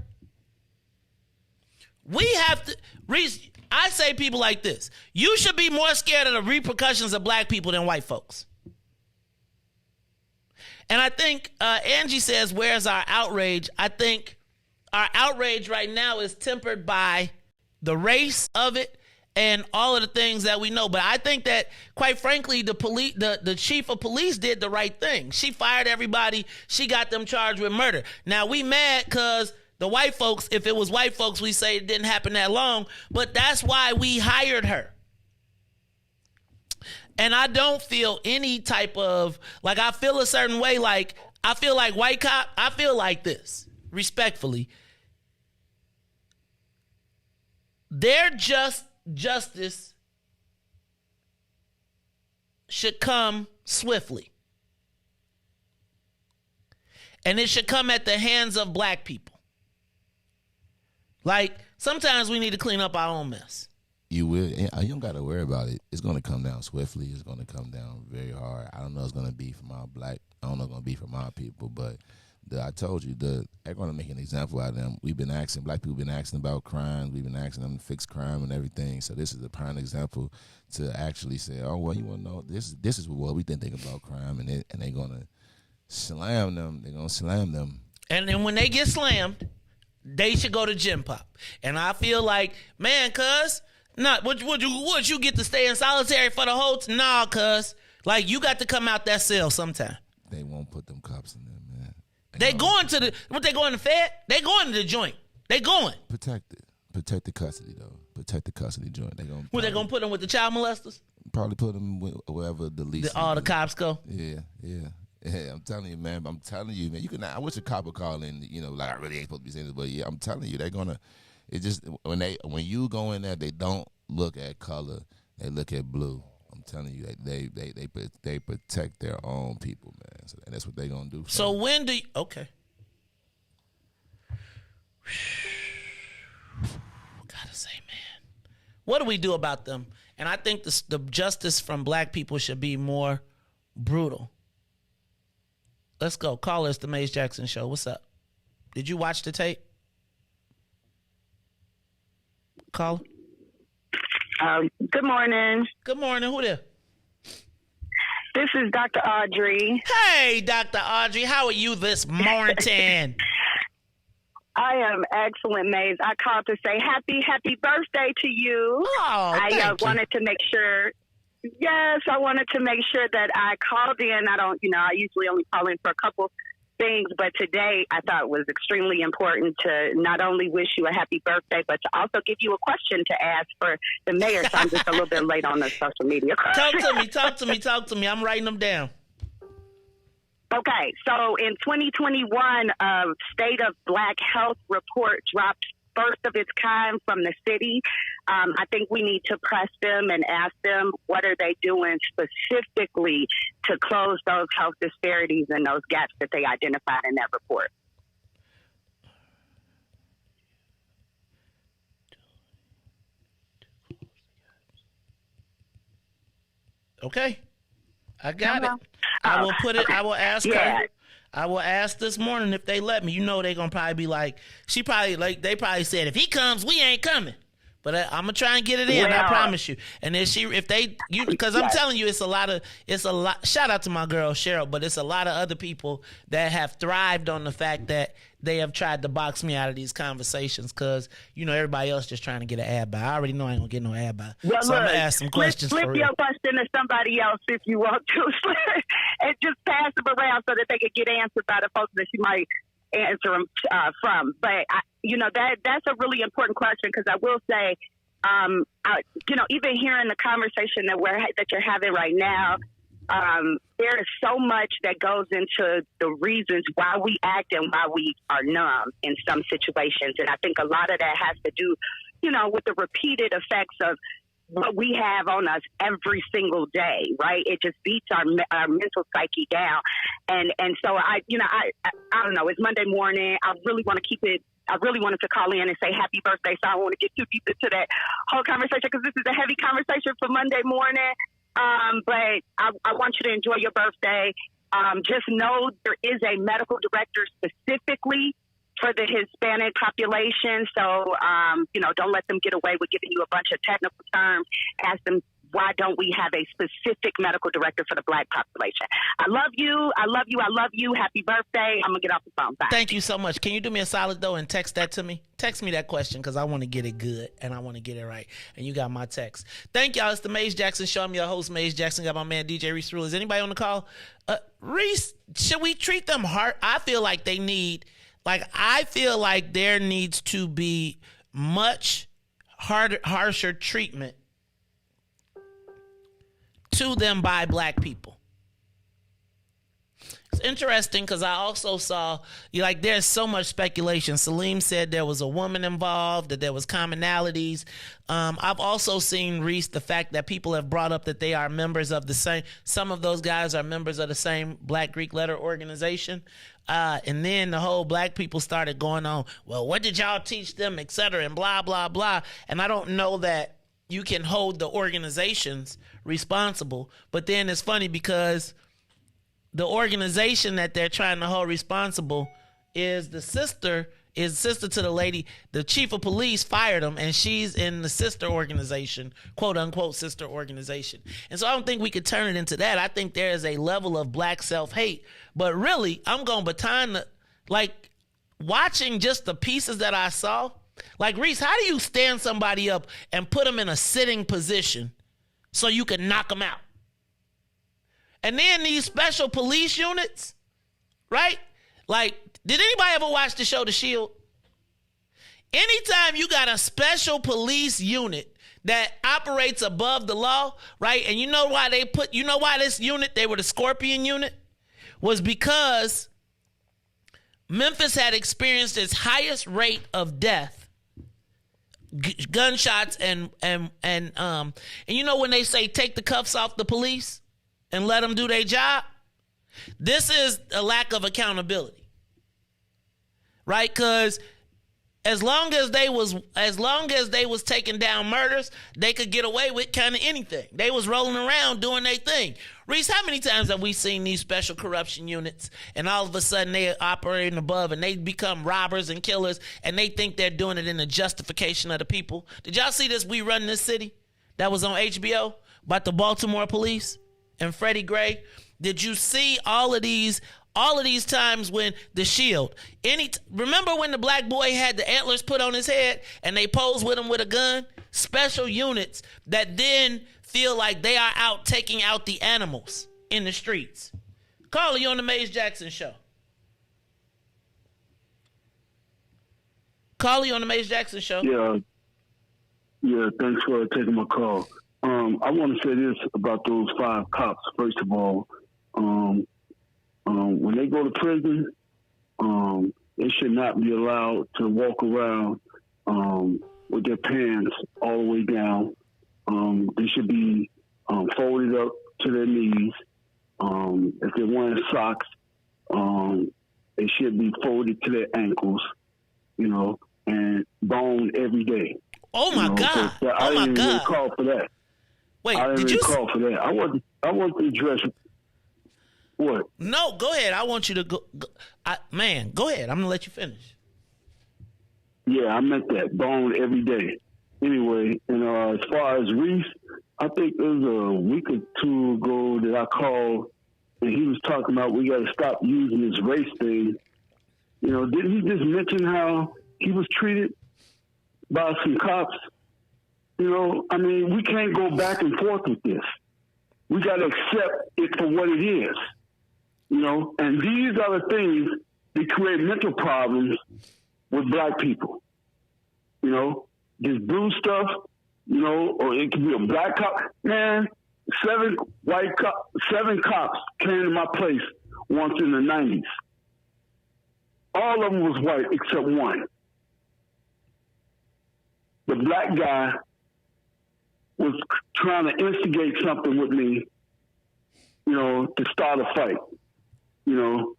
Riis, I say people like this. You should be more scared of the repercussions of black people than white folks. And I think Angie says, where's our outrage? I think our outrage right now is tempered by the race of it and all of the things that we know. But I think that, quite frankly, the chief of police did the right thing. She fired everybody. She got them charged with murder. Now, we mad because the white folks, if it was white folks, we say it didn't happen that long. But that's why we hired her. And I don't feel any type of, like, I feel a certain way. Like, I feel like white cop, I feel like this, respectfully. Their justice should come swiftly. And it should come at the hands of black people. Like, sometimes we need to clean up our own mess. You will. You don't got to worry about it. It's going to come down swiftly. It's going to come down very hard. I don't know it's going to be for my black. I don't know it's going to be for my people, but I told you, they're going to make an example out of them. We've been asking, black people been asking about crimes. We've been asking them to fix crime and everything. So this is a prime example to actually say, oh, well, you want to know, this is what we think about crime, and they're going to slam them. They're going to slam them. And then when they get slammed, they should go to gym pop. And I feel like, man, cuz, would you get to stay in solitary for the whole time? Nah, cuz. Like, you got to come out that cell sometime. They won't put them cops in there, man. They going to the, what they going to Fed? They going to the joint. They going. Protect it. Protect the custody, though. Protect the custody joint. They going to put them with the child molesters? Probably put them wherever the least. All the cops go? Yeah. I'm telling you, man. You can. I wish a cop would call in. Like, I really ain't supposed to be saying this, but yeah, I'm telling you, they're gonna. It just when you go in there, they don't look at color. They look at blue. I'm telling you, they protect their own people, man. So that's what they're gonna do. So when do you, okay? Gotta say, man, what do we do about them? And I think the justice from black people should be more brutal. Let's go. Caller, it's the Maze Jackson Show. What's up? Did you watch the tape? Caller? Good morning. Good morning. Who there? This is Dr. Audrey. Hey, Dr. Audrey. How are you this morning? I am excellent, Maze. I called to say happy birthday to you. Oh, thank you. Wanted to make sure. Yes, I wanted to make sure that I called in. I usually only call in for a couple things, but today I thought it was extremely important to not only wish you a happy birthday, but to also give you a question to ask for the mayor. So I'm just a little bit late on the social media. Talk to me. I'm writing them down. Okay, so in 2021, State of Black Health report dropped first of its kind from the city. I think we need to press them and ask them what are they doing specifically to close those health disparities and those gaps that they identified in that report. Okay, I got it. I will put it. Okay. I will ask her. I will ask this morning if they let me. They're gonna probably be like, they probably said, if he comes, we ain't coming. But I'm gonna try and get it in. I promise you. And then because I'm telling you, it's a lot. Shout out to my girl Cheryl, but it's a lot of other people that have thrived on the fact that they have tried to box me out of these conversations. Because everybody else just trying to get an ad buy. I already know I ain't gonna get no ad buy. Well, so I'm gonna ask some questions. Flip for real. your question to somebody else if you want to, and just pass them around so that they could get answered by the folks that you might answer them from. But that's a really important question, because I will say, even hearing the conversation that you're having right now, there is so much that goes into the reasons why we act and why we are numb in some situations, and I think a lot of that has to do, with the repeated effects of what we have on us every single day, right? It just beats our mental psyche down. And so I don't know, it's Monday morning. I really want to keep it. I really wanted to call in and say happy birthday. So I don't want to get too deep into that whole conversation, because this is a heavy conversation for Monday morning. But I want you to enjoy your birthday. Just know there is a medical director specifically for the Hispanic population. So, don't let them get away with giving you a bunch of technical terms. Ask them why don't we have a specific medical director for the Black population? I love you. I love you. I love you. Happy birthday. I'm going to get off the phone. Bye. Thank you so much. Can you do me a solid, though, and text that to me? Text me that question because I want to get it good and I want to get it right. And you got my text. Thank y'all. It's the Maze Jackson Show. I'm your host, Maze Jackson. Got my man, DJ Riis Rule. Is anybody on the call? Riis, should we treat them hard? I feel like they need, I feel like there needs to be much harsher treatment to them by Black people. It's interesting because I also saw, there's so much speculation. Salim said there was a woman involved, that there was commonalities. I've also seen, Riis, the fact that people have brought up that they are members of the same, some of those guys are members of the same Black Greek letter organization. And then the whole Black people started going on, well, what did y'all teach them, et cetera, and blah, blah, blah. And I don't know that you can hold the organizations responsible. But then it's funny because the organization that they're trying to hold responsible is sister to the lady. The chief of police fired him, and she's in the sister organization, quote unquote sister organization. And so I don't think we could turn it into that. I think there is a level of Black self-hate. But really, I'm going baton, watching just the pieces that I saw. Riis, how do you stand somebody up and put them in a sitting position so you can knock them out? And then these special police units, right? Did anybody ever watch the show The Shield? Anytime you got a special police unit that operates above the law, right? And you know why this unit, they were the Scorpion unit, was because Memphis had experienced its highest rate of death, gunshots, and you know when they say take the cuffs off the police and let them do their job? This is a lack of accountability, right? Because as long as they was taking down murders, they could get away with kind of anything. They was rolling around doing their thing. Riis, how many times have we seen these special corruption units and all of a sudden they are operating above and they become robbers and killers and they think they're doing it in the justification of the people? Did y'all see this We Run This City that was on HBO about the Baltimore police and Freddie Gray? Did you see all of these times when The Shield, remember when the Black boy had the antlers put on his head and they posed with him with a gun? Special units that then feel like they are out taking out the animals in the streets. Carla, you on the Maze Jackson Show. Carla, you on the Maze Jackson Show. Yeah, thanks for taking my call. I want to say this about those 5 cops. First of all, when they go to prison, they should not be allowed to walk around with their pants all the way down. They should be folded up to their knees. If they're wearing socks, they should be folded to their ankles, and boned every day. Oh my God! I didn't even call for that. Wait, I didn't even call for that. I want to address what? No, go ahead. I want you to go. Go ahead. I'm gonna let you finish. Yeah, I meant that. Bone every day. Anyway, and as far as Riis, I think it was a week or 2 ago that I called, and he was talking about we got to stop using this race thing. Didn't he just mention how he was treated by some cops? We can't go back and forth with this. We got to accept it for what it is. And these are the things that create mental problems with Black people. This blue stuff, or it could be a Black cop. Man, 7 cops came to my place once in the 90s. All of them was white except one. The Black guy was trying to instigate something with me, to start a fight, to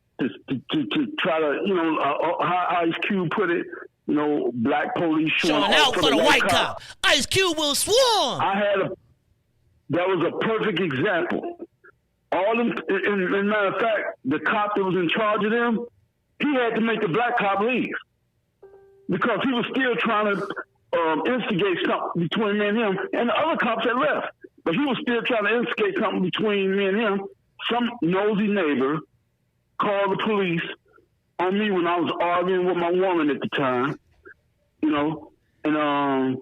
try to, how Ice Cube put it, Black police showing out for the white cop. Ice Cube will swarm. That was a perfect example. All them, and matter of fact, the cop that was in charge of them, he had to make the Black cop leave because he was still trying to instigate something between me and him, and the other cops had left. But he was still trying to instigate something between me and him. Some nosy neighbor called the police on me when I was arguing with my woman at the time, you know, and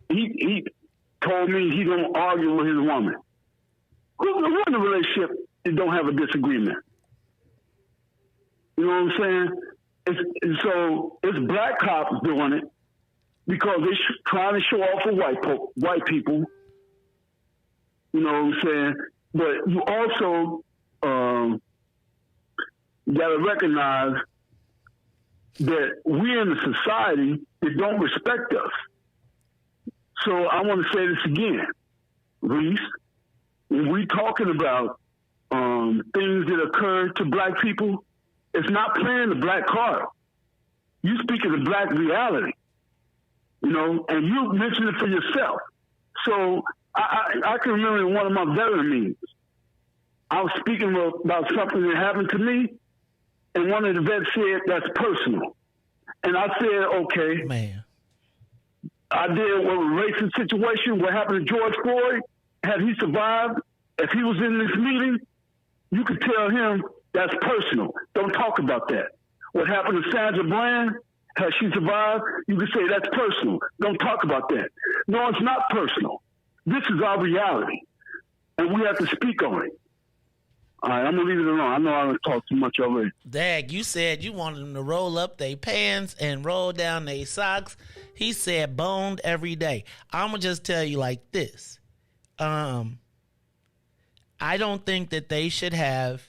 he told me he don't argue with his woman. We're in a relationship that don't have a disagreement. You know what I'm saying? So it's black cops doing it because they're trying to show off for white people. You know what I'm saying? But you also got to recognize that we're in a society that don't respect us. So I want to say this again, Riis. When we're talking about things that occur to black people, it's not playing the black card. You speak of the black reality, you know, and you mentioned it for yourself. So I can remember in one of my veteran meetings, I was speaking about something that happened to me, and one of the vets said, that's personal. And I said, okay. Man. I did with a racist situation, what happened to George Floyd. Had he survived, if he was in this meeting, you could tell him that's personal. Don't talk about that. What happened to Sandra Bland, had she survived, you could say that's personal. Don't talk about that. No, it's not personal. This is our reality, and we have to speak on it. All right, I'm going to leave it alone. I know I don't talk too much already. Dag, you said you wanted them to roll up their pants and roll down their socks. He said boned every day. I'm going to just tell you like this. I don't think that they should have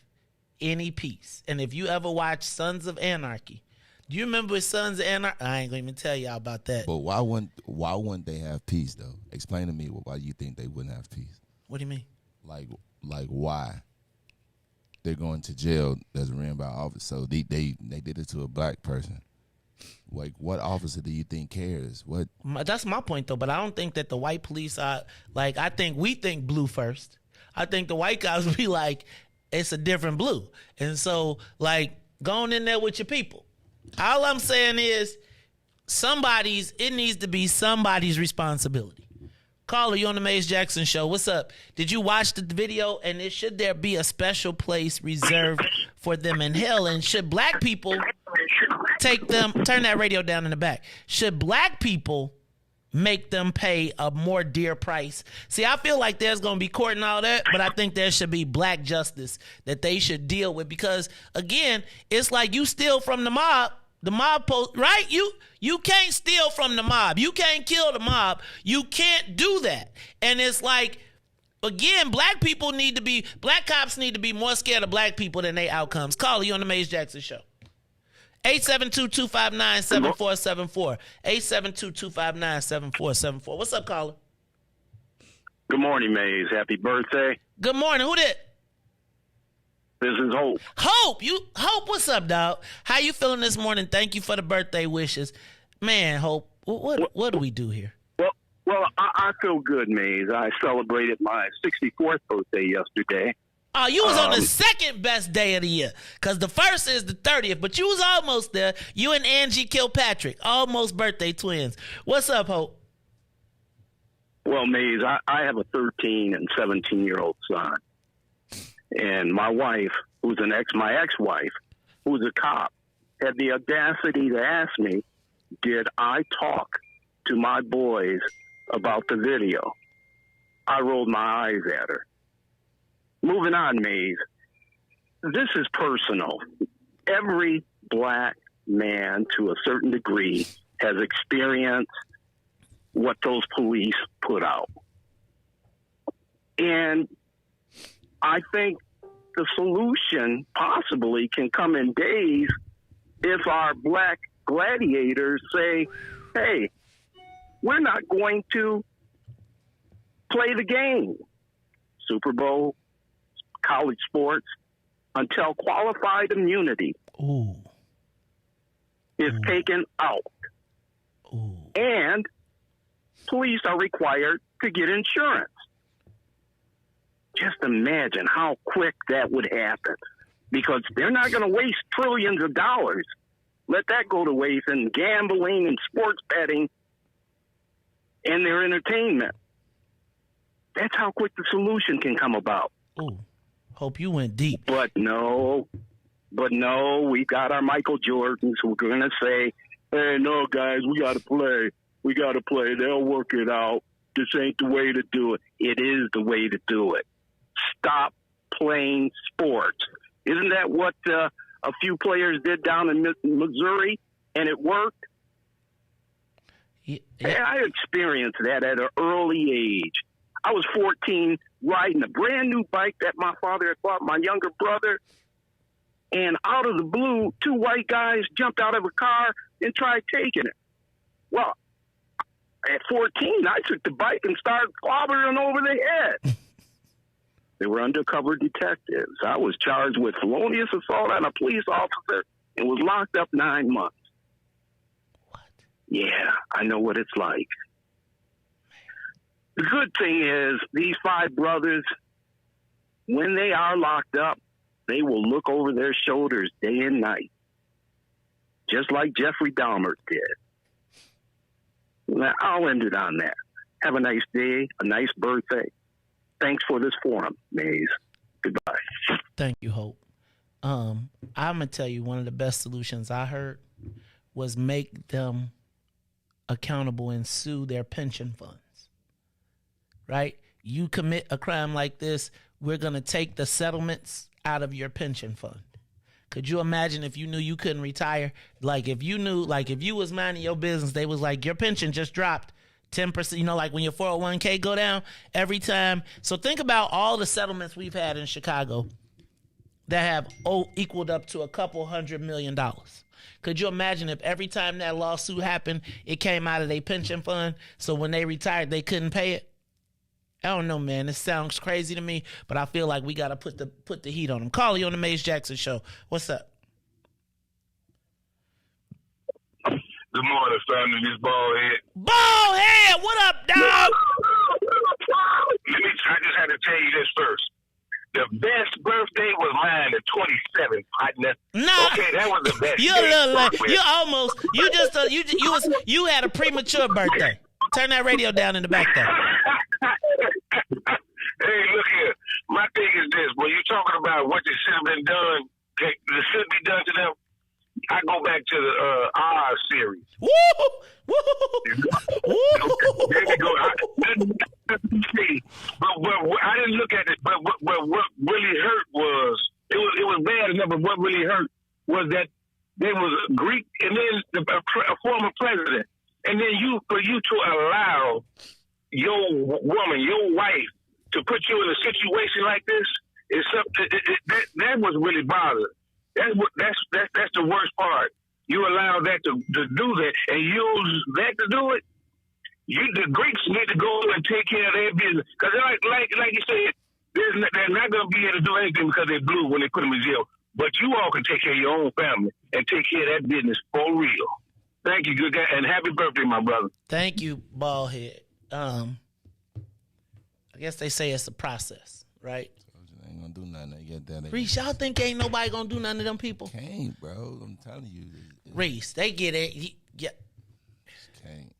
any peace. And if you ever watch Sons of Anarchy, do you remember Sons of Anarchy? I ain't going to even tell y'all about that. But why wouldn't they have peace, though? Explain to me why you think they wouldn't have peace. What do you mean? Like why? They're going to jail that's ran by officer. So they did it to a black person. Like, what officer do you think cares? What? That's my point, though. But I don't think that the white police are, like, I think we think blue first. I think the white guys would be like, it's a different blue. And so, like, going in there with your people. All I'm saying is, it needs to be somebody's responsibility. Caller, you on the Maze Jackson Show. What's up? Did you watch the video? And should there be a special place reserved for them in hell? And should black people turn that radio down in the back. Should black people make them pay a more dear price? See, I feel like there's going to be court and all that, but I think there should be black justice that they should deal with because, again, it's like you steal from the mob. The mob right? You can't steal from the mob. You can't kill the mob. You can't do that. And it's like, again, black cops need to be more scared of black people than their outcomes. Call you on the Maze Jackson Show. 872-259-7474. 872-259-7474. What's up, caller? Good morning, Maze. Happy birthday. Good morning. Who did? This is Hope. Hope, what's up, dog? How you feeling this morning? Thank you for the birthday wishes. Man, Hope, what do we do here? Well, I feel good, Maze. I celebrated my 64th birthday yesterday. Oh, you was on the second best day of the year because the first is the 30th, but you was almost there. You and Angie Kilpatrick, almost birthday twins. What's up, Hope? Well, Maze, I have a 13 and 17-year-old son. And my wife, my ex-wife, who's a cop, had the audacity to ask me, did I talk to my boys about the video? I rolled my eyes at her. Moving on, Maze. This is personal. Every black man, to a certain degree, has experienced what those police put out. And I think the solution possibly can come in days if our black gladiators say, hey, we're not going to play the game. Super Bowl, college sports, until qualified immunity is taken out. And police are required to get insurance. Just imagine how quick that would happen, because they're not going to waste trillions of dollars. Let that go to waste in gambling and sports betting and their entertainment. That's how quick the solution can come about. Ooh, hope you went deep. But no, we got our Michael Jordans who are going to say, hey, no, guys, we got to play. We got to play. They'll work it out. This ain't the way to do it. It is the way to do it. Stop playing sports. Isn't that what a few players did down in Missouri, and it worked? Yeah. I experienced that at an early age. I was 14 riding a brand new bike that my father had bought my younger brother, and out of the blue, 2 white guys jumped out of a car and tried taking it. Well, at 14, I took the bike and started clobbering over the head. They were undercover detectives. I was charged with felonious assault on a police officer and was locked up 9 months. What? Yeah, I know what it's like. The good thing is these 5 brothers, when they are locked up, they will look over their shoulders day and night, just like Jeffrey Dahmer did. Well, I'll end it on that. Have a nice day, a nice birthday. Thanks for this forum, Maze. Goodbye. Thank you, Hope. I'm going to tell you one of the best solutions I heard was make them accountable and sue their pension funds. Right? You commit a crime like this, we're going to take the settlements out of your pension fund. Could you imagine if you knew you couldn't retire? Like if you knew, like if you was minding your business, they was like, your pension just dropped 10%, you know, like when your 401k go down every time. So think about all the settlements we've had in Chicago that have equaled up to a couple $100 million. Could you imagine if every time that lawsuit happened, it came out of their pension fund, so when they retired, they couldn't pay it? I don't know, man. This sounds crazy to me, but I feel like we got to put the heat on them. Call you on the Maze Jackson Show. What's up? Good morning, family. This Ballhead. Ballhead, what up, dog? I just had to tell you this first. The best birthday was mine, the 27th, partner. Nah. Okay, that was the best. You're a little like, you had a premature birthday. Turn that radio down in the back there. Hey, look here. My thing is this. When you're talking about what should have been done, that should be done to them, I go back to the R series. Woo! Woo! There we go. But I didn't look at it. But what really hurt was, it was bad enough, but what really hurt was that there was a Greek and then a former president. And then for you to allow your woman, your wife, to put you in a situation like this is something that was really bothering. That's the worst part. You allow that to do that and use that to do it. The Greeks need to go and take care of their business, because like you said, they're not going to be able to do anything because they're blue when they put them in jail. But you all can take care of your own family and take care of that business for real. Thank you, good guy, and happy birthday, my brother. Thank you, Ballhead. I guess they say it's a process, right? Ain't gonna do nothing. They get that. Riis, y'all think ain't nobody gonna do nothing to them people? Can't, bro. I'm telling you. Riis, they get it. Yeah. Can't.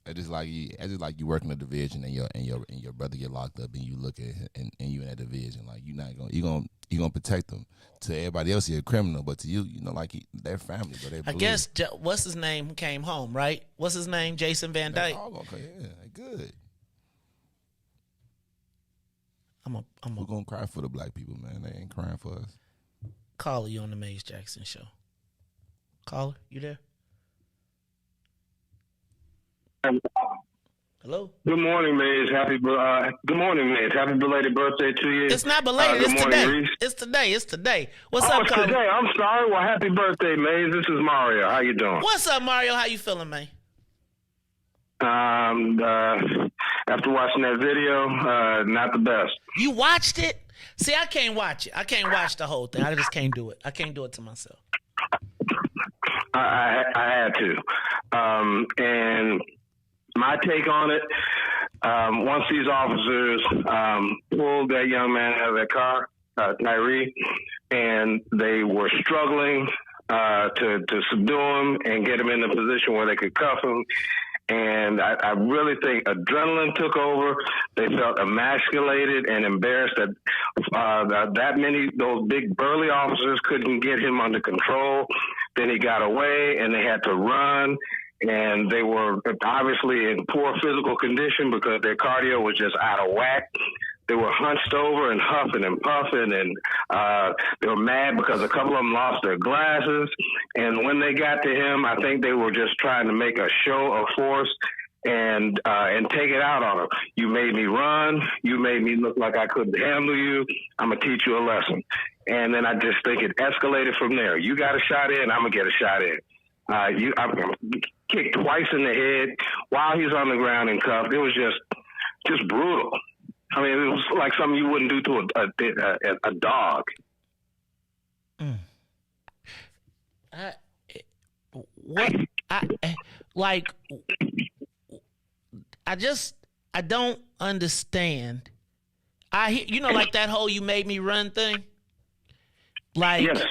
It's just like you working a division and your brother get locked up and you look at him and you in that division, like you gonna protect them. To everybody else, you're a criminal, but to you, like they're family, but they're blue. I guess what's his name came home, right? What's his name? Jason Van Dyke. Yeah, good. We're gonna cry for the black people, man. They ain't crying for us. Caller, you on the Maze Jackson Show. Caller, you there? Hello. Good morning, Maze. Good morning, Maze. Happy belated birthday to you. It's not belated. It's morning, today. Reis. It's today. What's up, caller? Today. I'm sorry. Well, happy birthday, Maze. This is Mario. How you doing? What's up, Mario? How you feeling, man? After watching that video, not the best. You watched it? See, I can't watch it. I can't watch the whole thing. I just can't do it. I can't do it to myself. I had to. And my take on it, once these officers pulled that young man out of that car, Tyree, and they were struggling to subdue him and get him in a position where they could cuff him, And I really think adrenaline took over. They felt emasculated and embarrassed that those big burly officers couldn't get him under control. Then he got away and they had to run. And they were obviously in poor physical condition because their cardio was just out of whack. They were hunched over and huffing and puffing, and they were mad because a couple of them lost their glasses. And when they got to him, I think they were just trying to make a show of force and take it out on him. You made me run. You made me look like I couldn't handle you. I'm going to teach you a lesson. And then I just think it escalated from there. You got a shot in, I'm going to get a shot in. I'm kicked twice in the head while he's on the ground and cuffed. It was just brutal. I mean, it was like something you wouldn't do to a dog. I don't understand. Like that whole "you made me run" thing. Like, yes.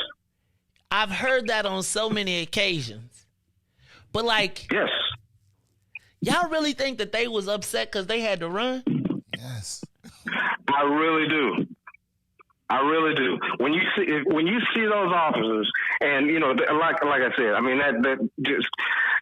I've heard that on so many occasions, but like, yes, y'all really think that they was upset because they had to run? Yes, I really do. I really do. When you see those officers, and like I said, I mean that just,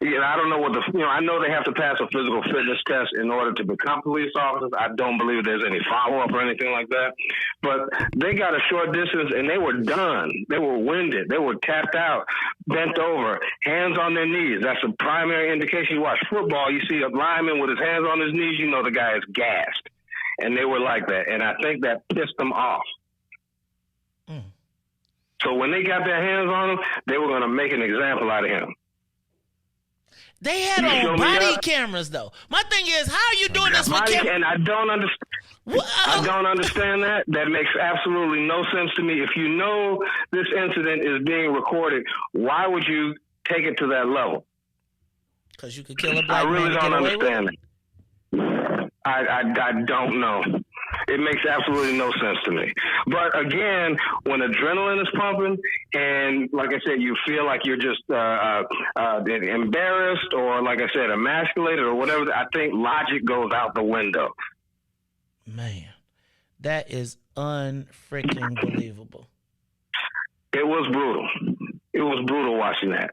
I don't know what I know they have to pass a physical fitness test in order to become police officers. I don't believe there's any follow up or anything like that. But they got a short distance and they were done. They were winded. They were tapped out, bent over, hands on their knees. That's a primary indication. You watch football, you see a lineman with his hands on his knees, you know the guy is gassed. And they were like that. And I think that pissed them off. So when they got their hands on him, they were going to make an example out of him. They had on body cameras, though. My thing is, how are you doing this with cameras? And I don't understand. I don't understand that. That makes absolutely no sense to me. If you know this incident is being recorded, why would you take it to that level? Because you could kill a black man. I really don't understand it. I don't know. It makes absolutely no sense to me. But again, when adrenaline is pumping and, like I said, you feel like you're just embarrassed or, like I said, emasculated or whatever, I think logic goes out the window. Man, that is unfreaking believable. It was brutal. It was brutal watching that.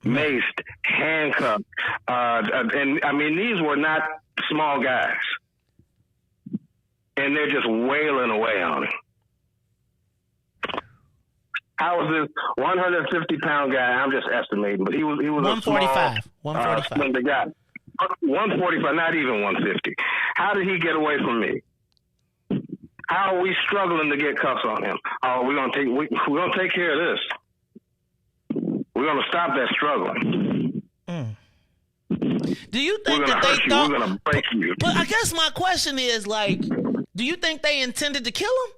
Maced, handcuffed. And, I mean, these were not small guys. And they're just wailing away on him. How was this 150-pound guy? I'm just estimating, but he was 145. A small, 145. The guy. 145, not even 150. How did he get away from me? How are we struggling to get cuffs on him? Oh, we're gonna take care of this. We're gonna stop that struggling. Do you think that they thought we're gonna break you? But I guess my question is, like, do you think they intended to kill him?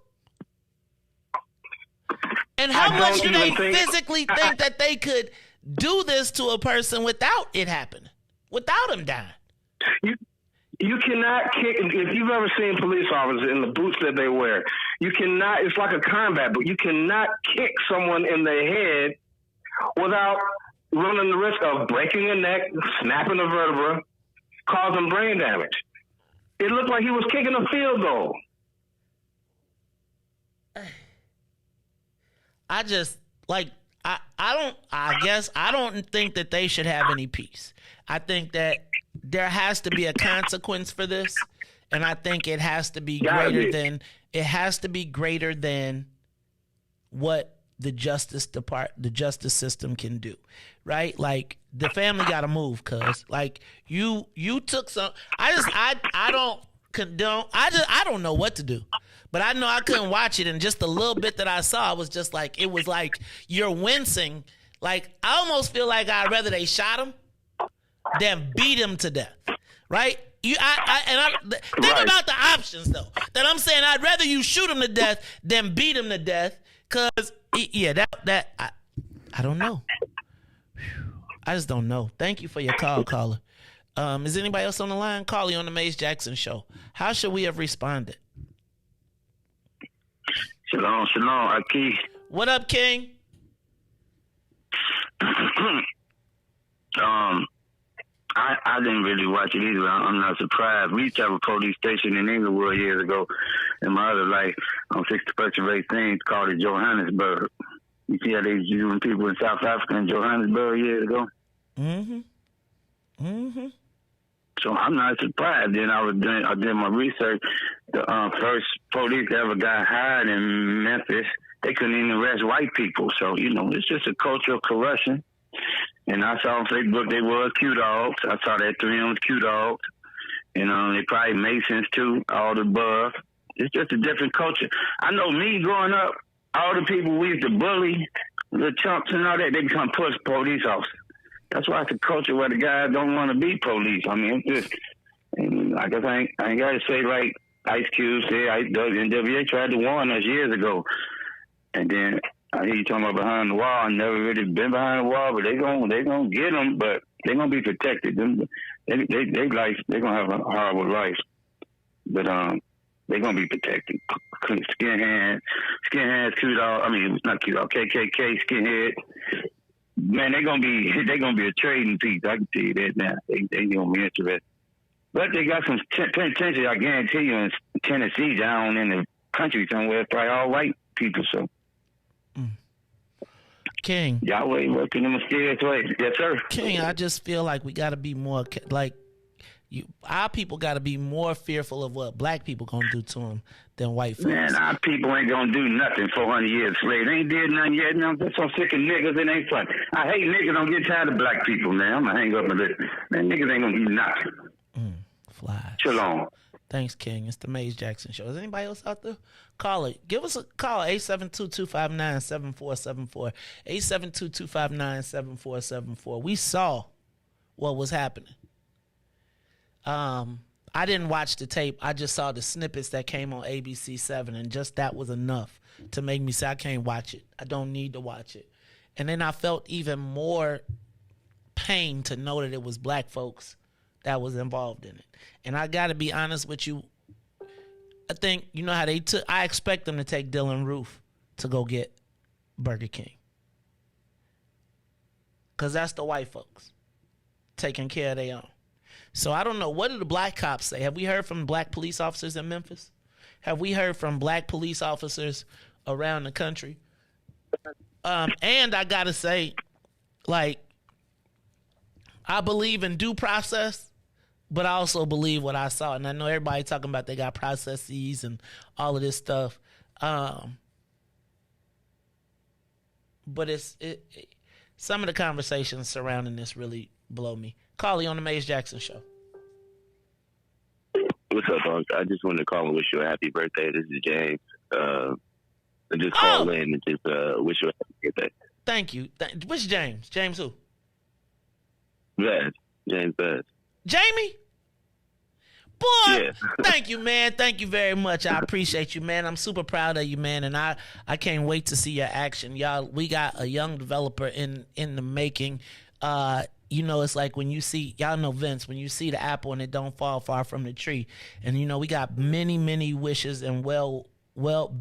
And how much do they physically think that they could do this to a person without it happening, without him dying? You cannot kick. If you've ever seen police officers in the boots that they wear, you cannot. It's like a combat boot. You cannot kick someone in the head without running the risk of breaking a neck, snapping a vertebra, causing brain damage. It looked like he was kicking a field goal. I don't think that they should have any peace. I think that there has to be a consequence for this, and I think it has to be greater than what the justice system can do, right? Like, the family got to move, cuz like you took some. I don't condone. I don't know what to do, but I know I couldn't watch it, and just the little bit that I saw was just like, it was like you're wincing. Like, I almost feel like I'd rather they shot him than beat him to death, right? Think about the options though. That I'm saying, I'd rather you shoot him to death than beat him to death. Cause I don't know. I just don't know. Thank you for your call, caller. Is anybody else on the line? Call you on the Mace Jackson Show. How should we have responded? Shalom, Aki. What up, King? I I didn't really watch it either. I'm not surprised. We used to have a police station in Inglewood years ago in my other life on 61st and Ray things called it Johannesburg. You see how they was using people in South Africa and Johannesburg years ago? Mm-hmm. Mm-hmm. So I'm not surprised. Then I did my research. The first police that ever got hired in Memphis, they couldn't even arrest white people. So, it's just a culture of corruption. And I saw on Facebook they were Q-Dogs. I saw that 3 of them was Q-Dogs. They probably Masons too, all the above. It's just a different culture. I know me growing up, all the people we used to bully, the chumps and all that, they become police officers. That's why it's a culture where the guys don't want to be police. I mean, it's just, I guess I ain't got to say like Ice Cube said, NWA tried to warn us years ago. And then I hear you talking about behind the wall. I never really been behind the wall, but they gonna get them, but they gonna be protected. They gonna have a horrible life, but they gonna be protected. Skinheads, Q-Dog. I mean, not Q-Dog, KKK, skinhead. Man, they gonna be a trading piece. I can tell you that now. They gonna be interested. But they got some penitentiary, I guarantee you, in Tennessee, down in the country somewhere, probably all white people. So, King, Yahweh working in a mysterious way. Yes, sir. King, I just feel like we got to be more our people got to be more fearful of what black people gonna do to them than white folks. Man, our people ain't gonna do nothing 400 years of slavery. They ain't did nothing yet. Now I'm so sick of niggas. It ain't fun. I hate niggas. Don't get tired of black people, man. I'm gonna hang up and listen. Man, niggas ain't gonna do nothing. Fly. Shalom. Thanks, King. It's the Maze Jackson Show. Is anybody else out there? Call it. Give us a call, 872-259-7474. 872-259-7474. We saw what was happening. I didn't watch the tape. I just saw the snippets that came on ABC7, and just that was enough to make me say I can't watch it. I don't need to watch it. And then I felt even more pain to know that it was black folks that was involved in it. And I got to be honest with you. I think, how they took, I expect them to take Dylan Roof to go get Burger King. Because that's the white folks taking care of their own. So I don't know. What do the black cops say? Have we heard from black police officers in Memphis? Have we heard from black police officers around the country? And I got to say, I believe in due process, but I also believe what I saw. And I know everybody talking about they got processes and all of this stuff. But some of the conversations surrounding this really blow me. Carly on the Maze Jackson Show. What's up, Unc? I just wanted to call and wish you a happy birthday. This is James. And just call in and just wish you a happy birthday. Thank you. Which James? James who? Best. James Best. Jamie? Boy, yeah. Thank you, man. Thank you very much. I appreciate you, man. I'm super proud of you, man, and I can't wait to see your action. Y'all, we got a young developer in the making. It's like when you see, y'all know Vince, when you see the apple and it don't fall far from the tree. And, we got many, many wishes and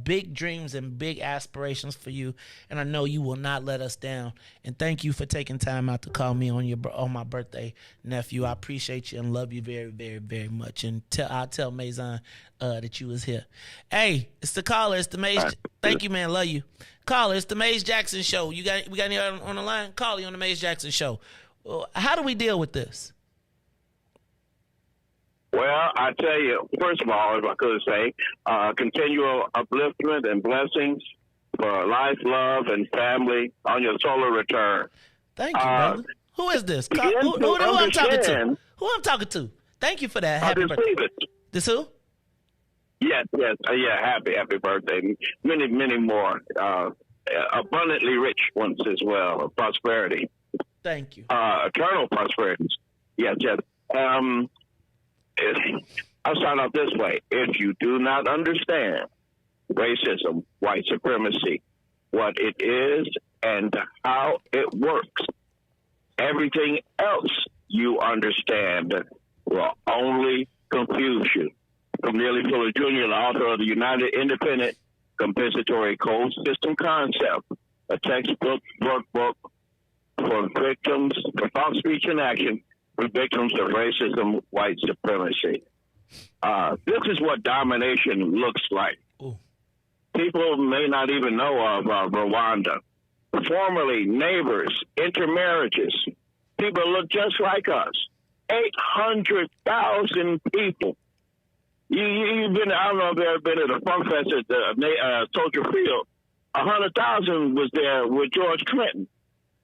big dreams and big aspirations for you. And I know you will not let us down. And thank you for taking time out to call me on my birthday, nephew. I appreciate you and love you very, very, very much. And I'll tell Mazon that you was here. Hey, it's the caller. It's the Maze. Right. Thank you, man. Love you. Caller, it's the Maze Jackson Show. We got any on the line? Call you on the Maze Jackson Show. How do we deal with this? Well, I tell you, first of all, if I could say, continual upliftment and blessings for life, love, and family on your solar return. Thank you, brother. Who is this? Who I'm talking to? Who I'm talking to? Thank you for that. Happy birthday. This who? Yes. Happy birthday. Many, many more. Abundantly rich ones as well. Prosperity. Thank you. Eternal prosperity. Yes. I'll start off this way. If you do not understand racism, white supremacy, what it is and how it works, everything else you understand will only confuse you. From Neely Fuller Jr., the author of the United Independent Compensatory Code System Concept, a textbook workbook for victims of false speech and action, victims of racism, white supremacy. This is what domination looks like. Ooh. People may not even know of Rwanda. Formerly neighbors, intermarriages. People look just like us. 800,000 people. You've been, I don't know if you've ever been at a funk fest at the Soldier Field. 100,000 was there with George Clinton.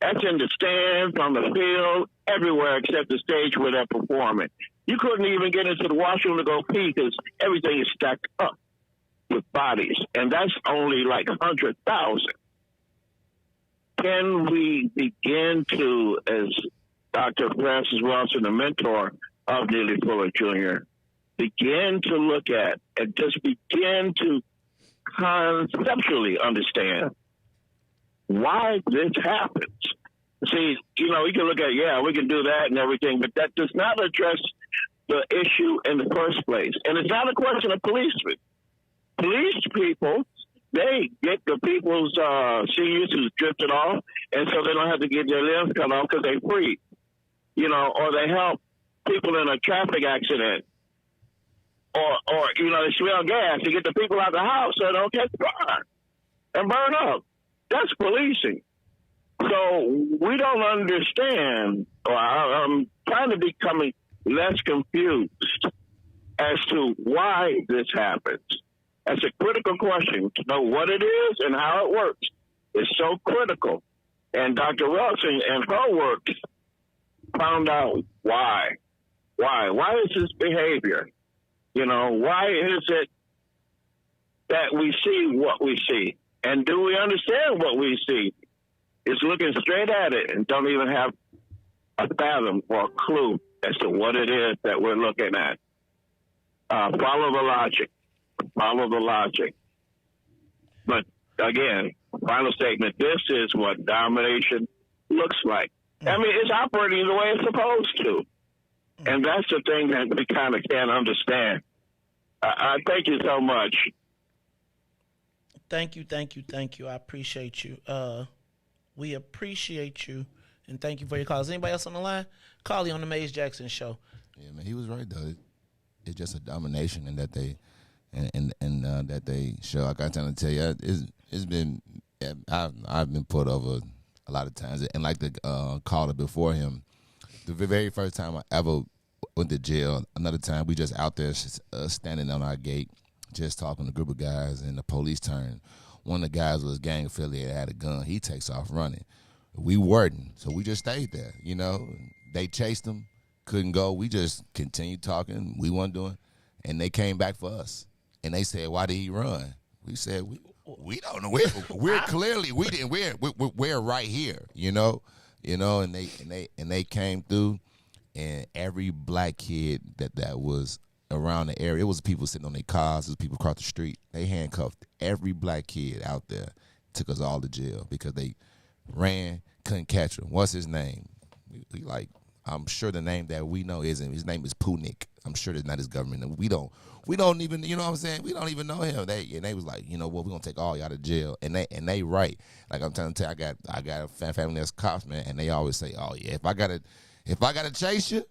That's in the stands, on the field, everywhere except the stage where they're performing. You couldn't even get into the washroom to go pee because everything is stacked up with bodies. And that's only like 100,000. Can we begin to, as Dr. Francis Wilson, the mentor of Neely Fuller Jr., begin to look at and just begin to conceptually understand why this happens? See, we can look at, we can do that and everything, but that does not address the issue in the first place. And it's not a question of policemen. Police people, they get the people's seniors who's drifted off, and so they don't have to get their limbs cut off because they're free. Or they help people in a traffic accident. Or they smell gas to get the people out of the house so they don't catch fire and burn up. That's policing. So we don't understand, or I'm trying to become less confused as to why this happens. That's a critical question. To know what it is and how it works is so critical. And Dr. Wilson and her work found out why. Why is this behavior? Why is it that we see what we see? And do we understand what we see? It's looking straight at it and don't even have a fathom or a clue as to what it is that we're looking at. Follow the logic. Follow the logic. But again, final statement, this is what domination looks like. I mean, it's operating the way it's supposed to. And that's the thing that we kind of can't understand. I thank you so much. Thank you. I appreciate you. We appreciate you, and thank you for your calls. Anybody else on the line? Call you on the Maze Jackson Show. Yeah, man, he was right though. It's just a domination, and that they, and that they show. I got time to tell you, it's been. I've been put over a lot of times, and like the caller before him, the very first time I ever went to jail. Another time we just out there standing on our gate, just talking to a group of guys, and the police turned. One of the guys was gang affiliated, had a gun. He takes off running. We weren't, so we just stayed there. They chased him, couldn't go. We just continued talking. We weren't doing, and they came back for us. And they said, "Why did he run?" We said, "We don't know. We're clearly we didn't. We're right here." And they came through, and every black kid that was around the area, it was people sitting on their cars, it was people across the street. They handcuffed every black kid out there, took us all to jail because they ran, couldn't catch him. What's his name? I'm sure the name that we know isn't. His name is Punik. I'm sure that's not his government. We don't even, you know what I'm saying? We don't even know him. They was like, we're gonna take all y'all to jail. And they right. Like I'm trying to tell you, I got a family that's cops, man, and they always say, "Oh yeah, if I gotta chase you,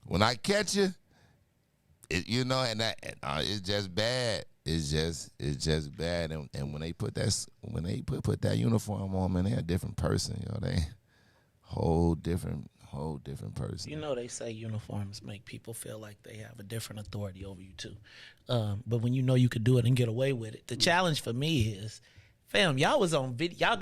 when I catch you, it's just bad. It's just bad." And when they put that uniform on, man, they're a different person. They whole different person. They say uniforms make people feel like they have a different authority over you too. But when you could do it and get away with it, the challenge for me is, fam, y'all was on video.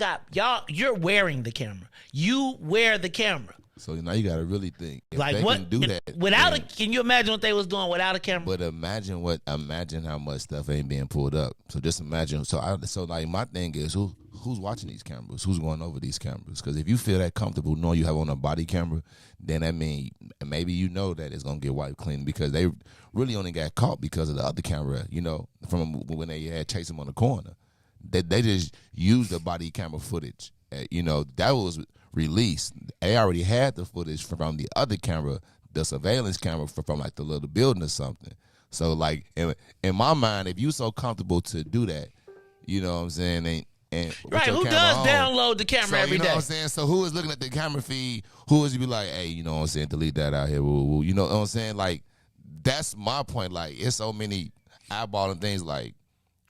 You're wearing the camera. You wear the camera. So now you got to really think. If like they what? Can do that without can you imagine what they was doing without a camera? But imagine how much stuff ain't being pulled up. So just imagine. So my thing is who's watching these cameras? Who's going over these cameras? Because if you feel that comfortable knowing you have on a body camera, then that means maybe that it's gonna get wiped clean, because they really only got caught because of the other camera. From when they had chased him on the corner, they just used the body camera footage. That was released. They already had the footage from the other camera, the surveillance camera from like the little building or something. So like in my mind, if you so comfortable to do that, you know what I'm saying, And right, who does download the camera every day? You know what I'm saying? So who is looking at the camera feed? Who is you be like, hey, you know what I'm saying? Delete that out here. Woo, woo. You know what I'm saying? Like, that's my point. Like, it's so many eyeballing things. Like,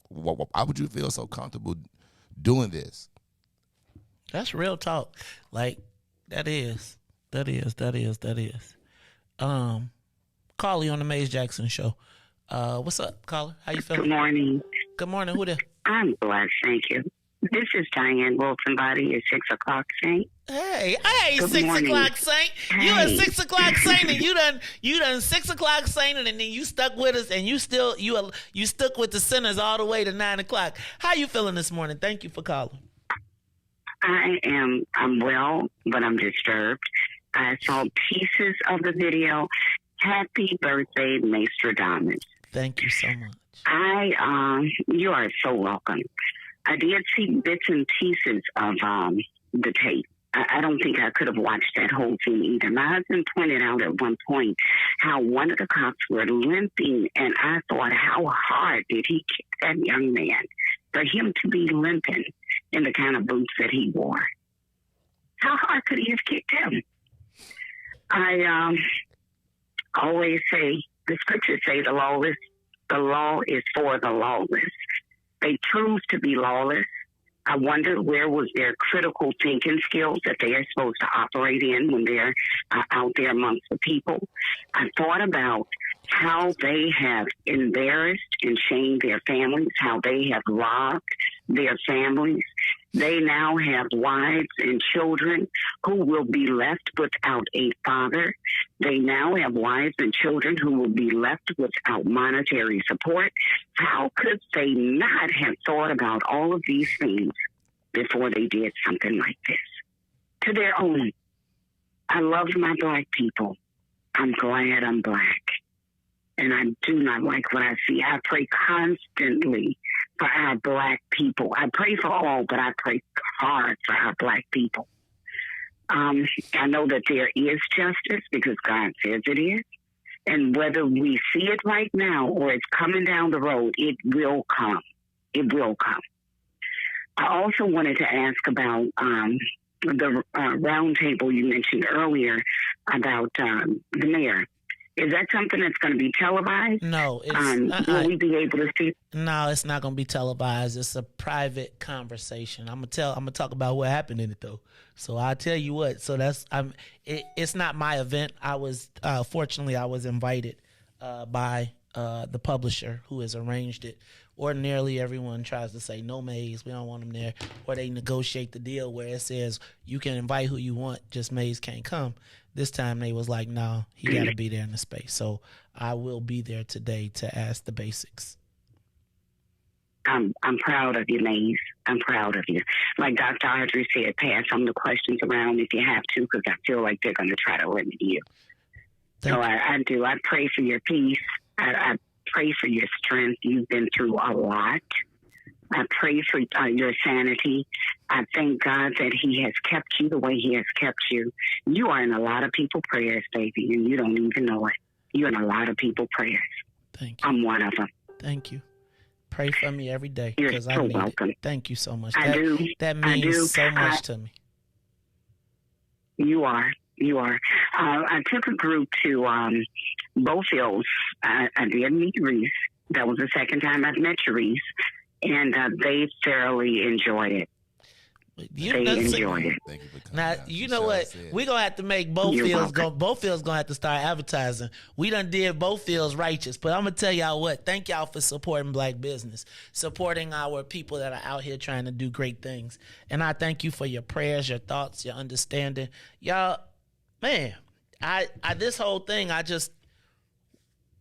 why would you feel so comfortable doing this? That's real talk. Like, that is. Carly on the Maze Jackson show. What's up, Carly? How you feeling? Good morning. Good morning. Who there? I'm blessed, thank you. This is Diane Wilson Body at 6 o'clock Saint. Hey, Good 6 morning. o'clock Saint. You a 6 o'clock Saint, and you done 6 o'clock Saint, and then you stuck with us, and you stuck with the sinners all the way to 9 o'clock. How you feeling this morning? Thank you for calling. I'm well, but I'm disturbed. I saw pieces of the video. Happy birthday, Mastradamus. Thank you so much. You are so welcome. I did see bits and pieces of the tape. I don't think I could have watched that whole thing either. My husband pointed out at one point how one of the cops were limping, and I thought, how hard did he kick that young man for him to be limping in the kind of boots that he wore? How hard could he have kicked him? I always say, the scriptures say the law is for the lawless. They choose to be lawless. I wonder where was their critical thinking skills that they are supposed to operate in when they're out there amongst the people. I thought about how they have embarrassed and shamed their families, how they have robbed their families. They now have wives and children who will be left without a father. They now have wives and children who will be left without monetary support. How could they not have thought about all of these things before they did something like this to their own? I love my black people. I'm glad I'm black. And I do not like what I see. I pray constantly for our black people. I pray for all, but I pray hard for our black people. I know that there is justice because God says it is. And whether we see it right now or it's coming down the road, it will come. It will come. I also wanted to ask about the roundtable you mentioned earlier about the mayor. Is that something that's going to be televised? No. Will we be able to see? No, it's not going to be televised. It's a private conversation. I'm gonna talk about what happened in it though. So I'll tell you what. So it's not my event. I was fortunately I was invited by the publisher who has arranged it. Ordinarily, everyone tries to say no Maze, we don't want them there, or they negotiate the deal where it says you can invite who you want, just Maze can't come. This time they was like, no, he got to be there in the space. So I will be there today to ask the basics. I'm proud of you, Maze. I'm proud of you. Like Dr. Audrey said, pass some of the questions around if you have to, because I feel like they're going to try to limit you. I do. I pray for your peace. I pray for your strength. You've been through a lot. I pray for your sanity. I thank God that he has kept you the way he has kept you. You are in a lot of people's prayers, baby, and you don't even know it. You're in a lot of people's prayers. Thank you. I'm one of them. Thank you. Pray for me every day. You're so welcome. Thank you so much. I do. That means so much to me. You are. I took a group to Bow Fields. I did meet Riis. That was the second time I've met Riis. And they thoroughly enjoyed it. They enjoyed it. Now, you know what? We're going to have to make both fields going to have to start advertising. We done did both fields righteous. But I'm going to tell y'all what. Thank y'all for supporting black business, supporting our people that are out here trying to do great things. And I thank you for your prayers, your thoughts, your understanding. Y'all, man, I this whole thing,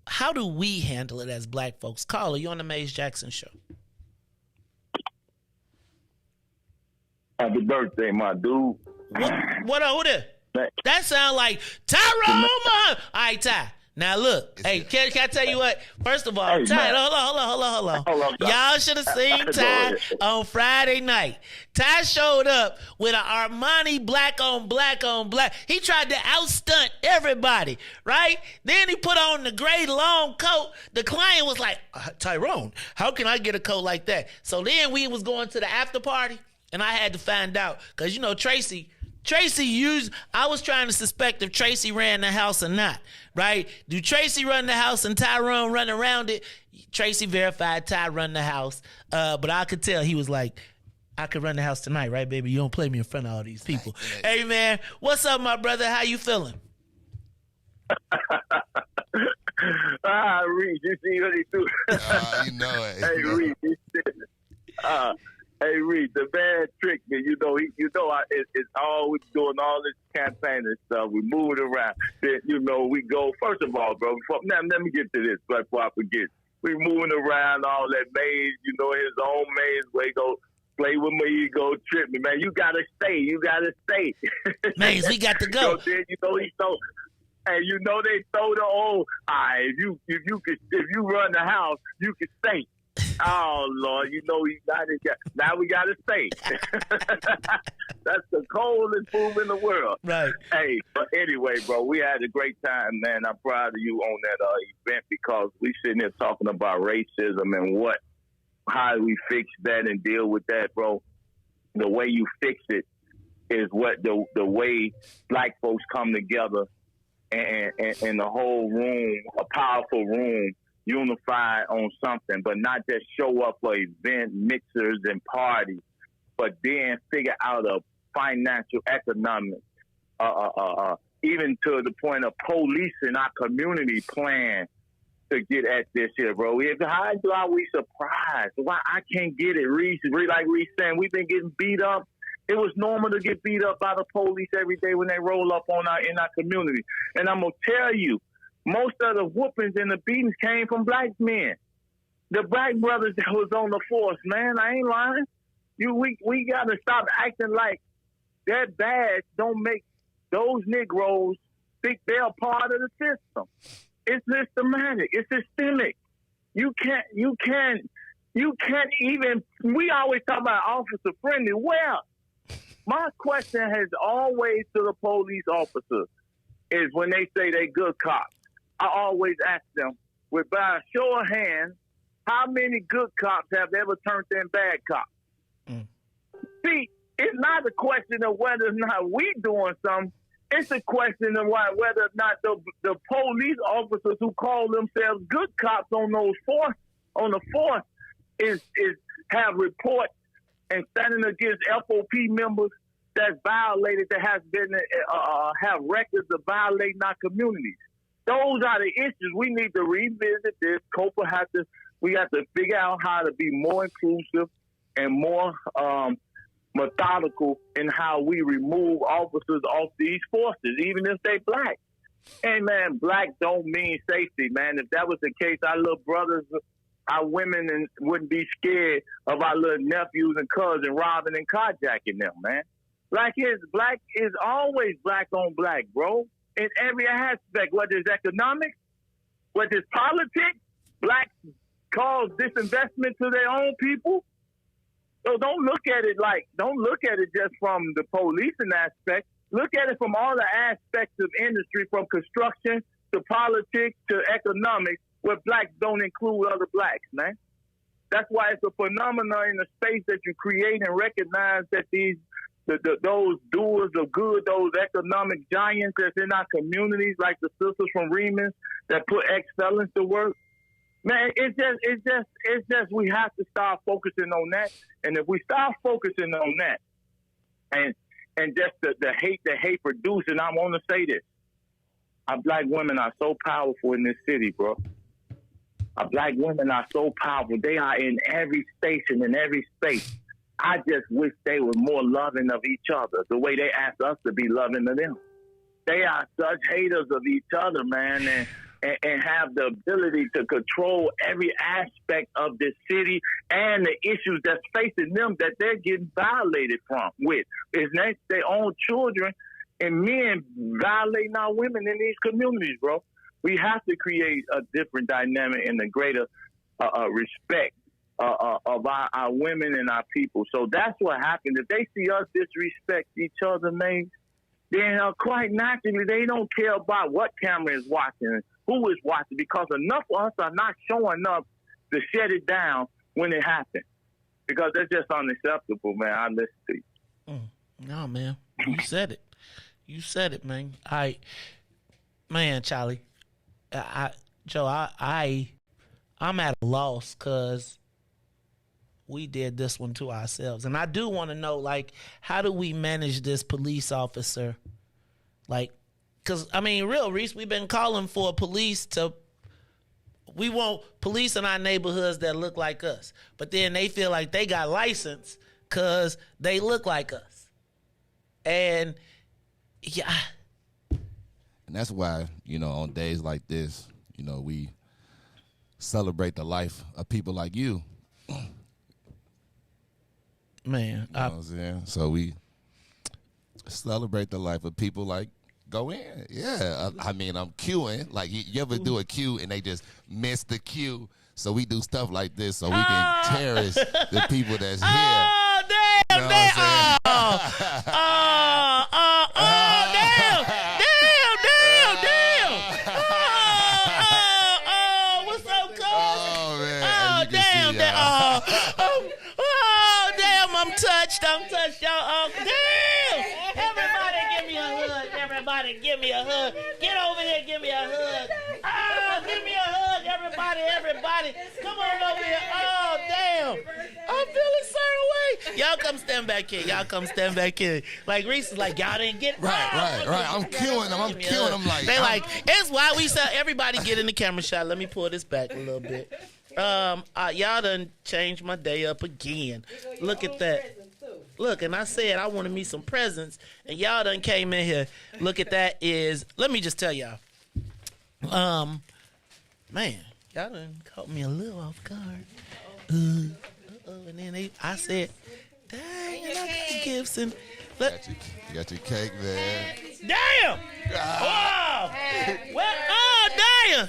how do we handle it as black folks? Carla, you on the Maze Jackson show. Happy birthday, my dude. What up? Who there? That sound like Tyrone. All right, Ty. Now look, hey, can I tell you what? First of all, Hey, Ty, man. hold on. Doc. Y'all should have seen Go Ty ahead. on Friday night. Ty showed up with an Armani black on black on black. He tried to outstunt everybody, right? Then he put on the gray long coat. The client was like, Tyrone, how can I get a coat like that? So then we was going to the after party, and I had to find out, because, you know, Tracy used, I was trying to suspect if Tracy ran the house or not, right? Do Tracy run the house and Tyrone run around it? Tracy verified Ty run the house, but I could tell he was like, I could run the house tonight, right, baby? You don't play me in front of all these people. Hey, man, what's up, my brother? How you feeling? Riis, you see what he do? You know it. Hey, Riis, hey, Riis, the man tricked me. It's always doing all this campaign and stuff. We move it around. Then, we go. First of all, bro, now let me get to this before I forget. We moving around all that maze, his own maze where he go play with me, he go trip me, man. You gotta stay. Maze, we got to go. So then, he throw. And they throw the old. If you run the house, you can stay. Oh Lord, he's not. Now we gotta stay. That's the coldest move in the world. Right. Hey, but anyway, bro, we had a great time, man. I'm proud of you on that event because we sitting here talking about racism and how we fix that and deal with that, bro. The way you fix it is what the way black folks come together and the whole room, a powerful room, unified on something, but not just show up for event mixers and parties, but then figure out a financial, economic, even to the point of policing our community plan to get at this here, bro. How are we surprised? Why I can't get it? Riis, like Riis saying, we've been getting beat up. It was normal to get beat up by the police every day when they roll up in our community. And I'm going to tell you, most of the whoopings and the beatings came from black men. The black brothers that was on the force, man. I ain't lying. We got to stop acting like that badge don't make those Negroes think they're a part of the system. It's systematic. It's systemic. You can't even, we always talk about officer friendly. Well, my question has always to the police officers is when they say they good cops, I always ask them, by a show of hands, how many good cops have ever turned in bad cops? See, it's not a question of whether or not we doing something. It's a question of whether or not the police officers who call themselves good cops on the force is have reports and standing against FOP members that's violated, that has been have records of violating our communities. Those are the issues. We need to revisit this. We have to figure out how to be more inclusive and more methodical in how we remove officers off these forces, even if they black. Hey, man, black don't mean safety, man. If that was the case, our little brothers, our women wouldn't be scared of our little nephews and cousins robbing and carjacking them, man. Black is always black on black, bro. In every aspect, whether it's economics, whether it's politics, blacks cause disinvestment to their own people. So don't look at it just from the policing aspect. Look at it from all the aspects of industry, from construction to politics to economics, where blacks don't include other blacks, man. That's why it's a phenomenon in the space that you create and recognize that those doers of good, those economic giants that's in our communities, like the sisters from Riis that put ex-felons to work. Man, it's just we have to start focusing on that. And if we start focusing on that and just the hate producing, I want to say this. Our black women are so powerful in this city, bro. Our black women are so powerful. They are in every station, in every space. I just wish they were more loving of each other, the way they ask us to be loving of them. They are such haters of each other, man, and have the ability to control every aspect of this city and the issues that's facing them that they're getting violated with. It's not their own children and men violating our women in these communities, bro. We have to create a different dynamic and a greater respect of our women and our people. So that's what happens. If they see us disrespect each other, man, then quite naturally they don't care about what camera is watching, who is watching, because enough of us are not showing up to shut it down when it happens. Because that's just unacceptable, man. I listen to you. No, man. You said it. You said it, man. Man, Charlie. Joe, I'm at a loss because we did this one to ourselves. And I do want to know, like, how do we manage this police officer? Like, because, I mean, real, Reese, we've been calling for police to, we want police in our neighborhoods that look like us. But then they feel like they got license because they look like us. And, yeah. And that's why, on days like this, we celebrate the life of people like you. Man. You know what I'm saying? So we celebrate the life of people like Go In. Yeah. I mean, I'm queuing. Like, you ever do a queue and they just miss the queue? So we do stuff like this so we can cherish the people that's here. Oh, damn, damn. What's up, cuz? Oh, man. Oh, damn, damn. Oh, damn, I'm touched, y'all. Damn. Everybody give me a hug. Everybody give me a hug. Get over here, give me a hug. Oh, give me a hug, everybody. Come on over here. Oh, damn. I'm feeling certain way. Y'all come stand back here. Like, Reese is like, y'all didn't get Right. I'm queuing them. Like, they like, it's why we said everybody get in the camera shot. Let me pull this back a little bit. Y'all done changed my day up again. Look at that. Look, and I said I wanted me some presents, and y'all done came in here. Look at that let me just tell y'all. Man, y'all done caught me a little off guard. And then I said, dang, I got Gibson. You got your cake, man. Damn! Wow! Well, oh, damn!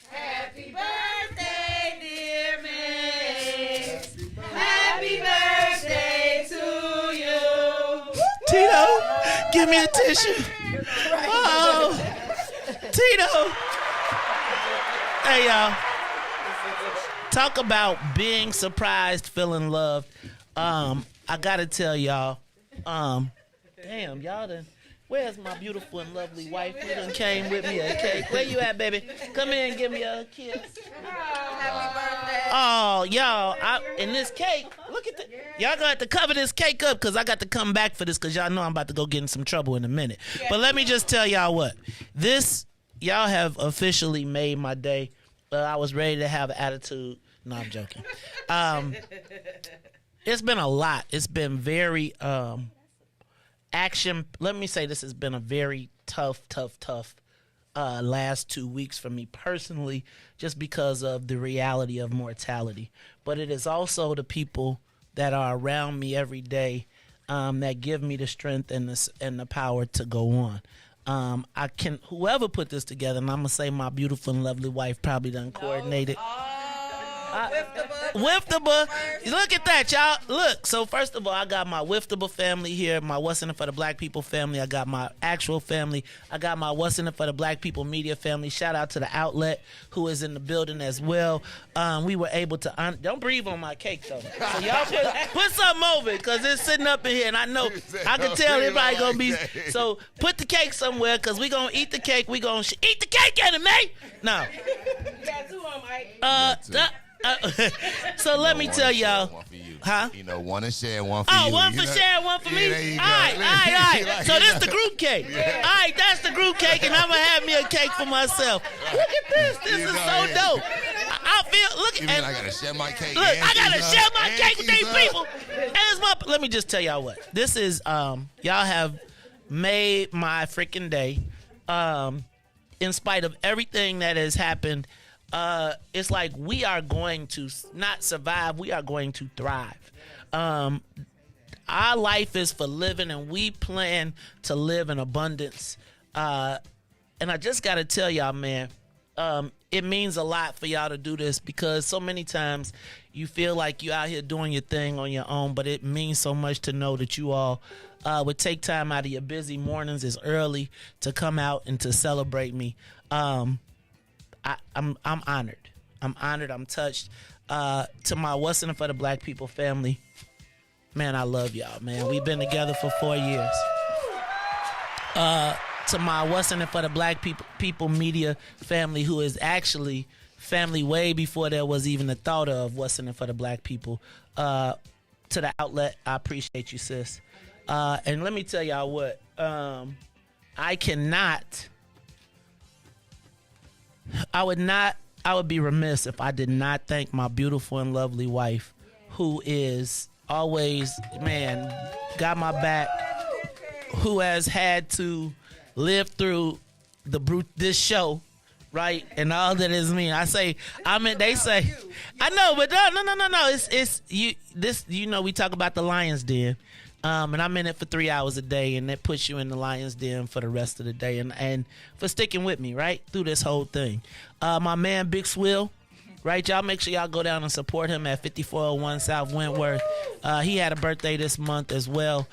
Happy birthday, dear Max. Happy birthday to you. Tito, give me a tissue. Oh, Tito. Hey, y'all. Talk about being surprised, feeling loved. I gotta tell y'all. Damn, y'all done. Where's my beautiful and lovely wife? Who done came with me a cake? Where you at, baby? Come in and give me a kiss. Happy birthday. Oh, y'all, and this cake, look at that. Y'all gonna have to cover this cake up because I got to come back for this because y'all know I'm about to go get in some trouble in a minute. But let me just tell y'all what. Y'all have officially made my day. I was ready to have an attitude. No, I'm joking. It's been a lot. It's been very action. Let me say this has been a very tough last 2 weeks for me personally, just because of the reality of mortality. But it is also the people that are around me every day that give me the strength and the power to go on. Whoever put this together, and I'm gonna say my beautiful and lovely wife probably done coordinated. Wiftable. Look at that, y'all. Look, so first of all, I got my Wiftable family here, my What's in It for the Black People family. I got my actual family. I got my What's in It for the Black People media family. Shout out to the Outlet who is in the building as well. We were able to don't breathe on my cake though. So y'all put something over it because it's sitting up in here, and I know I can tell everybody gonna be. So put the cake somewhere because we gonna eat the cake. We gonna eat the cake, anime. No. You got two on, Mike. So let me tell y'all, huh? One to share, one for you. Oh, one for share, one for me. There you go. All right. So this the group cake. All right, that's the group cake, and I'm gonna have me a cake for myself. Look at this. This is so dope. I feel. Look at. I gotta share my cake. Look, I gotta share my cake with these people. And it's my. Let me just tell y'all what. This is. Y'all have made my freaking day. In spite of everything that has happened. It's like we are going to not survive, we are going to thrive. Our life is for living, and we plan to live in abundance And I just got to tell y'all, man, it means a lot for y'all to do this because so many times you feel like you out here doing your thing on your own, but it means so much to know that you all would take time out of your busy mornings as early to come out and to celebrate me. I'm honored. I'm honored. I'm touched. To my What's in It for the Black People family, man, I love y'all, man. We've been together for 4 years. To my What's in It for the Black People media family, who is actually family way before there was even a thought of What's in It for the Black People. To the outlet, I appreciate you, sis. And let me tell y'all what, I would be remiss if I did not thank my beautiful and lovely wife, who is always, man, got my back, who has had to live through this show, right? And all that is me. They say, I know, but no. It's you. This, we talk about the Lion's Den, and I'm in it for 3 hours a day, and that puts you in the Lion's Den for the rest of the day, and for sticking with me right through this whole thing. My man Big Swill, right? Y'all make sure y'all go down and support him at 5401 South Wentworth. He had a birthday this month as well.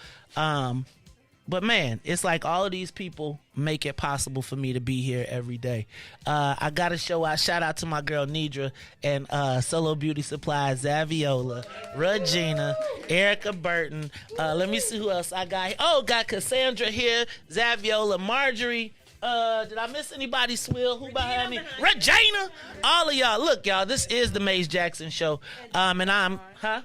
But man, it's like all of these people make it possible for me to be here every day. I got to shout out to my girl Nidra and Solo Beauty Supply, Zaviola, Regina, Erica Burton. Let me see who else I got here. Oh, got Cassandra here, Zaviola, Marjorie. Did I miss anybody? Swill, who behind me? Regina. All of y'all. Look, y'all, this is the Maze Jackson Show. And I'm, I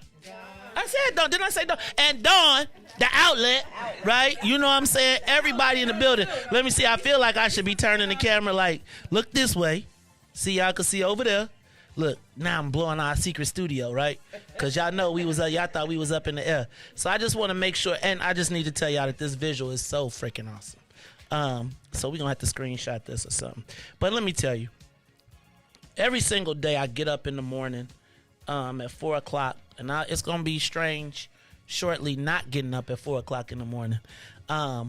said Dawn. Didn't I say Dawn? And Dawn, the outlet, right? You know what I'm saying? Everybody in the building. Let me see. I feel like I should be turning the camera like, look this way. See, y'all can see over there. Look, now I'm blowing our secret studio, right? Because y'all know y'all thought we was up in the air. So I just want to make sure, and I just need to tell y'all that this visual is so freaking awesome. So we're going to have to screenshot this or something. But let me tell you, every single day I get up in the morning at 4 o'clock, and it's going to be strange shortly not getting up at 4 o'clock in the morning. But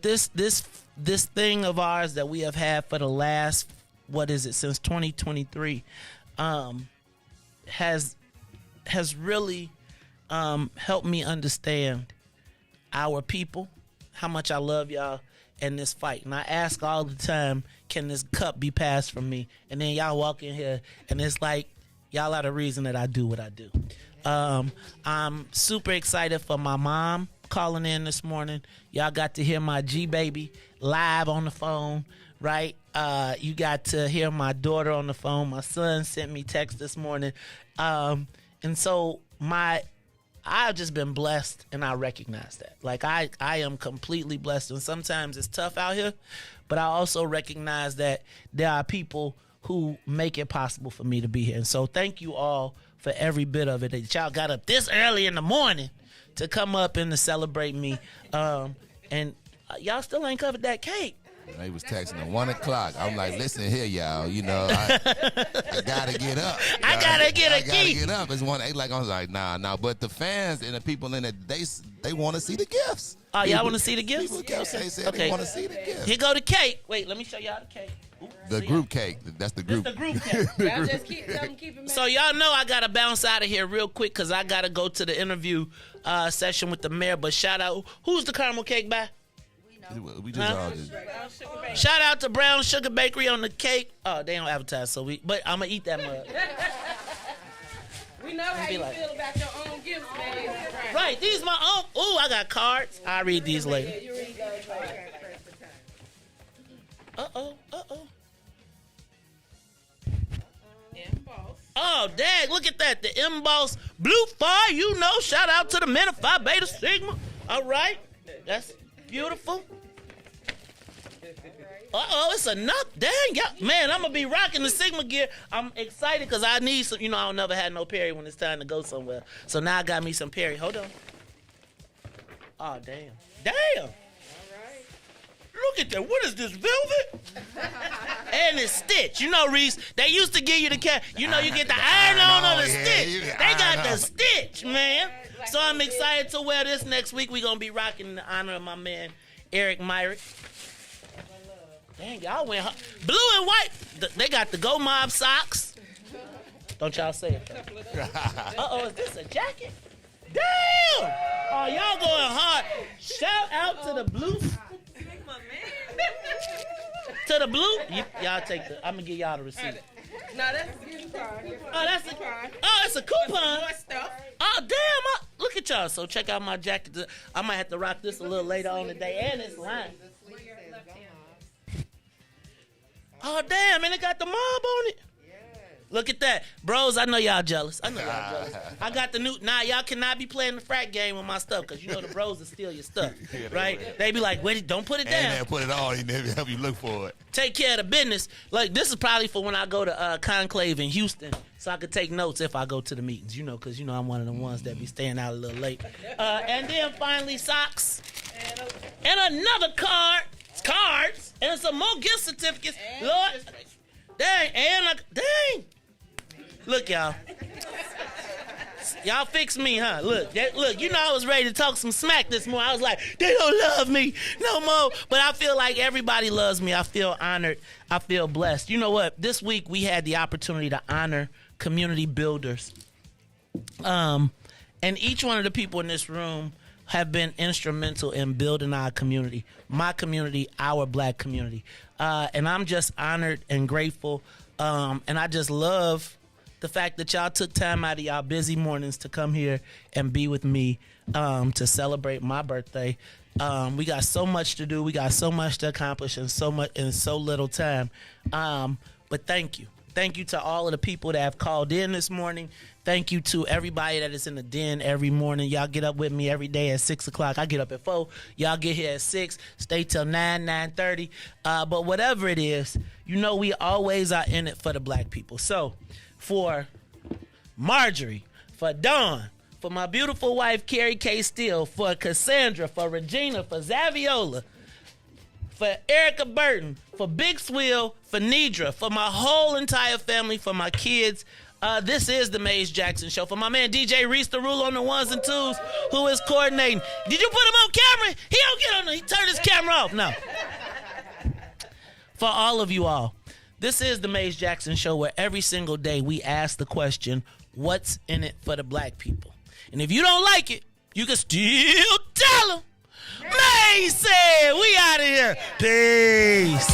this thing of ours that we have had for the last, since 2023, has really helped me understand our people, how much I love y'all, and this fight. And I ask all the time, can this cup be passed from me? And then y'all walk in here, and it's like, y'all are the reason that I do what I do. I'm super excited for my mom calling in this morning. Y'all got to hear my G-Baby live on the phone, right? You got to hear my daughter on the phone. My son sent me text this morning. And so I've just been blessed, and I recognize that. Like, I am completely blessed, and sometimes it's tough out here, but I also recognize that there are people who make it possible for me to be here. And so thank you all for every bit of it that y'all got up this early in the morning to come up and to celebrate me. And y'all still ain't covered that cake. He was texting at 1 o'clock. I'm like, listen here, y'all. I gotta get up. I gotta get a key. I gotta get up. It's 1 8. Like I was like, nah. But the fans and the people in it, they want to see the gifts. Oh, y'all want to see the gifts? People kept saying they want to see the gifts. Here go the cake. Wait, let me show y'all the cake. The group cake. That's the group. It's the group cake. Y'all just keep it. So y'all know I gotta bounce out of here real quick because I gotta go to the interview session with the mayor. But shout out, who's the caramel cake by? We just all just. Shout out to Brown Sugar Bakery on the cake. Oh, they don't advertise, but I'm gonna eat that mug. We know how you feel about your own gifts, man. Right, these my own. Ooh, I got cards. I'll read these later. You read those later. Uh-oh. Emboss. Oh, dang, look at that. The Emboss Blue Fire, shout out to the men of Phi Beta Sigma. All right. That's beautiful. It's enough. Dang, yeah. Man, I'm going to be rocking the Sigma gear. I'm excited because I need some, I don't never had no Perry when it's time to go somewhere. So now I got me some Perry. Hold on. Oh, damn. Damn. Look at that. What is this, velvet? And it's stitch. Riis, they used to give you the cat. You get the iron on the stitch. They got the stitch, man. So I'm excited to wear this next week. We're going to be rocking in honor of my man, Eric Myrick. Dang, y'all went blue and white. They got the Go Mob socks. Don't y'all say it. Uh-oh, is this a jacket? Damn! Oh, y'all going hard. Shout out to the blue. To the blue. Y'all take the. I'm gonna give y'all the receipt. No, that's a coupon. Oh, that's a coupon. Oh, it's a coupon. More stuff. Oh, damn! Look at y'all. So check out my jacket. I might have to rock this a little later on today, and it's line. Oh, damn! And it got the mob on it. Look at that. Bros, I know y'all jealous. I got the new... Nah, y'all cannot be playing the frat game with my stuff because you know the bros will steal your stuff, right? They be like, wait, don't put it down. And put it on. He never help you look for it. Take care of the business. Like, this is probably for when I go to Conclave in Houston so I could take notes if I go to the meetings, you know, because, you know, I'm one of the ones that be staying out a little late. And then finally socks. And another card. Cards. And some more gift certificates. Lord. Dang. And dang. Look, y'all. Y'all fix me, huh? Look, you know I was ready to talk some smack this morning. I was like, they don't love me no more. But I feel like everybody loves me. I feel honored. I feel blessed. You know what? This week we had the opportunity to honor community builders. And each one of the people in this room have been instrumental in building our community, my community, our black community. And I'm just honored and grateful. And I just love the fact that y'all took time out of y'all busy mornings to come here and be with me to celebrate my birthday. We got so much to do. We got so much to accomplish in so little time. But thank you. Thank you to all of the people that have called in this morning. Thank you to everybody that is in the den every morning. Y'all get up with me every day at 6 o'clock. I get up at 4. Y'all get here at 6. Stay till 9, 9:30. But whatever it is, you know we always are in it for the black people. So for Marjorie, for Dawn, for my beautiful wife, Carrie K. Steele, for Cassandra, for Regina, for Zaviola, for Erica Burton, for Big Swill, for Nidra, for my whole entire family, for my kids. This is the Maze Jackson Show. For my man DJ Riis, the rule on the ones and twos, who is coordinating. Did you put him on camera? He don't get on. He turned his camera off. No. For all of you all, this is the Maze Jackson Show, where every single day we ask the question, what's in it for the black people? And if you don't like it, you can still tell them. Maze said, we out of here. Peace.